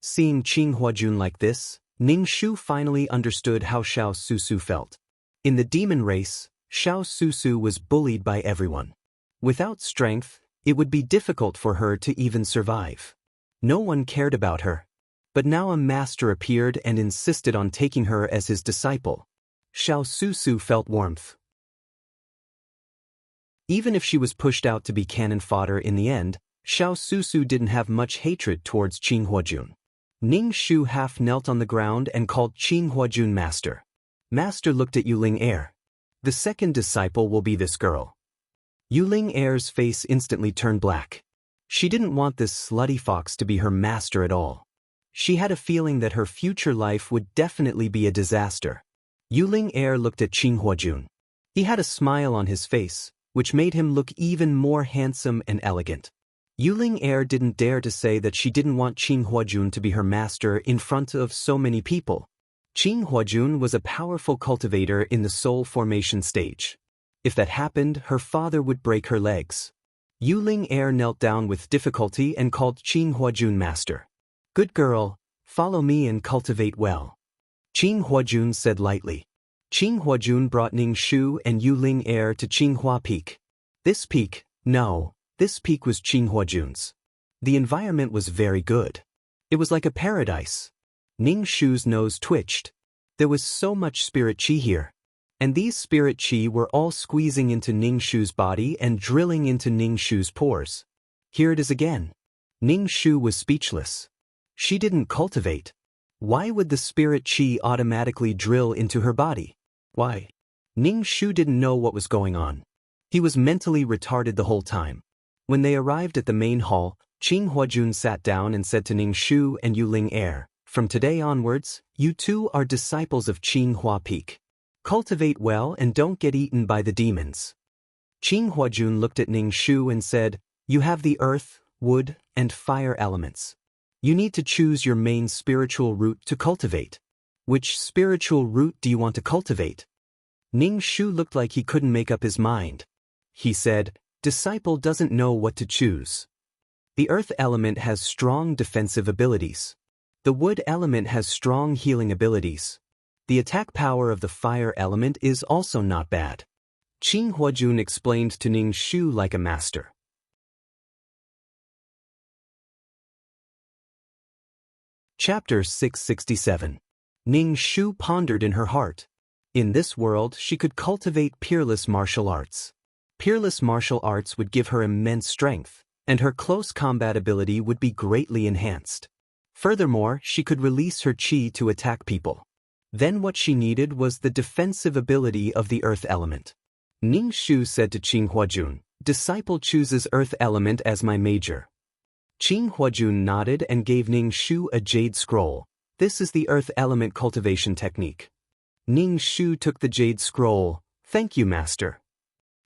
Seeing Qing Huajun like this, Ning Shu finally understood how Xiao Susu felt. In the demon race, Xiao Susu was bullied by everyone. Without strength, it would be difficult for her to even survive. No one cared about her. But now a master appeared and insisted on taking her as his disciple. Xiao Susu felt warmth. Even if she was pushed out to be cannon fodder in the end, Xiao Susu didn't have much hatred towards Qing Huajun. Ning Shu half knelt on the ground and called Qing Huajun master. Master looked at Yuling Air. The second disciple will be this girl. Yuling Air's face instantly turned black. She didn't want this slutty fox to be her master at all. She had a feeling that her future life would definitely be a disaster. Yuling Air looked at Qing Huajun. He had a smile on his face, which made him look even more handsome and elegant. Yuling Air didn't dare to say that she didn't want Qing Huajun to be her master in front of so many people. Qing Huajun was a powerful cultivator in the soul formation stage. If that happened, her father would break her legs. Yuling Air knelt down with difficulty and called Qing Huajun master. "Good girl, follow me and cultivate well." Qing Huajun said lightly. Qing Huajun brought Ning Shu and Yuling Air to Qinghua Peak. This peak was Qing Huajun's. The environment was very good. It was like a paradise. Ning Shu's nose twitched. There was so much spirit chi here. And these spirit chi were all squeezing into Ning Shu's body and drilling into Ning Shu's pores. Here it is again. Ning Shu was speechless. She didn't cultivate. Why would the spirit chi automatically drill into her body? Why? Ning Shu didn't know what was going on. He was mentally retarded the whole time. When they arrived at the main hall, Qing Huajun sat down and said to Ning Shu and Yu Ling Er, "From today onwards, you two are disciples of Qing Hua Peak. Cultivate well and don't get eaten by the demons." Qing Huajun looked at Ning Shu and said, "You have the earth, wood, and fire elements. You need to choose your main spiritual root to cultivate. Which spiritual root do you want to cultivate?" Ning Shu looked like he couldn't make up his mind. He said, "Disciple doesn't know what to choose. The earth element has strong defensive abilities. The wood element has strong healing abilities. The attack power of the fire element is also not bad." Qing Huajun explained to Ning Shu like a master. Chapter 667. Ning Shu pondered in her heart. In this world, she could cultivate peerless martial arts. Peerless martial arts would give her immense strength, and her close combat ability would be greatly enhanced. Furthermore, she could release her chi to attack people. Then what she needed was the defensive ability of the earth element. Ning Shu said to Qing Huajun, "Disciple chooses earth element as my major." Qing Huajun nodded and gave Ning Shu a jade scroll. This is the earth element cultivation technique. Ning Shu took the jade scroll. "Thank you, master.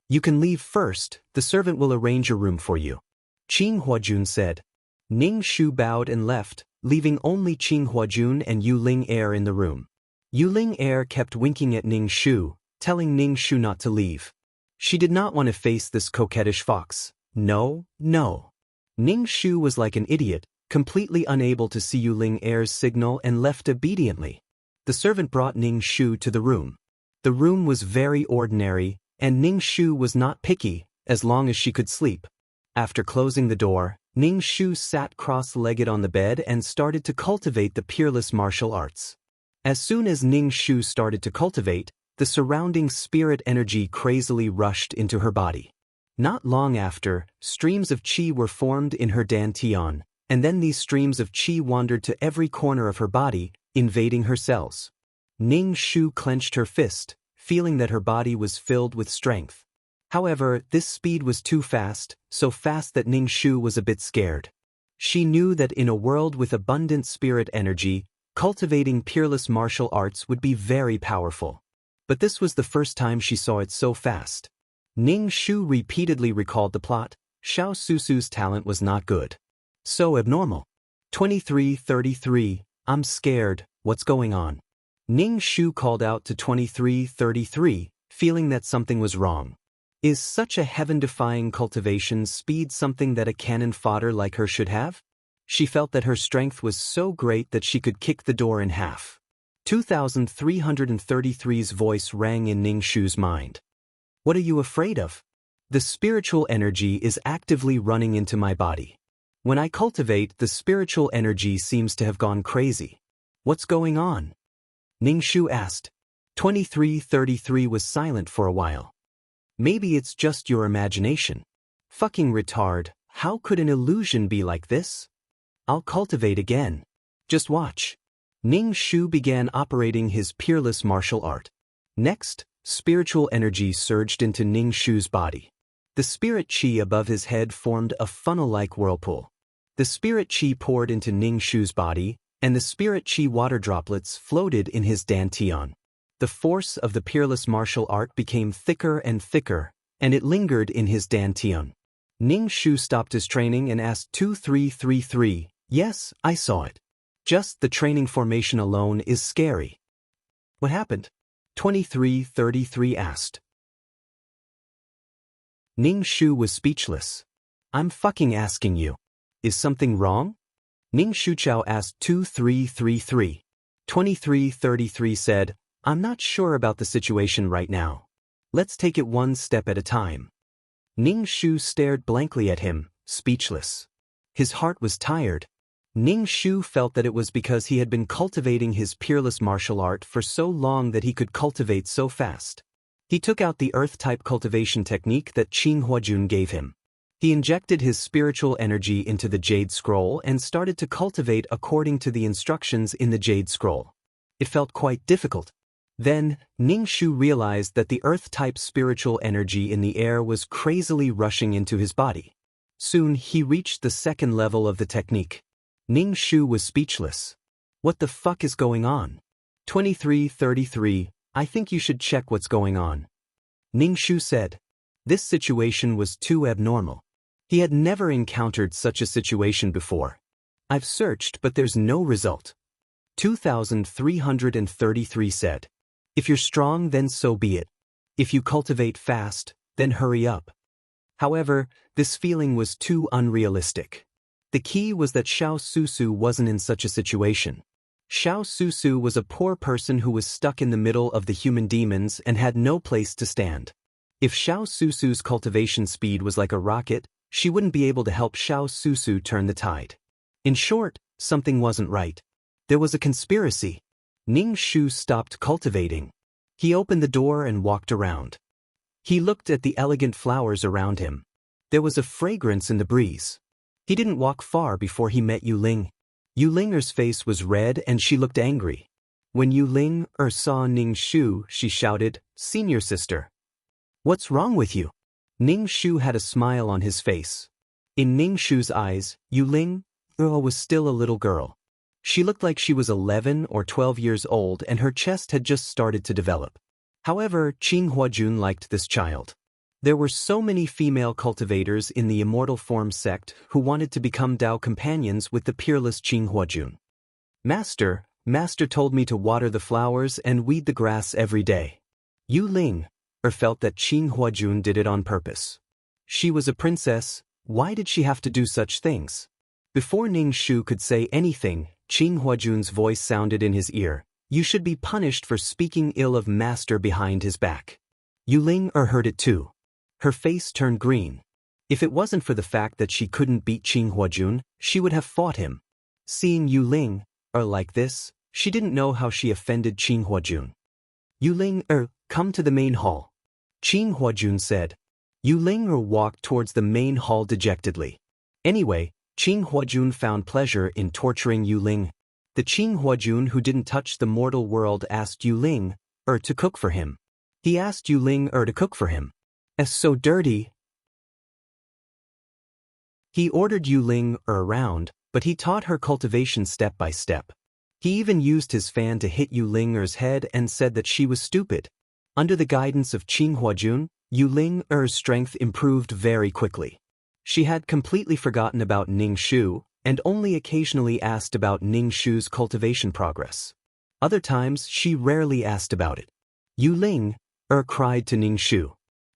You can leave first, the servant will arrange a room for you," Qing Huajun said. Ning Shu bowed and left, leaving only Qing Huajun and Yu Ling Er in the room. Yu Ling Er kept winking at Ning Shu, telling Ning Shu not to leave. She did not want to face this coquettish fox. No, no. Ning Shu was like an idiot, completely unable to see Yu Ling Er's signal and left obediently. The servant brought Ning Shu to the room. The room was very ordinary, and Ning Shu was not picky, as long as she could sleep. After closing the door, Ning Shu sat cross-legged on the bed and started to cultivate the peerless martial arts. As soon as Ning Shu started to cultivate, the surrounding spirit energy crazily rushed into her body. Not long after, streams of qi were formed in her dantian, and then these streams of qi wandered to every corner of her body, invading her cells. Ning Shu clenched her fist, feeling that her body was filled with strength. However, this speed was too fast, so fast that Ning Shu was a bit scared. She knew that in a world with abundant spirit energy, cultivating peerless martial arts would be very powerful. But this was the first time she saw it so fast. Ning Shu repeatedly recalled the plot. Xiao Susu's talent was not good. So abnormal. 2333, "I'm scared, what's going on?" Ning Shu called out to 2333, feeling that something was wrong. Is such a heaven-defying cultivation speed something that a cannon fodder like her should have? She felt that her strength was so great that she could kick the door in half. 2333's voice rang in Ning Shu's mind. "What are you afraid of? The spiritual energy is actively running into my body. When I cultivate, the spiritual energy seems to have gone crazy. What's going on?" Ning Shu asked. 2333 was silent for a while. "Maybe it's just your imagination. Fucking retard, how could an illusion be like this? I'll cultivate again. Just watch." Ning Shu began operating his peerless martial art. Next, spiritual energy surged into Ning Shu's body. The spirit chi above his head formed a funnel-like whirlpool. The spirit chi poured into Ning Shu's body, and the spirit chi water droplets floated in his dantian. The force of the peerless martial art became thicker and thicker, and it lingered in his dantian. Ning Shu stopped his training and asked 2333, "Yes, I saw it. Just the training formation alone is scary." "What happened?" 2333 asked. Ning Shu was speechless. "I'm fucking asking you. Is something wrong?" Ning Shuchao asked 2333. 2333 said, "I'm not sure about the situation right now. Let's take it one step at a time." Ning Shu stared blankly at him, speechless. His heart was tired. Ning Shu felt that it was because he had been cultivating his peerless martial art for so long that he could cultivate so fast. He took out the earth-type cultivation technique that Qing Huajun gave him. He injected his spiritual energy into the Jade Scroll and started to cultivate according to the instructions in the Jade Scroll. It felt quite difficult. Then, Ning Shu realized that the earth-type spiritual energy in the air was crazily rushing into his body. Soon, he reached the second level of the technique. Ning Shu was speechless. What the fuck is going on? 2333, I think you should check what's going on. Ning Shu said. This situation was too abnormal. He had never encountered such a situation before. I've searched but there's no result. 2333 said. If you're strong then so be it. If you cultivate fast, then hurry up. However, this feeling was too unrealistic. The key was that Xiao Susu wasn't in such a situation. Xiao Susu was a poor person who was stuck in the middle of the human demons and had no place to stand. If Xiao Susu's cultivation speed was like a rocket, she wouldn't be able to help Xiao Susu turn the tide. In short, something wasn't right. There was a conspiracy. Ning Shu stopped cultivating. He opened the door and walked around. He looked at the elegant flowers around him. There was a fragrance in the breeze. He didn't walk far before he met Yu Ling. Yu Linger's face was red and she looked angry. When Yu Ling saw Ning Shu, she shouted, "Senior sister. What's wrong with you?" Ning Shu had a smile on his face. In Ning Shu's eyes, Yu Ling was still a little girl. She looked like she was 11 or 12 years old and her chest had just started to develop. However, Qing Huajun liked this child. There were so many female cultivators in the Immortal Form sect who wanted to become Dao companions with the peerless Qing Huajun. Master told me to water the flowers and weed the grass every day. Yu Ling felt that Qing Huajun did it on purpose. She was a princess, why did she have to do such things? Before Ning Shu could say anything, Qing Huajun's voice sounded in his ear. You should be punished for speaking ill of Master behind his back. Yu Ling heard it too. Her face turned green. If it wasn't for the fact that she couldn't beat Qing Huajun, she would have fought him. Seeing Yu Ling like this, she didn't know how she offended Qing Huajun. Yu Ling come to the main hall. Qing Huajun said. Yu Ling walked towards the main hall dejectedly. Anyway, Qing Huajun found pleasure in torturing Yu Ling. The Qing Huajun who didn't touch the mortal world asked Yu Ling to cook for him. He asked Yu Ling to cook for him. "It's so dirty." He ordered Yu Ling around, but he taught her cultivation step by step. He even used his fan to hit Yu Linger's head and said that she was stupid. Under the guidance of Qing Huajun, Yu Linger's strength improved very quickly. She had completely forgotten about Ning Shu, and only occasionally asked about Ning Shu's cultivation progress. Other times, she rarely asked about it. Yu Ling cried to Ning Shu.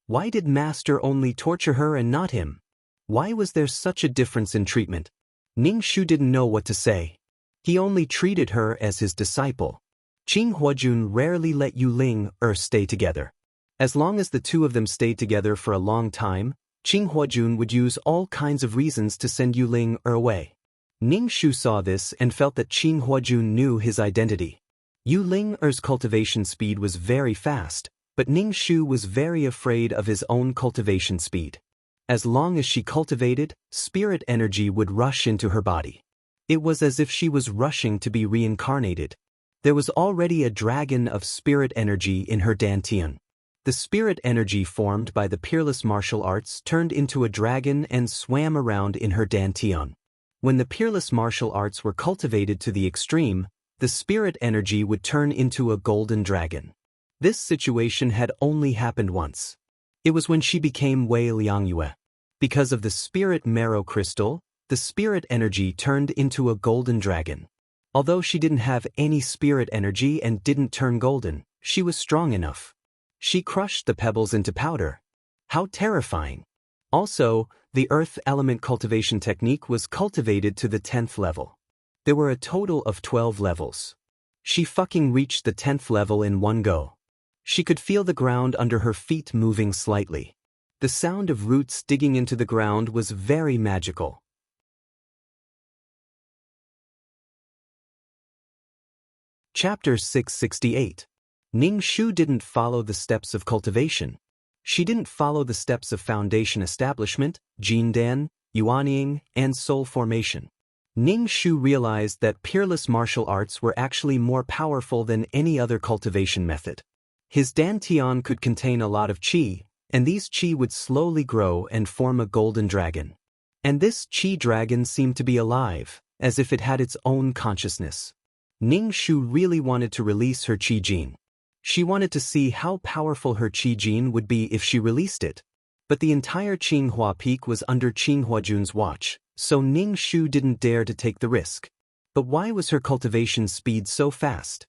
Why did Master only torture her and not him? Why was there such a difference in treatment? Ning Shu didn't know what to say. He only treated her as his disciple. Qing Huajun rarely let Yu Ling stay together. As long as the two of them stayed together for a long time, Qing Huajun would use all kinds of reasons to send Yu Ling away. Ning Shu saw this and felt that Qing Huajun knew his identity. Yu Linger's cultivation speed was very fast, but Ning Shu was very afraid of his own cultivation speed. As long as she cultivated, spirit energy would rush into her body. It was as if she was rushing to be reincarnated. There was already a dragon of spirit energy in her dantian. The spirit energy formed by the peerless martial arts turned into a dragon and swam around in her dantian. When the peerless martial arts were cultivated to the extreme, the spirit energy would turn into a golden dragon. This situation had only happened once. It was when she became Wei Liangyue. Because of the spirit marrow crystal, the spirit energy turned into a golden dragon. Although she didn't have any spirit energy and didn't turn golden, she was strong enough. She crushed the pebbles into powder. How terrifying! Also, the earth element cultivation technique was cultivated to the 10th level. There were a total of 12 levels. She fucking reached the 10th level in one go. She could feel the ground under her feet moving slightly. The sound of roots digging into the ground was very magical. Chapter 668. Ning Shu didn't follow the steps of cultivation. She didn't follow the steps of foundation establishment, Jindan, Yuanying, and soul formation. Ning Shu realized that peerless martial arts were actually more powerful than any other cultivation method. His dantian could contain a lot of qi, and these qi would slowly grow and form a golden dragon. And this qi dragon seemed to be alive, as if it had its own consciousness. Ning Shu really wanted to release her qi gene. She wanted to see how powerful her qi gene would be if she released it. But the entire Qinghua Peak was under Qinghuajun's watch, so Ning Shu didn't dare to take the risk. But why was her cultivation speed so fast?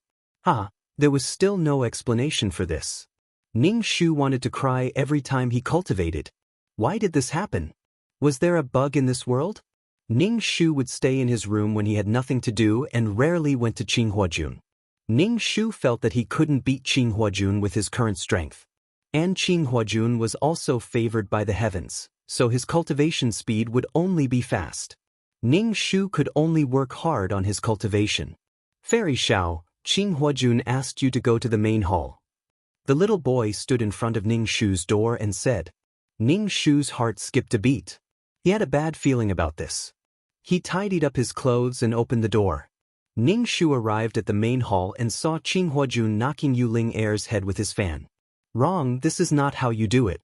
There was still no explanation for this. Ning Shu wanted to cry every time he cultivated. Why did this happen? Was there a bug in this world? Ning Shu would stay in his room when he had nothing to do and rarely went to Qinghuajun. Ning Shu felt that he couldn't beat Qinghuajun with his current strength. And Qinghuajun was also favored by the heavens, so his cultivation speed would only be fast. Ning Shu could only work hard on his cultivation. Fairy Xiao, Qinghuajun asked you to go to the main hall. The little boy stood in front of Ning Shu's door and said. Ning Shu's heart skipped a beat. He had a bad feeling about this. He tidied up his clothes and opened the door. Ning Shu arrived at the main hall and saw Qinghuajun knocking Yuling Air's head with his fan. Wrong, this is not how you do it.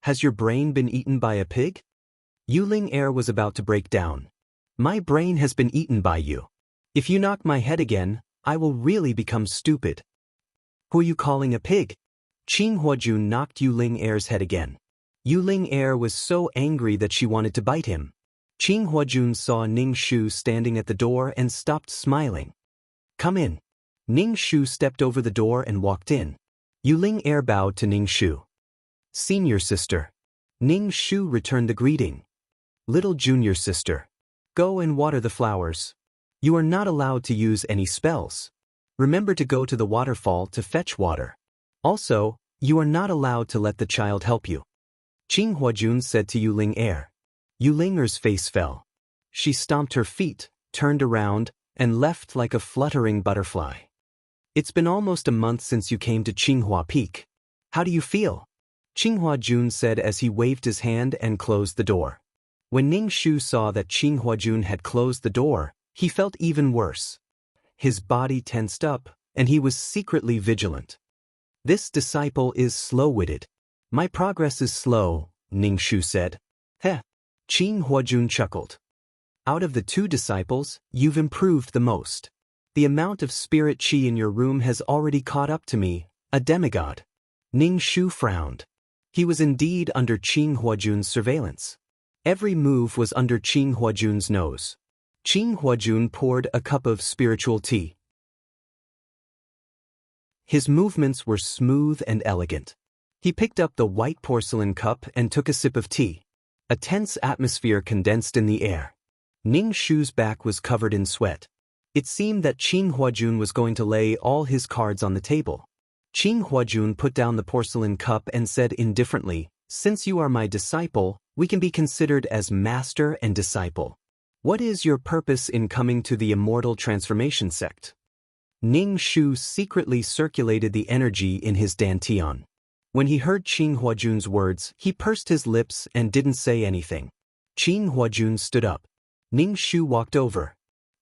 Has your brain been eaten by a pig? Yuling Air was about to break down. My brain has been eaten by you. If you knock my head again, I will really become stupid. Who are you calling a pig? Qinghuajun knocked Yuling Air's head again. Yuling Air was so angry that she wanted to bite him. Qinghuajun saw Ning Shu standing at the door and stopped smiling. Come in. Ning Shu stepped over the door and walked in. Yuling Air bowed to Ning Shu. Senior sister. Ning Shu returned the greeting. Little junior sister. Go and water the flowers. You are not allowed to use any spells. Remember to go to the waterfall to fetch water. Also, you are not allowed to let the child help you. Qinghuajun said to Yuling Air. Yuling Air's face fell. She stomped her feet, turned around, and left like a fluttering butterfly. It's been almost a month since you came to Qinghua Peak. How do you feel? Qinghuajun said as he waved his hand and closed the door. When Ning Shu saw that Qinghuajun had closed the door, he felt even worse. His body tensed up, and he was secretly vigilant. This disciple is slow-witted. My progress is slow, Ning Shu said. Heh. Qinghuajun chuckled. Out of the two disciples, you've improved the most. The amount of spirit qi in your room has already caught up to me, a demigod. Ning Shu frowned. He was indeed under Qinghuajun's surveillance. Every move was under Qinghuajun's nose. Qinghuajun poured a cup of spiritual tea. His movements were smooth and elegant. He picked up the white porcelain cup and took a sip of tea. A tense atmosphere condensed in the air. Ning Shu's back was covered in sweat. It seemed that Qinghuajun was going to lay all his cards on the table. Qinghuajun put down the porcelain cup and said indifferently, Since you are my disciple, we can be considered as master and disciple. What is your purpose in coming to the immortal transformation sect? Ning Shu secretly circulated the energy in his dantian. When he heard Qinghuajun's words, he pursed his lips and didn't say anything. Qinghuajun stood up. Ning Shu walked over.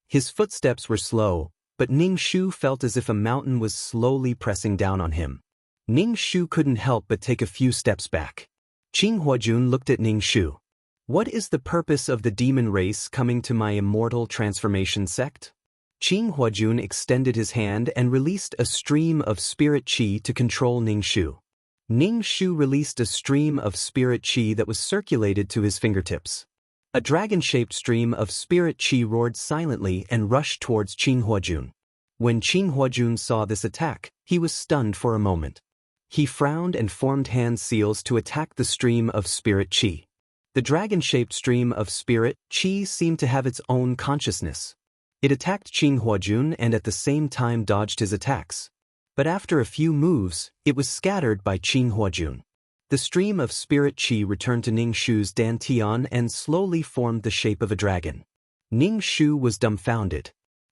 His footsteps were slow, but Ning Shu felt as if a mountain was slowly pressing down on him. Ning Shu couldn't help but take a few steps back. Qinghuajun looked at Ning Shu. What is the purpose of the demon race coming to my immortal transformation sect? Qinghuajun extended his hand and released a stream of spirit qi to control Ning Shu. Ning Shu released a stream of spirit qi that was circulated to his fingertips. A dragon-shaped stream of spirit qi roared silently and rushed towards Qinghuajun. When Qinghuajun saw this attack, he was stunned for a moment. He frowned and formed hand seals to attack the stream of spirit qi. The dragon-shaped stream of spirit qi seemed to have its own consciousness. It attacked Qinghuajun and at the same time dodged his attacks. But after a few moves, it was scattered by Qinghuajun. The stream of spirit qi returned to Ning Shu's dantian and slowly formed the shape of a dragon. Ning Shu was dumbfounded.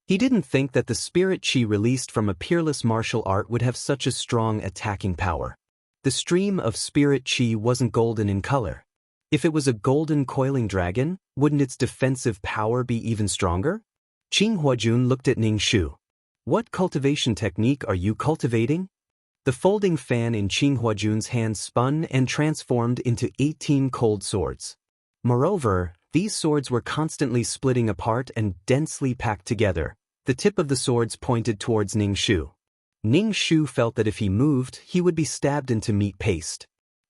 He didn't think that the spirit chi released from a peerless martial art would have such a strong attacking power. The stream of spirit chi wasn't golden in color. If it was a golden coiling dragon, wouldn't its defensive power be even stronger? Qing Huajun looked at Ning Shu. What cultivation technique are you cultivating? The folding fan in Qing Huajun's hand spun and transformed into 18 cold swords. Moreover, these swords were constantly splitting apart and densely packed together. The tip of the swords pointed towards Ning Shu. Ning Shu felt that if he moved, he would be stabbed into meat paste.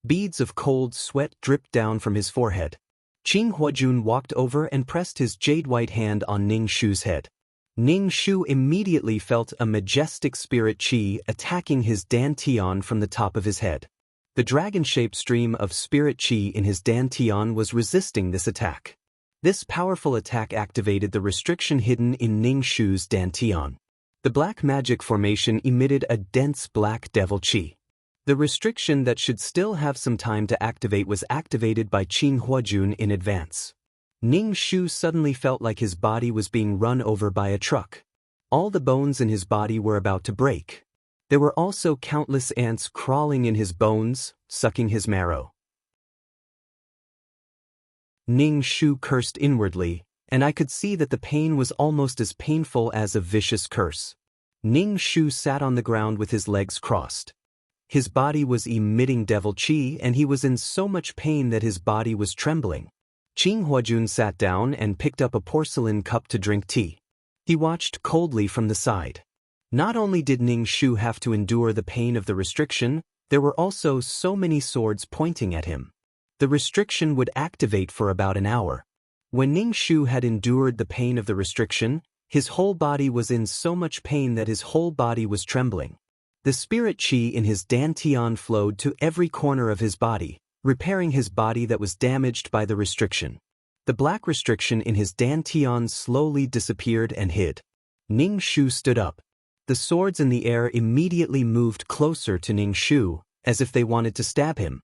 Beads of cold sweat dripped down from his forehead. Qing Huajun walked over and pressed his jade-white hand on Ning Shu's head. Ning Shu immediately felt a majestic spirit chi attacking his dantian from the top of his head. The dragon-shaped stream of spirit chi in his dantian was resisting this attack. This powerful attack activated the restriction hidden in Ning Shu's dantian. The black magic formation emitted a dense black devil chi. The restriction that should still have some time to activate was activated by Qing Huajun in advance. Ning Shu suddenly felt like his body was being run over by a truck. All the bones in his body were about to break. There were also countless ants crawling in his bones, sucking his marrow. Ning Shu cursed inwardly, and I could see that the pain was almost as painful as a vicious curse. Ning Shu sat on the ground with his legs crossed. His body was emitting devil chi and he was in so much pain that his body was trembling. Qing Huajun sat down and picked up a porcelain cup to drink tea. He watched coldly from the side. Not only did Ning Shu have to endure the pain of the restriction, there were also so many swords pointing at him. The restriction would activate for about an hour. When Ning Shu had endured the pain of the restriction, his whole body was in so much pain that his whole body was trembling. The spirit chi in his dantian flowed to every corner of his body, repairing his body that was damaged by the restriction. The black restriction in his dantian slowly disappeared and hid. Ning Shu stood up. The swords in the air immediately moved closer to Ning Shu, as if they wanted to stab him.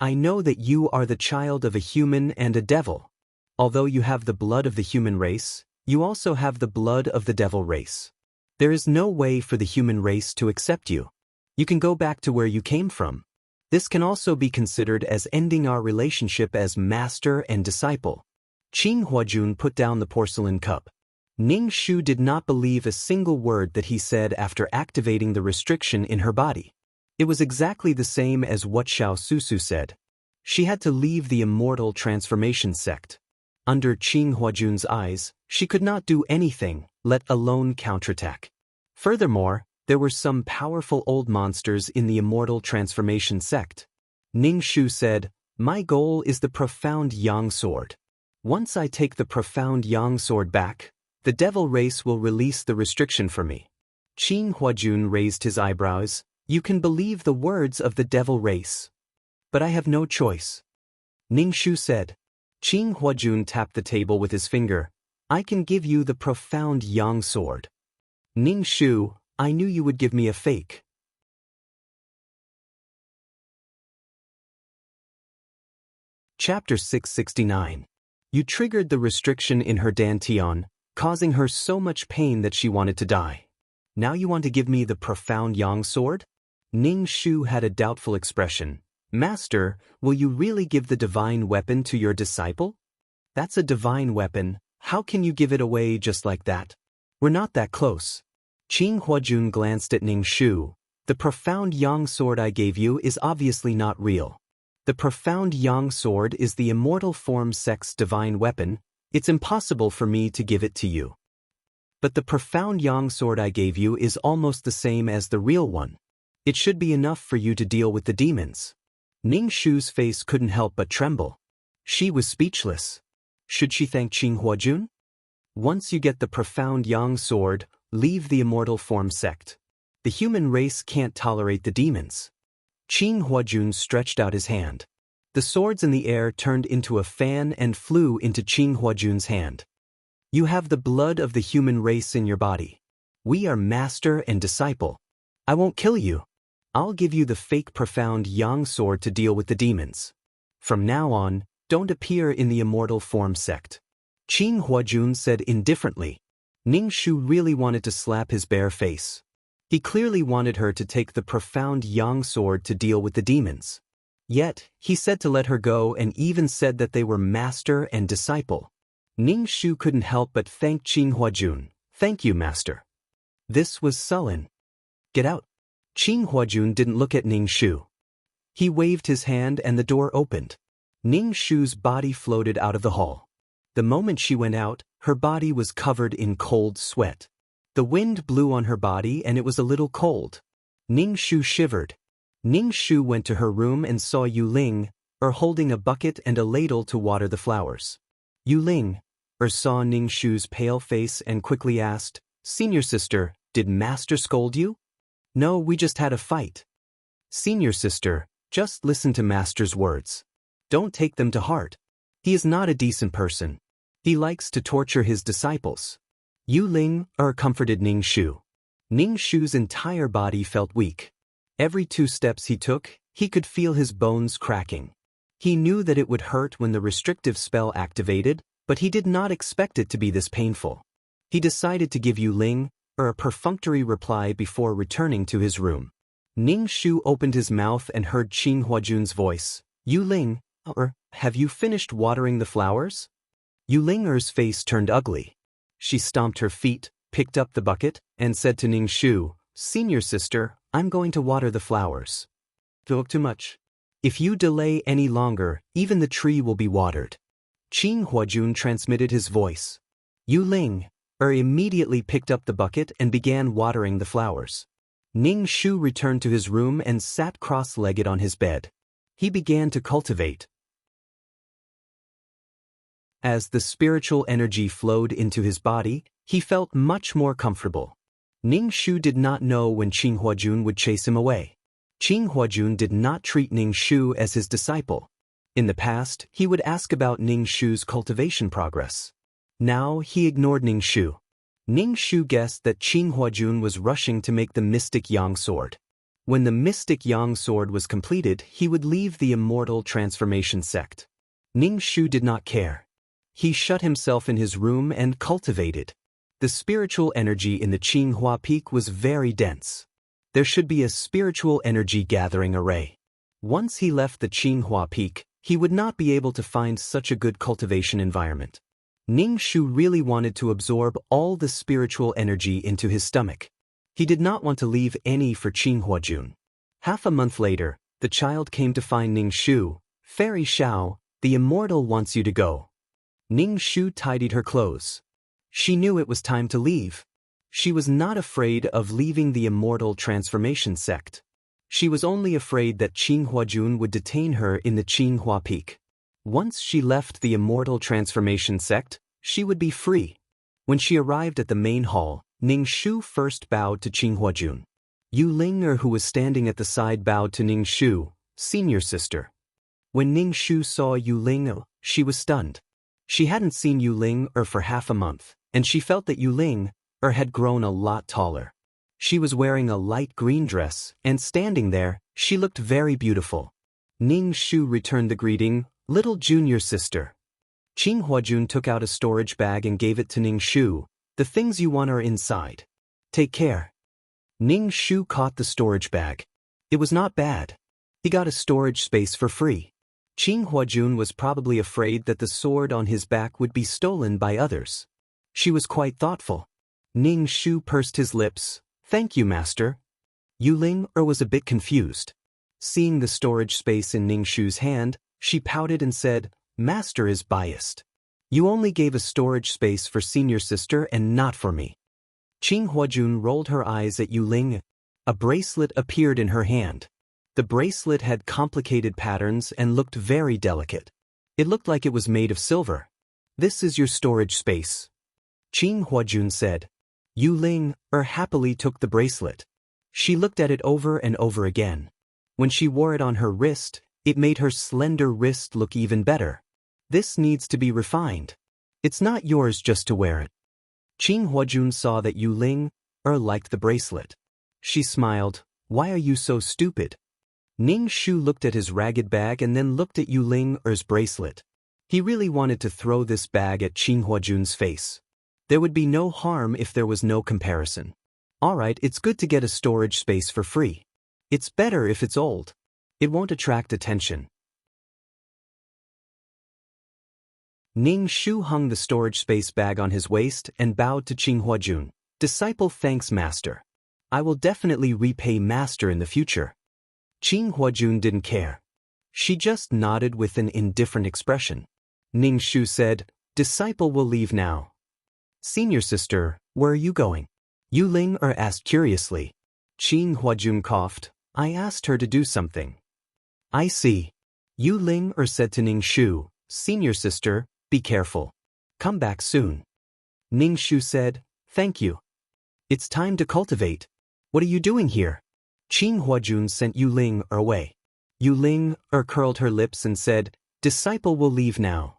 I know that you are the child of a human and a devil. Although you have the blood of the human race, you also have the blood of the devil race. There is no way for the human race to accept you. You can go back to where you came from. This can also be considered as ending our relationship as master and disciple. Qing Huajun put down the porcelain cup. Ning Shu did not believe a single word that he said after activating the restriction in her body. It was exactly the same as what Xiao Susu said. She had to leave the immortal transformation sect. Under Qing Huajun's eyes, she could not do anything, let alone counterattack. Furthermore, there were some powerful old monsters in the immortal transformation sect. Ning Shu said, "My goal is the profound Yang sword. Once I take the profound Yang sword back, the devil race will release the restriction for me." Qing Huajun raised his eyebrows. "You can believe the words of the devil race. But I have no choice." Ning Shu said. Qing Huajun tapped the table with his finger. "I can give you the profound Yang sword." Ning Shu, I knew you would give me a fake. Chapter 669. You triggered the restriction in her dantian, causing her so much pain that she wanted to die. Now you want to give me the profound Yang sword? Ning Shu had a doubtful expression. "Master, will you really give the divine weapon to your disciple?" "That's a divine weapon. How can you give it away just like that? We're not that close." Qing Huajun glanced at Ning Shu. "The profound Yang sword I gave you is obviously not real. The profound Yang sword is the immortal form sect's divine weapon. It's impossible for me to give it to you. But the profound Yang sword I gave you is almost the same as the real one. It should be enough for you to deal with the demons." Ning Shu's face couldn't help but tremble. She was speechless. Should she thank Qing Huajun? Once you get the profound Yang sword, leave the immortal form sect. The human race can't tolerate the demons. Qing Huajun stretched out his hand. The swords in the air turned into a fan and flew into Qing Huajun's hand. "You have the blood of the human race in your body. We are master and disciple. I won't kill you. I'll give you the fake profound Yang sword to deal with the demons. From now on, don't appear in the immortal form sect." Qing Huajun said indifferently. Ning Shu really wanted to slap his bare face. He clearly wanted her to take the profound Yang sword to deal with the demons. Yet, he said to let her go and even said that they were master and disciple. Ning Shu couldn't help but thank Qin Huajun. Thank you, master. This was sullen. Get out. Qin Huajun didn't look at Ning Shu. He waved his hand and the door opened. Ning Shu's body floated out of the hall. The moment she went out, her body was covered in cold sweat. The wind blew on her body and it was a little cold. Ning Shu shivered. Ning Shu went to her room and saw Yu Ling, holding a bucket and a ladle to water the flowers. Yu Ling, saw Ning Shu's pale face and quickly asked, "Senior sister, did master scold you?" "No, we just had a fight." "Senior sister, just listen to master's words. Don't take them to heart. He is not a decent person. He likes to torture his disciples." Yu Ling, comforted Ning Shu. Ning Shu's entire body felt weak. Every 2 steps he took, he could feel his bones cracking. He knew that it would hurt when the restrictive spell activated, but he did not expect it to be this painful. He decided to give Yu Ling, a perfunctory reply before returning to his room. Ning Shu opened his mouth and heard Qin Huajun's voice. "Yu Ling, have you finished watering the flowers?" Yu Ling's face turned ugly. She stomped her feet, picked up the bucket, and said to Ning Shu, "Senior sister, I'm going to water the flowers." "Talk too much. If you delay any longer, even the tree will be watered." Qin Huajun transmitted his voice. Yu Ling, immediately picked up the bucket and began watering the flowers. Ning Shu returned to his room and sat cross-legged on his bed. He began to cultivate. As the spiritual energy flowed into his body, he felt much more comfortable. Ning Shu did not know when Qin Huajun would chase him away. Qin Huajun did not treat Ning Shu as his disciple. In the past, he would ask about Ning Shu's cultivation progress. Now, he ignored Ning Shu. Ning Shu guessed that Qin Huajun was rushing to make the mystic Yang sword. When the mystic Yang sword was completed, he would leave the immortal transformation sect. Ning Shu did not care. He shut himself in his room and cultivated. The spiritual energy in the Qinghua Peak was very dense. There should be a spiritual energy gathering array. Once he left the Qinghua Peak, he would not be able to find such a good cultivation environment. Ning Shu really wanted to absorb all the spiritual energy into his stomach. He did not want to leave any for Qin Huajun. Half a month later, the child came to find Ning Shu. "Fairy Xiao, the immortal wants you to go." Ning Shu tidied her clothes. She knew it was time to leave. She was not afraid of leaving the immortal transformation sect. She was only afraid that Qin Huajun would detain her in the Qinghua Peak. Once she left the immortal transformation sect, she would be free. When she arrived at the main hall, Ning Shu first bowed to Qin Huajun. Yu Ling, who was standing at the side, bowed to Ning Shu, "Senior sister." When Ning Shu saw Yu Ling, she was stunned. She hadn't seen Yu Ling for half a month, and she felt that Yu Ling had grown a lot taller. She was wearing a light green dress, and standing there, she looked very beautiful. Ning Shu returned the greeting, "Little junior sister." Qin Huajun took out a storage bag and gave it to Ning Shu. "The things you want are inside. Take care." Ning Shu caught the storage bag. It was not bad. He got a storage space for free. Qin Huajun was probably afraid that the sword on his back would be stolen by others. She was quite thoughtful. Ning Shu pursed his lips. "Thank you, master." Yu Ling was a bit confused. Seeing the storage space in Ning Shu's hand, she pouted and said, "Master is biased. You only gave a storage space for senior sister and not for me." Qin Huajun rolled her eyes at Yu Ling. A bracelet appeared in her hand. The bracelet had complicated patterns and looked very delicate. It looked like it was made of silver. "This is your storage space," Qin Huajun said. Yu Ling happily took the bracelet. She looked at it over and over again. When she wore it on her wrist, it made her slender wrist look even better. "This needs to be refined. It's not yours just to wear it." Qin Huajun saw that Yu Ling liked the bracelet. She smiled. "Why are you so stupid?" Ning Shu looked at his ragged bag and then looked at Yu Ling's bracelet. He really wanted to throw this bag at Qin Huajun's face. There would be no harm if there was no comparison. Alright, it's good to get a storage space for free. It's better if it's old. It won't attract attention. Ning Shu hung the storage space bag on his waist and bowed to Qing Huajun. Disciple thanks Master. I will definitely repay Master in the future. Qing Huajun didn't care. She just nodded with an indifferent expression. Ning Shu said, Disciple will leave now. Senior sister, where are you going? Yu Ling asked curiously. Qing Huajun coughed. I asked her to do something. I see. Yu Ling said to Ning Shu, Senior sister, be careful. Come back soon. Ning Shu said, Thank you. It's time to cultivate. What are you doing here? Qing Huajun sent Yu Ling away. Yu Ling curled her lips and said, Disciple will leave now.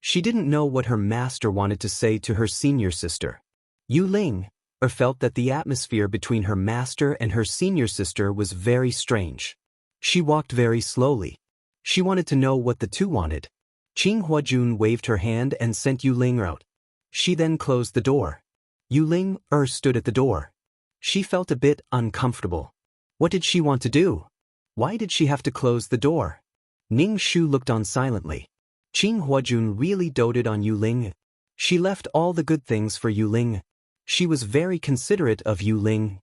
She didn't know what her master wanted to say to her senior sister. Yu Ling felt that the atmosphere between her master and her senior sister was very strange. She walked very slowly. She wanted to know what the two wanted. Qing Huajun waved her hand and sent Yu Ling out. She then closed the door. Yu Ling stood at the door. She felt a bit uncomfortable. What did she want to do? Why did she have to close the door? Ning Shu looked on silently. Qing Huajun really doted on Yu Ling. She left all the good things for Yu Ling. She was very considerate of Yu Ling.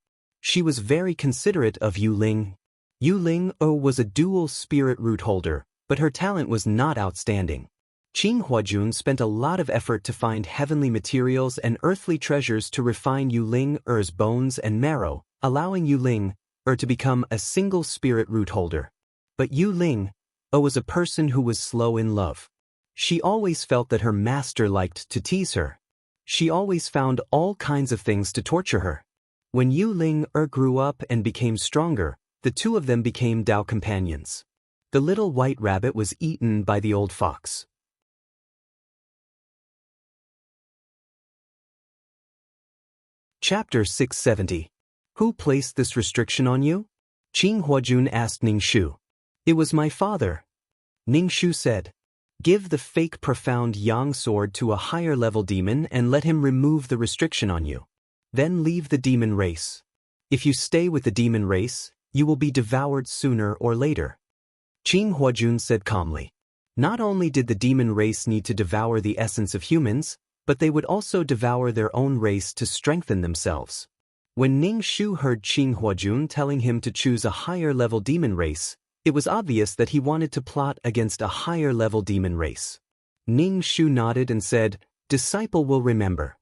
Yu Ling was a dual spirit root holder, but her talent was not outstanding. Qing Huajun spent a lot of effort to find heavenly materials and earthly treasures to refine Yu Ling's bones and marrow, allowing Yu Ling to become a single spirit root holder. But Yu Ling was a person who was slow in love. She always felt that her master liked to tease her. She always found all kinds of things to torture her. When Yu Ling grew up and became stronger, the two of them became Dao companions. The little white rabbit was eaten by the old fox. Chapter 670. Who placed this restriction on you? Qing Huajun asked Ning Shu. It was my father. Ning Shu said. Give the fake profound yang sword to a higher level demon and let him remove the restriction on you. Then leave the demon race. If you stay with the demon race, you will be devoured sooner or later. Qing Huajun said calmly. Not only did the demon race need to devour the essence of humans, but they would also devour their own race to strengthen themselves. When Ning Shu heard Qing Huajun telling him to choose a higher level demon race, it was obvious that he wanted to plot against a higher level demon race. Ning Shu nodded and said, Disciple will remember.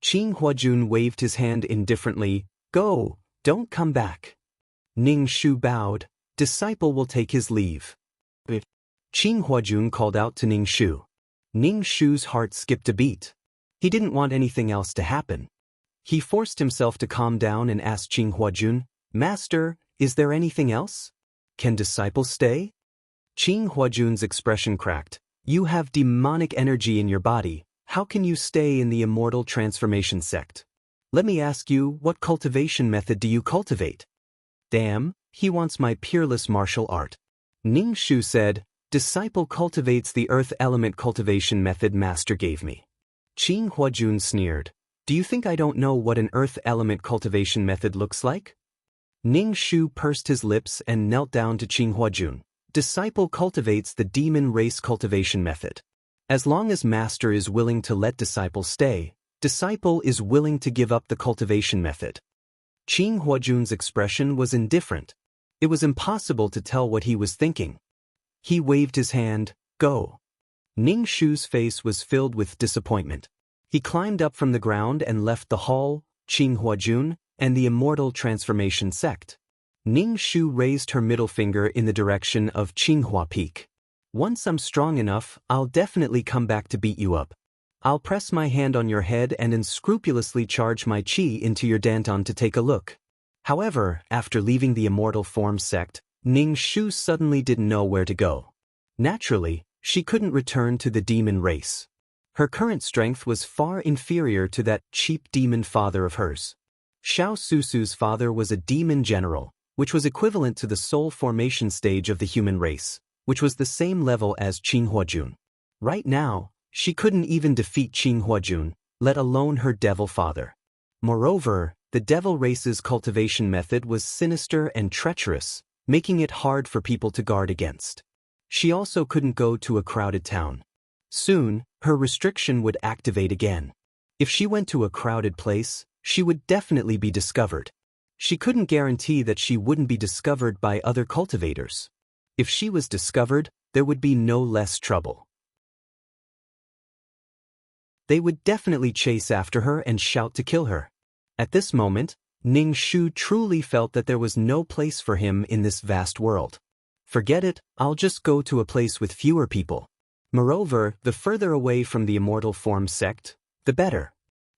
Qing Huajun waved his hand indifferently, Go, don't come back. Ning Shu bowed, Disciple will take his leave. Qing Huajun called out to Ning Shu. Ning Shu's heart skipped a beat. He didn't want anything else to happen. He forced himself to calm down and asked Qing Huajun, Master, is there anything else? Can disciple stay? Qing Huajun's expression cracked. You have demonic energy in your body. How can you stay in the immortal transformation sect? Let me ask you, what cultivation method do you cultivate? Damn, he wants my peerless martial art. Ning Shu said, Disciple cultivates the earth element cultivation method Master gave me. Qing Huajun sneered. Do you think I don't know what an earth element cultivation method looks like? Ning Shu pursed his lips and knelt down to Qing Huajun. Disciple cultivates the demon race cultivation method. As long as Master is willing to let disciple stay, disciple is willing to give up the cultivation method. Qing Huajun's expression was indifferent. It was impossible to tell what he was thinking. He waved his hand, Go. Ning Shu's face was filled with disappointment. He climbed up from the ground and left the hall, Qing Huajun, and the immortal transformation sect. Ning Shu raised her middle finger in the direction of Qinghua Peak. Once I'm strong enough, I'll definitely come back to beat you up. I'll press my hand on your head and unscrupulously charge my qi into your danton to take a look. However, after leaving the immortal form sect, Ning Shu suddenly didn't know where to go. Naturally, she couldn't return to the demon race. Her current strength was far inferior to that cheap demon father of hers. Xiao Susu's father was a demon general, which was equivalent to the soul formation stage of the human race, which was the same level as Qing Huajun. Right now, she couldn't even defeat Qing Huajun, let alone her devil father. Moreover, the devil race's cultivation method was sinister and treacherous, making it hard for people to guard against. She also couldn't go to a crowded town. Soon, her restriction would activate again. If she went to a crowded place, she would definitely be discovered. She couldn't guarantee that she wouldn't be discovered by other cultivators. If she was discovered, there would be no less trouble. They would definitely chase after her and shout to kill her. At this moment, Ning Shu truly felt that there was no place for him in this vast world. Forget it, I'll just go to a place with fewer people. Moreover, the further away from the immortal form sect, the better.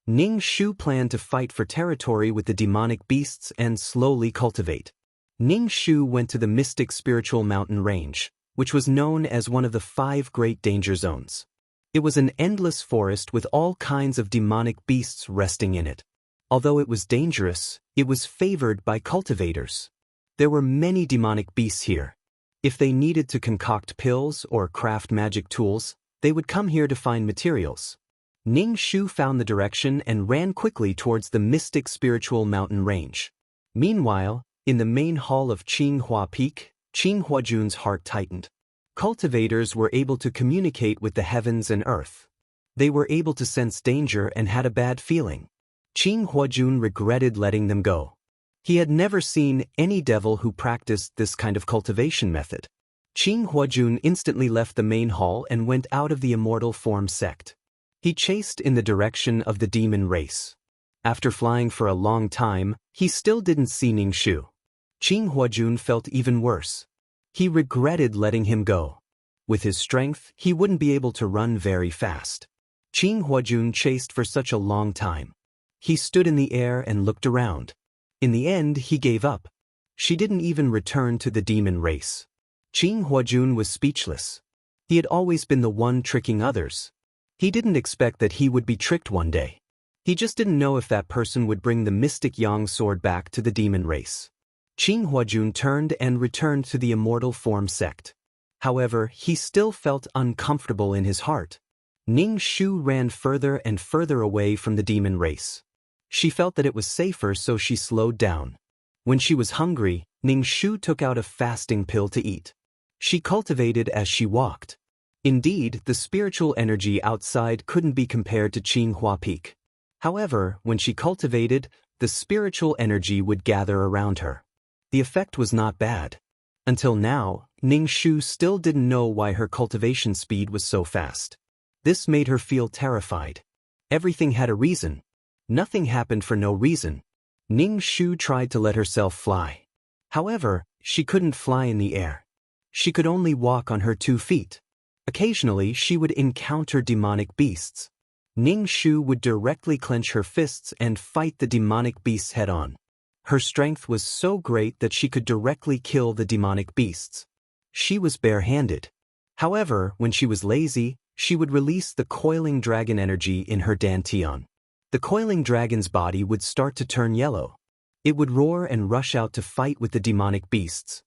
Ning Shu planned to fight for territory with the demonic beasts and slowly cultivate. Ning Shu went to the mystic spiritual mountain range, which was known as one of the 5 great danger zones. It was an endless forest with all kinds of demonic beasts resting in it. Although it was dangerous, it was favored by cultivators. There were many demonic beasts here. If they needed to concoct pills or craft magic tools, they would come here to find materials. Ning Shu found the direction and ran quickly towards the mystic spiritual mountain range. Meanwhile, in the main hall of Qinghua Peak, Qinghuajun's heart tightened. Cultivators were able to communicate with the heavens and earth. They were able to sense danger and had a bad feeling. Qinghuajun regretted letting them go. He had never seen any devil who practiced this kind of cultivation method. Qinghuajun instantly left the main hall and went out of the immortal form sect. He chased in the direction of the demon race. After flying for a long time, he still didn't see Ning Shu. Qinghuajun felt even worse. He regretted letting him go. With his strength, he wouldn't be able to run very fast. Qinghuajun chased for such a long time. He stood in the air and looked around. In the end, he gave up. She didn't even return to the demon race. Qinghuajun was speechless. He had always been the one tricking others. He didn't expect that he would be tricked one day. He just didn't know if that person would bring the mystic Yang sword back to the demon race. Qinghuajun turned and returned to the immortal form sect. However, he still felt uncomfortable in his heart. Ning Shu ran further and further away from the demon race. She felt that it was safer, so she slowed down. When she was hungry, Ning Shu took out a fasting pill to eat. She cultivated as she walked. Indeed, the spiritual energy outside couldn't be compared to Qinghua Peak. However, when she cultivated, the spiritual energy would gather around her. The effect was not bad. Until now, Ning Shu still didn't know why her cultivation speed was so fast. This made her feel terrified. Everything had a reason. Nothing happened for no reason. Ning Shu tried to let herself fly. However, she couldn't fly in the air. She could only walk on her 2 feet. Occasionally, she would encounter demonic beasts. Ning Shu would directly clench her fists and fight the demonic beasts head-on. Her strength was so great that she could directly kill the demonic beasts. She was barehanded. However, when she was lazy, she would release the coiling dragon energy in her dantian. The coiling dragon's body would start to turn yellow. It would roar and rush out to fight with the demonic beasts.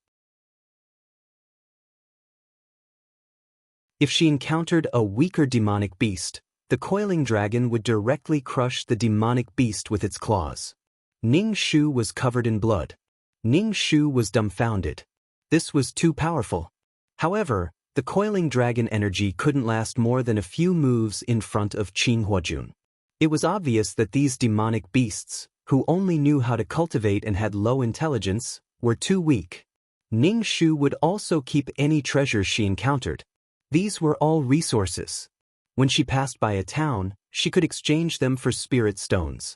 If she encountered a weaker demonic beast, the coiling dragon would directly crush the demonic beast with its claws. Ning Shu was covered in blood. Ning Shu was dumbfounded. This was too powerful. However, the coiling dragon energy couldn't last more than a few moves in front of Qinghuajun. It was obvious that these demonic beasts, who only knew how to cultivate and had low intelligence, were too weak. Ning Shu would also keep any treasures she encountered. These were all resources. When she passed by a town, she could exchange them for spirit stones.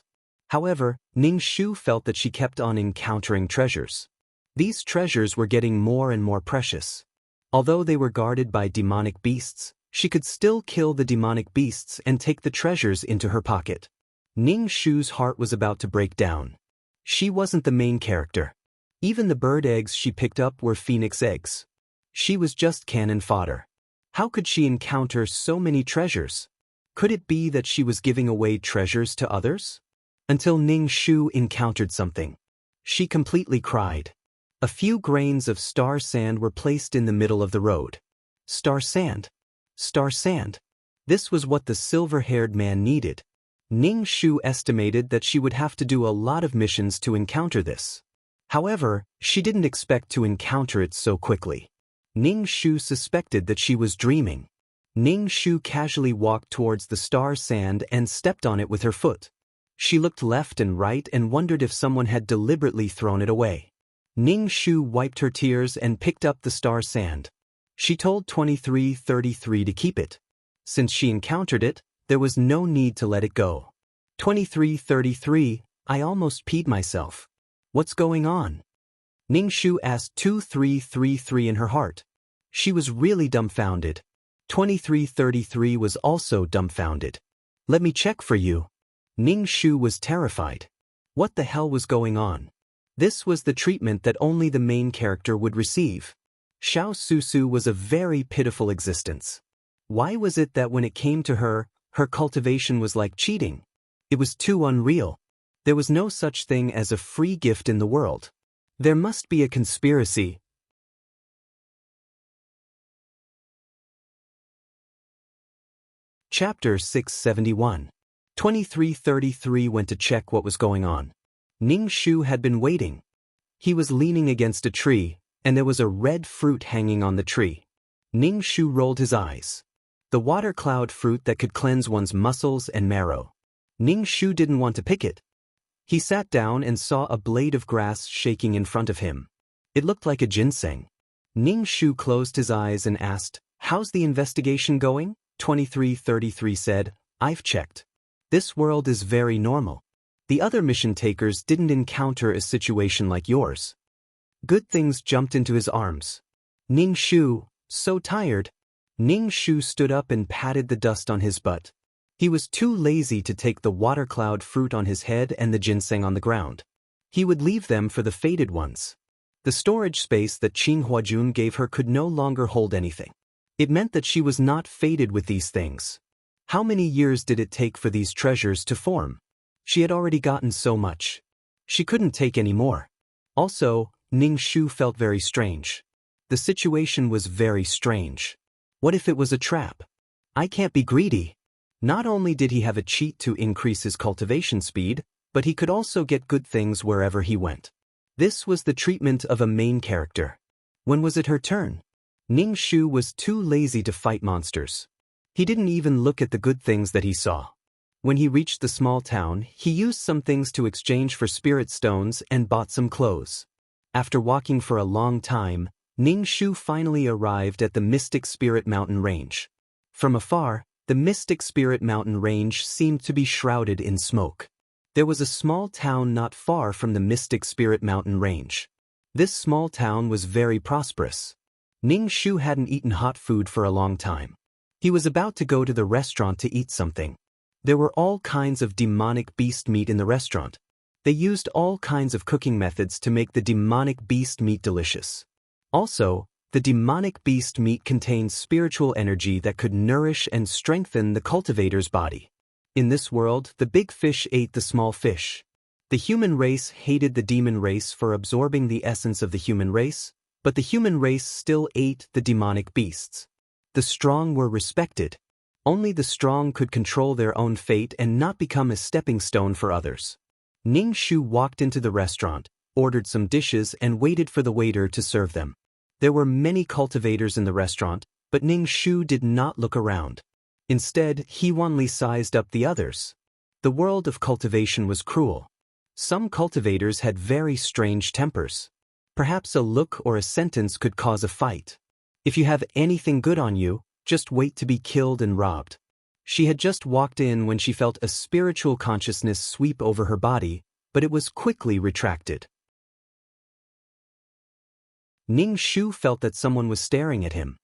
However, Ning Shu felt that she kept on encountering treasures. These treasures were getting more and more precious. Although they were guarded by demonic beasts, she could still kill the demonic beasts and take the treasures into her pocket. Ning Shu's heart was about to break down. She wasn't the main character. Even the bird eggs she picked up were phoenix eggs. She was just cannon fodder. How could she encounter so many treasures? Could it be that she was giving away treasures to others? Until Ning Shu encountered something. She completely cried. A few grains of star sand were placed in the middle of the road. Star sand. Star sand. This was what the silver-haired man needed. Ning Shu estimated that she would have to do a lot of missions to encounter this. However, she didn't expect to encounter it so quickly. Ning Shu suspected that she was dreaming. Ning Shu casually walked towards the star sand and stepped on it with her foot. She looked left and right and wondered if someone had deliberately thrown it away. Ning Shu wiped her tears and picked up the star sand. She told 2333 to keep it. Since she encountered it, there was no need to let it go. 2333, I almost peed myself. What's going on? Ning Shu asked 2333 in her heart. She was really dumbfounded. 2333 was also dumbfounded. Let me check for you. Ning Shu was terrified. What the hell was going on? This was the treatment that only the main character would receive. Xiao Susu was a very pitiful existence. Why was it that when it came to her cultivation was like cheating? It was too unreal. There was no such thing as a free gift in the world. There must be a conspiracy. Chapter 671. 2333 went to check what was going on. Ning Shu had been waiting. He was leaning against a tree, and there was a red fruit hanging on the tree. Ning Shu rolled his eyes. The water cloud fruit that could cleanse one's muscles and marrow. Ning Shu didn't want to pick it. He sat down and saw a blade of grass shaking in front of him. It looked like a ginseng. Ning Shu closed his eyes and asked, "How's the investigation going?" 2333 said, "I've checked. This world is very normal. The other mission takers didn't encounter a situation like yours." Good things jumped into his arms. Ning Shu, so tired. Ning Shu stood up and patted the dust on his butt. He was too lazy to take the water cloud fruit on his head and the ginseng on the ground. He would leave them for the faded ones. The storage space that Qing Huajun gave her could no longer hold anything. It meant that she was not fated with these things. How many years did it take for these treasures to form? She had already gotten so much. She couldn't take any more. Also, Ning Shu felt very strange. The situation was very strange. What if it was a trap? I can't be greedy. Not only did he have a cheat to increase his cultivation speed, but he could also get good things wherever he went. This was the treatment of a main character. When was it her turn? Ning Shu was too lazy to fight monsters. He didn't even look at the good things that he saw. When he reached the small town, he used some things to exchange for spirit stones and bought some clothes. After walking for a long time, Ning Shu finally arrived at the Mystic Spirit Mountain Range. From afar, the Mystic Spirit Mountain Range seemed to be shrouded in smoke. There was a small town not far from the Mystic Spirit Mountain Range. This small town was very prosperous. Ning Shu hadn't eaten hot food for a long time. He was about to go to the restaurant to eat something. There were all kinds of demonic beast meat in the restaurant. They used all kinds of cooking methods to make the demonic beast meat delicious. Also, the demonic beast meat contained spiritual energy that could nourish and strengthen the cultivator's body. In this world, the big fish ate the small fish. The human race hated the demon race for absorbing the essence of the human race, but the human race still ate the demonic beasts. The strong were respected. Only the strong could control their own fate and not become a stepping stone for others. Ning Shu walked into the restaurant, ordered some dishes and waited for the waiter to serve them. There were many cultivators in the restaurant, but Ning Shu did not look around. Instead, he only sized up the others. The world of cultivation was cruel. Some cultivators had very strange tempers. Perhaps a look or a sentence could cause a fight. If you have anything good on you, just wait to be killed and robbed. She had just walked in when she felt a spiritual consciousness sweep over her body, but it was quickly retracted. Ning Shu felt that someone was staring at him.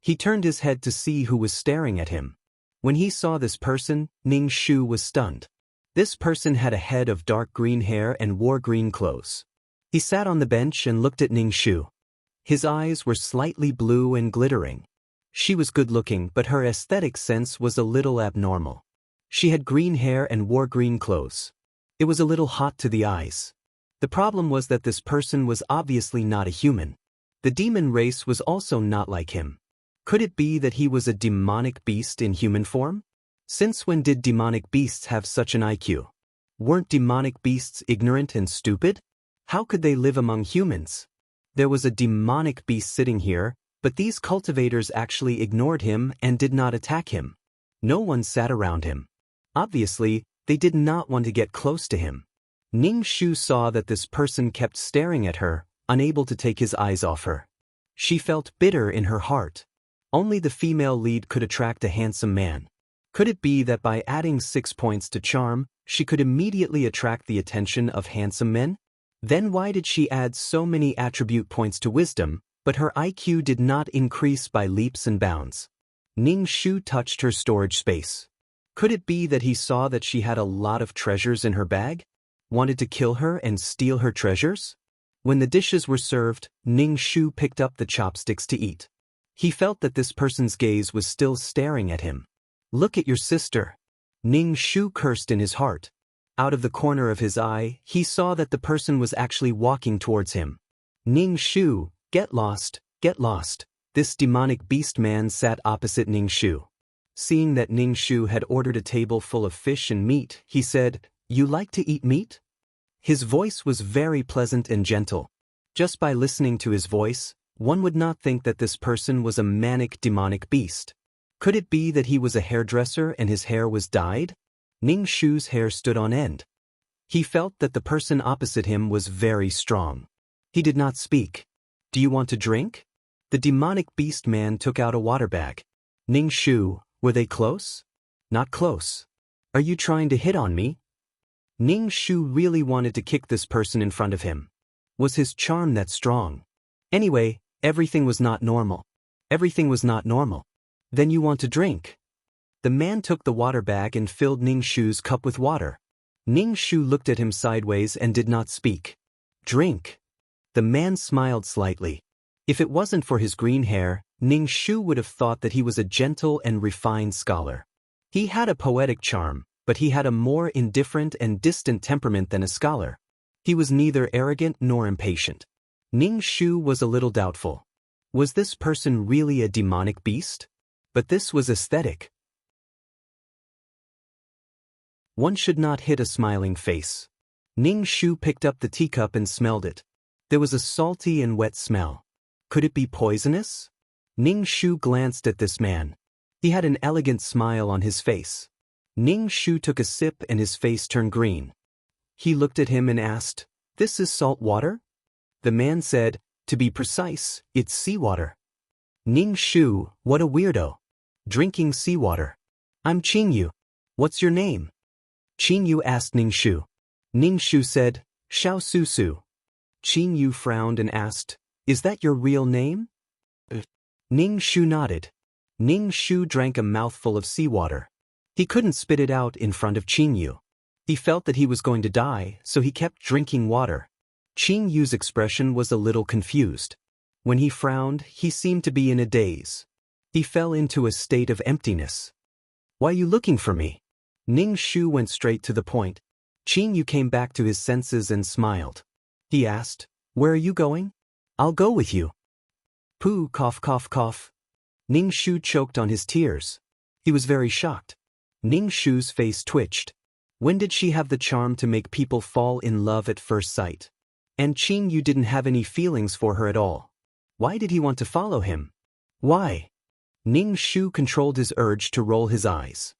He turned his head to see who was staring at him. When he saw this person, Ning Shu was stunned. This person had a head of dark green hair and wore green clothes. He sat on the bench and looked at Ning Shu. His eyes were slightly blue and glittering. She was good-looking, but her aesthetic sense was a little abnormal. She had green hair and wore green clothes. It was a little hot to the eyes. The problem was that this person was obviously not a human. The demon race was also not like him. Could it be that he was a demonic beast in human form? Since when did demonic beasts have such an IQ? Weren't demonic beasts ignorant and stupid? How could they live among humans? There was a demonic beast sitting here, but these cultivators actually ignored him and did not attack him. No one sat around him. Obviously, they did not want to get close to him. Ning Shu saw that this person kept staring at her, unable to take his eyes off her. She felt bitter in her heart. Only the female lead could attract a handsome man. Could it be that by adding 6 points to charm, she could immediately attract the attention of handsome men? Then why did she add so many attribute points to wisdom, but her IQ did not increase by leaps and bounds? Ning Shu touched her storage space. Could it be that he saw that she had a lot of treasures in her bag? Wanted to kill her and steal her treasures? When the dishes were served, Ning Shu picked up the chopsticks to eat. He felt that this person's gaze was still staring at him. Look at your sister. Ning Shu cursed in his heart. Out of the corner of his eye, he saw that the person was actually walking towards him. Ning Shu, get lost, get lost. This demonic beast man sat opposite Ning Shu. Seeing that Ning Shu had ordered a table full of fish and meat, he said, "You like to eat meat?" His voice was very pleasant and gentle. Just by listening to his voice, one would not think that this person was a manic demonic beast. Could it be that he was a hairdresser and his hair was dyed? Ning Shu's hair stood on end. He felt that the person opposite him was very strong. He did not speak. "Do you want to drink?" The demonic beast man took out a water bag. Ning Shu, were they close? Not close. Are you trying to hit on me? Ning Shu really wanted to kick this person in front of him. Was his charm that strong? Anyway, everything was not normal. Everything was not normal. Then you want to drink? The man took the water bag and filled Ning Shu's cup with water. Ning Shu looked at him sideways and did not speak. Drink. The man smiled slightly. If it wasn't for his green hair, Ning Shu would have thought that he was a gentle and refined scholar. He had a poetic charm, but he had a more indifferent and distant temperament than a scholar. He was neither arrogant nor impatient. Ning Shu was a little doubtful. Was this person really a demonic beast? But this was aesthetic. One should not hit a smiling face. Ning Shu picked up the teacup and smelled it. There was a salty and wet smell. Could it be poisonous? Ning Shu glanced at this man. He had an elegant smile on his face. Ning Shu took a sip and his face turned green. He looked at him and asked, "This is salt water?" The man said, "To be precise, it's seawater." Ning Shu, what a weirdo. Drinking seawater. I'm Qingyu. What's your name? Qingyu asked Ning Shu. Ning Shu said, Xiao Su Su. Qingyu frowned and asked, "Is that your real name?" Ning Shu nodded. Ning Shu drank a mouthful of seawater. He couldn't spit it out in front of Qingyu. He felt that he was going to die, so he kept drinking water. Qingyu's expression was a little confused. When he frowned, he seemed to be in a daze. He fell into a state of emptiness. "Why are you looking for me?" Ning Shu went straight to the point. Qingyu came back to his senses and smiled. He asked, "Where are you going?" "I'll go with you." Pooh, cough, cough, cough. Ning Shu choked on his tears. He was very shocked. Ning Shu's face twitched. When did she have the charm to make people fall in love at first sight? And Qingyu didn't have any feelings for her at all. Why did he want to follow him? Why? Ning Shu controlled his urge to roll his eyes.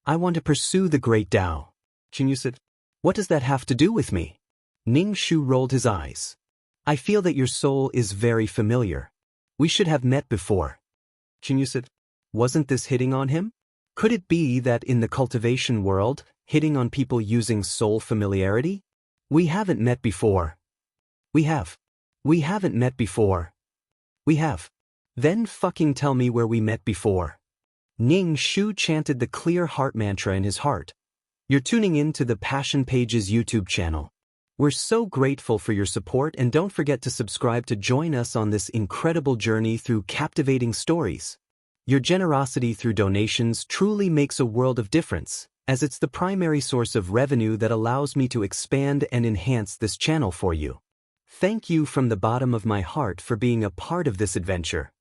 "I want to pursue the great Tao." Qingyu said, "What does that have to do with me?" Ning Shu rolled his eyes. "I feel that your soul is very familiar. We should have met before." Qingyu said, "Wasn't this hitting on him?" Could it be that in the cultivation world, hitting on people using soul familiarity? "We haven't met before." "We have." "We haven't met before." "We have." "Then fucking tell me where we met before." Ning Shu chanted the clear heart mantra in his heart. You're tuning in to the Passion Pages YouTube channel. We're so grateful for your support, and don't forget to subscribe to join us on this incredible journey through captivating stories. Your generosity through donations truly makes a world of difference, as it's the primary source of revenue that allows me to expand and enhance this channel for you. Thank you from the bottom of my heart for being a part of this adventure.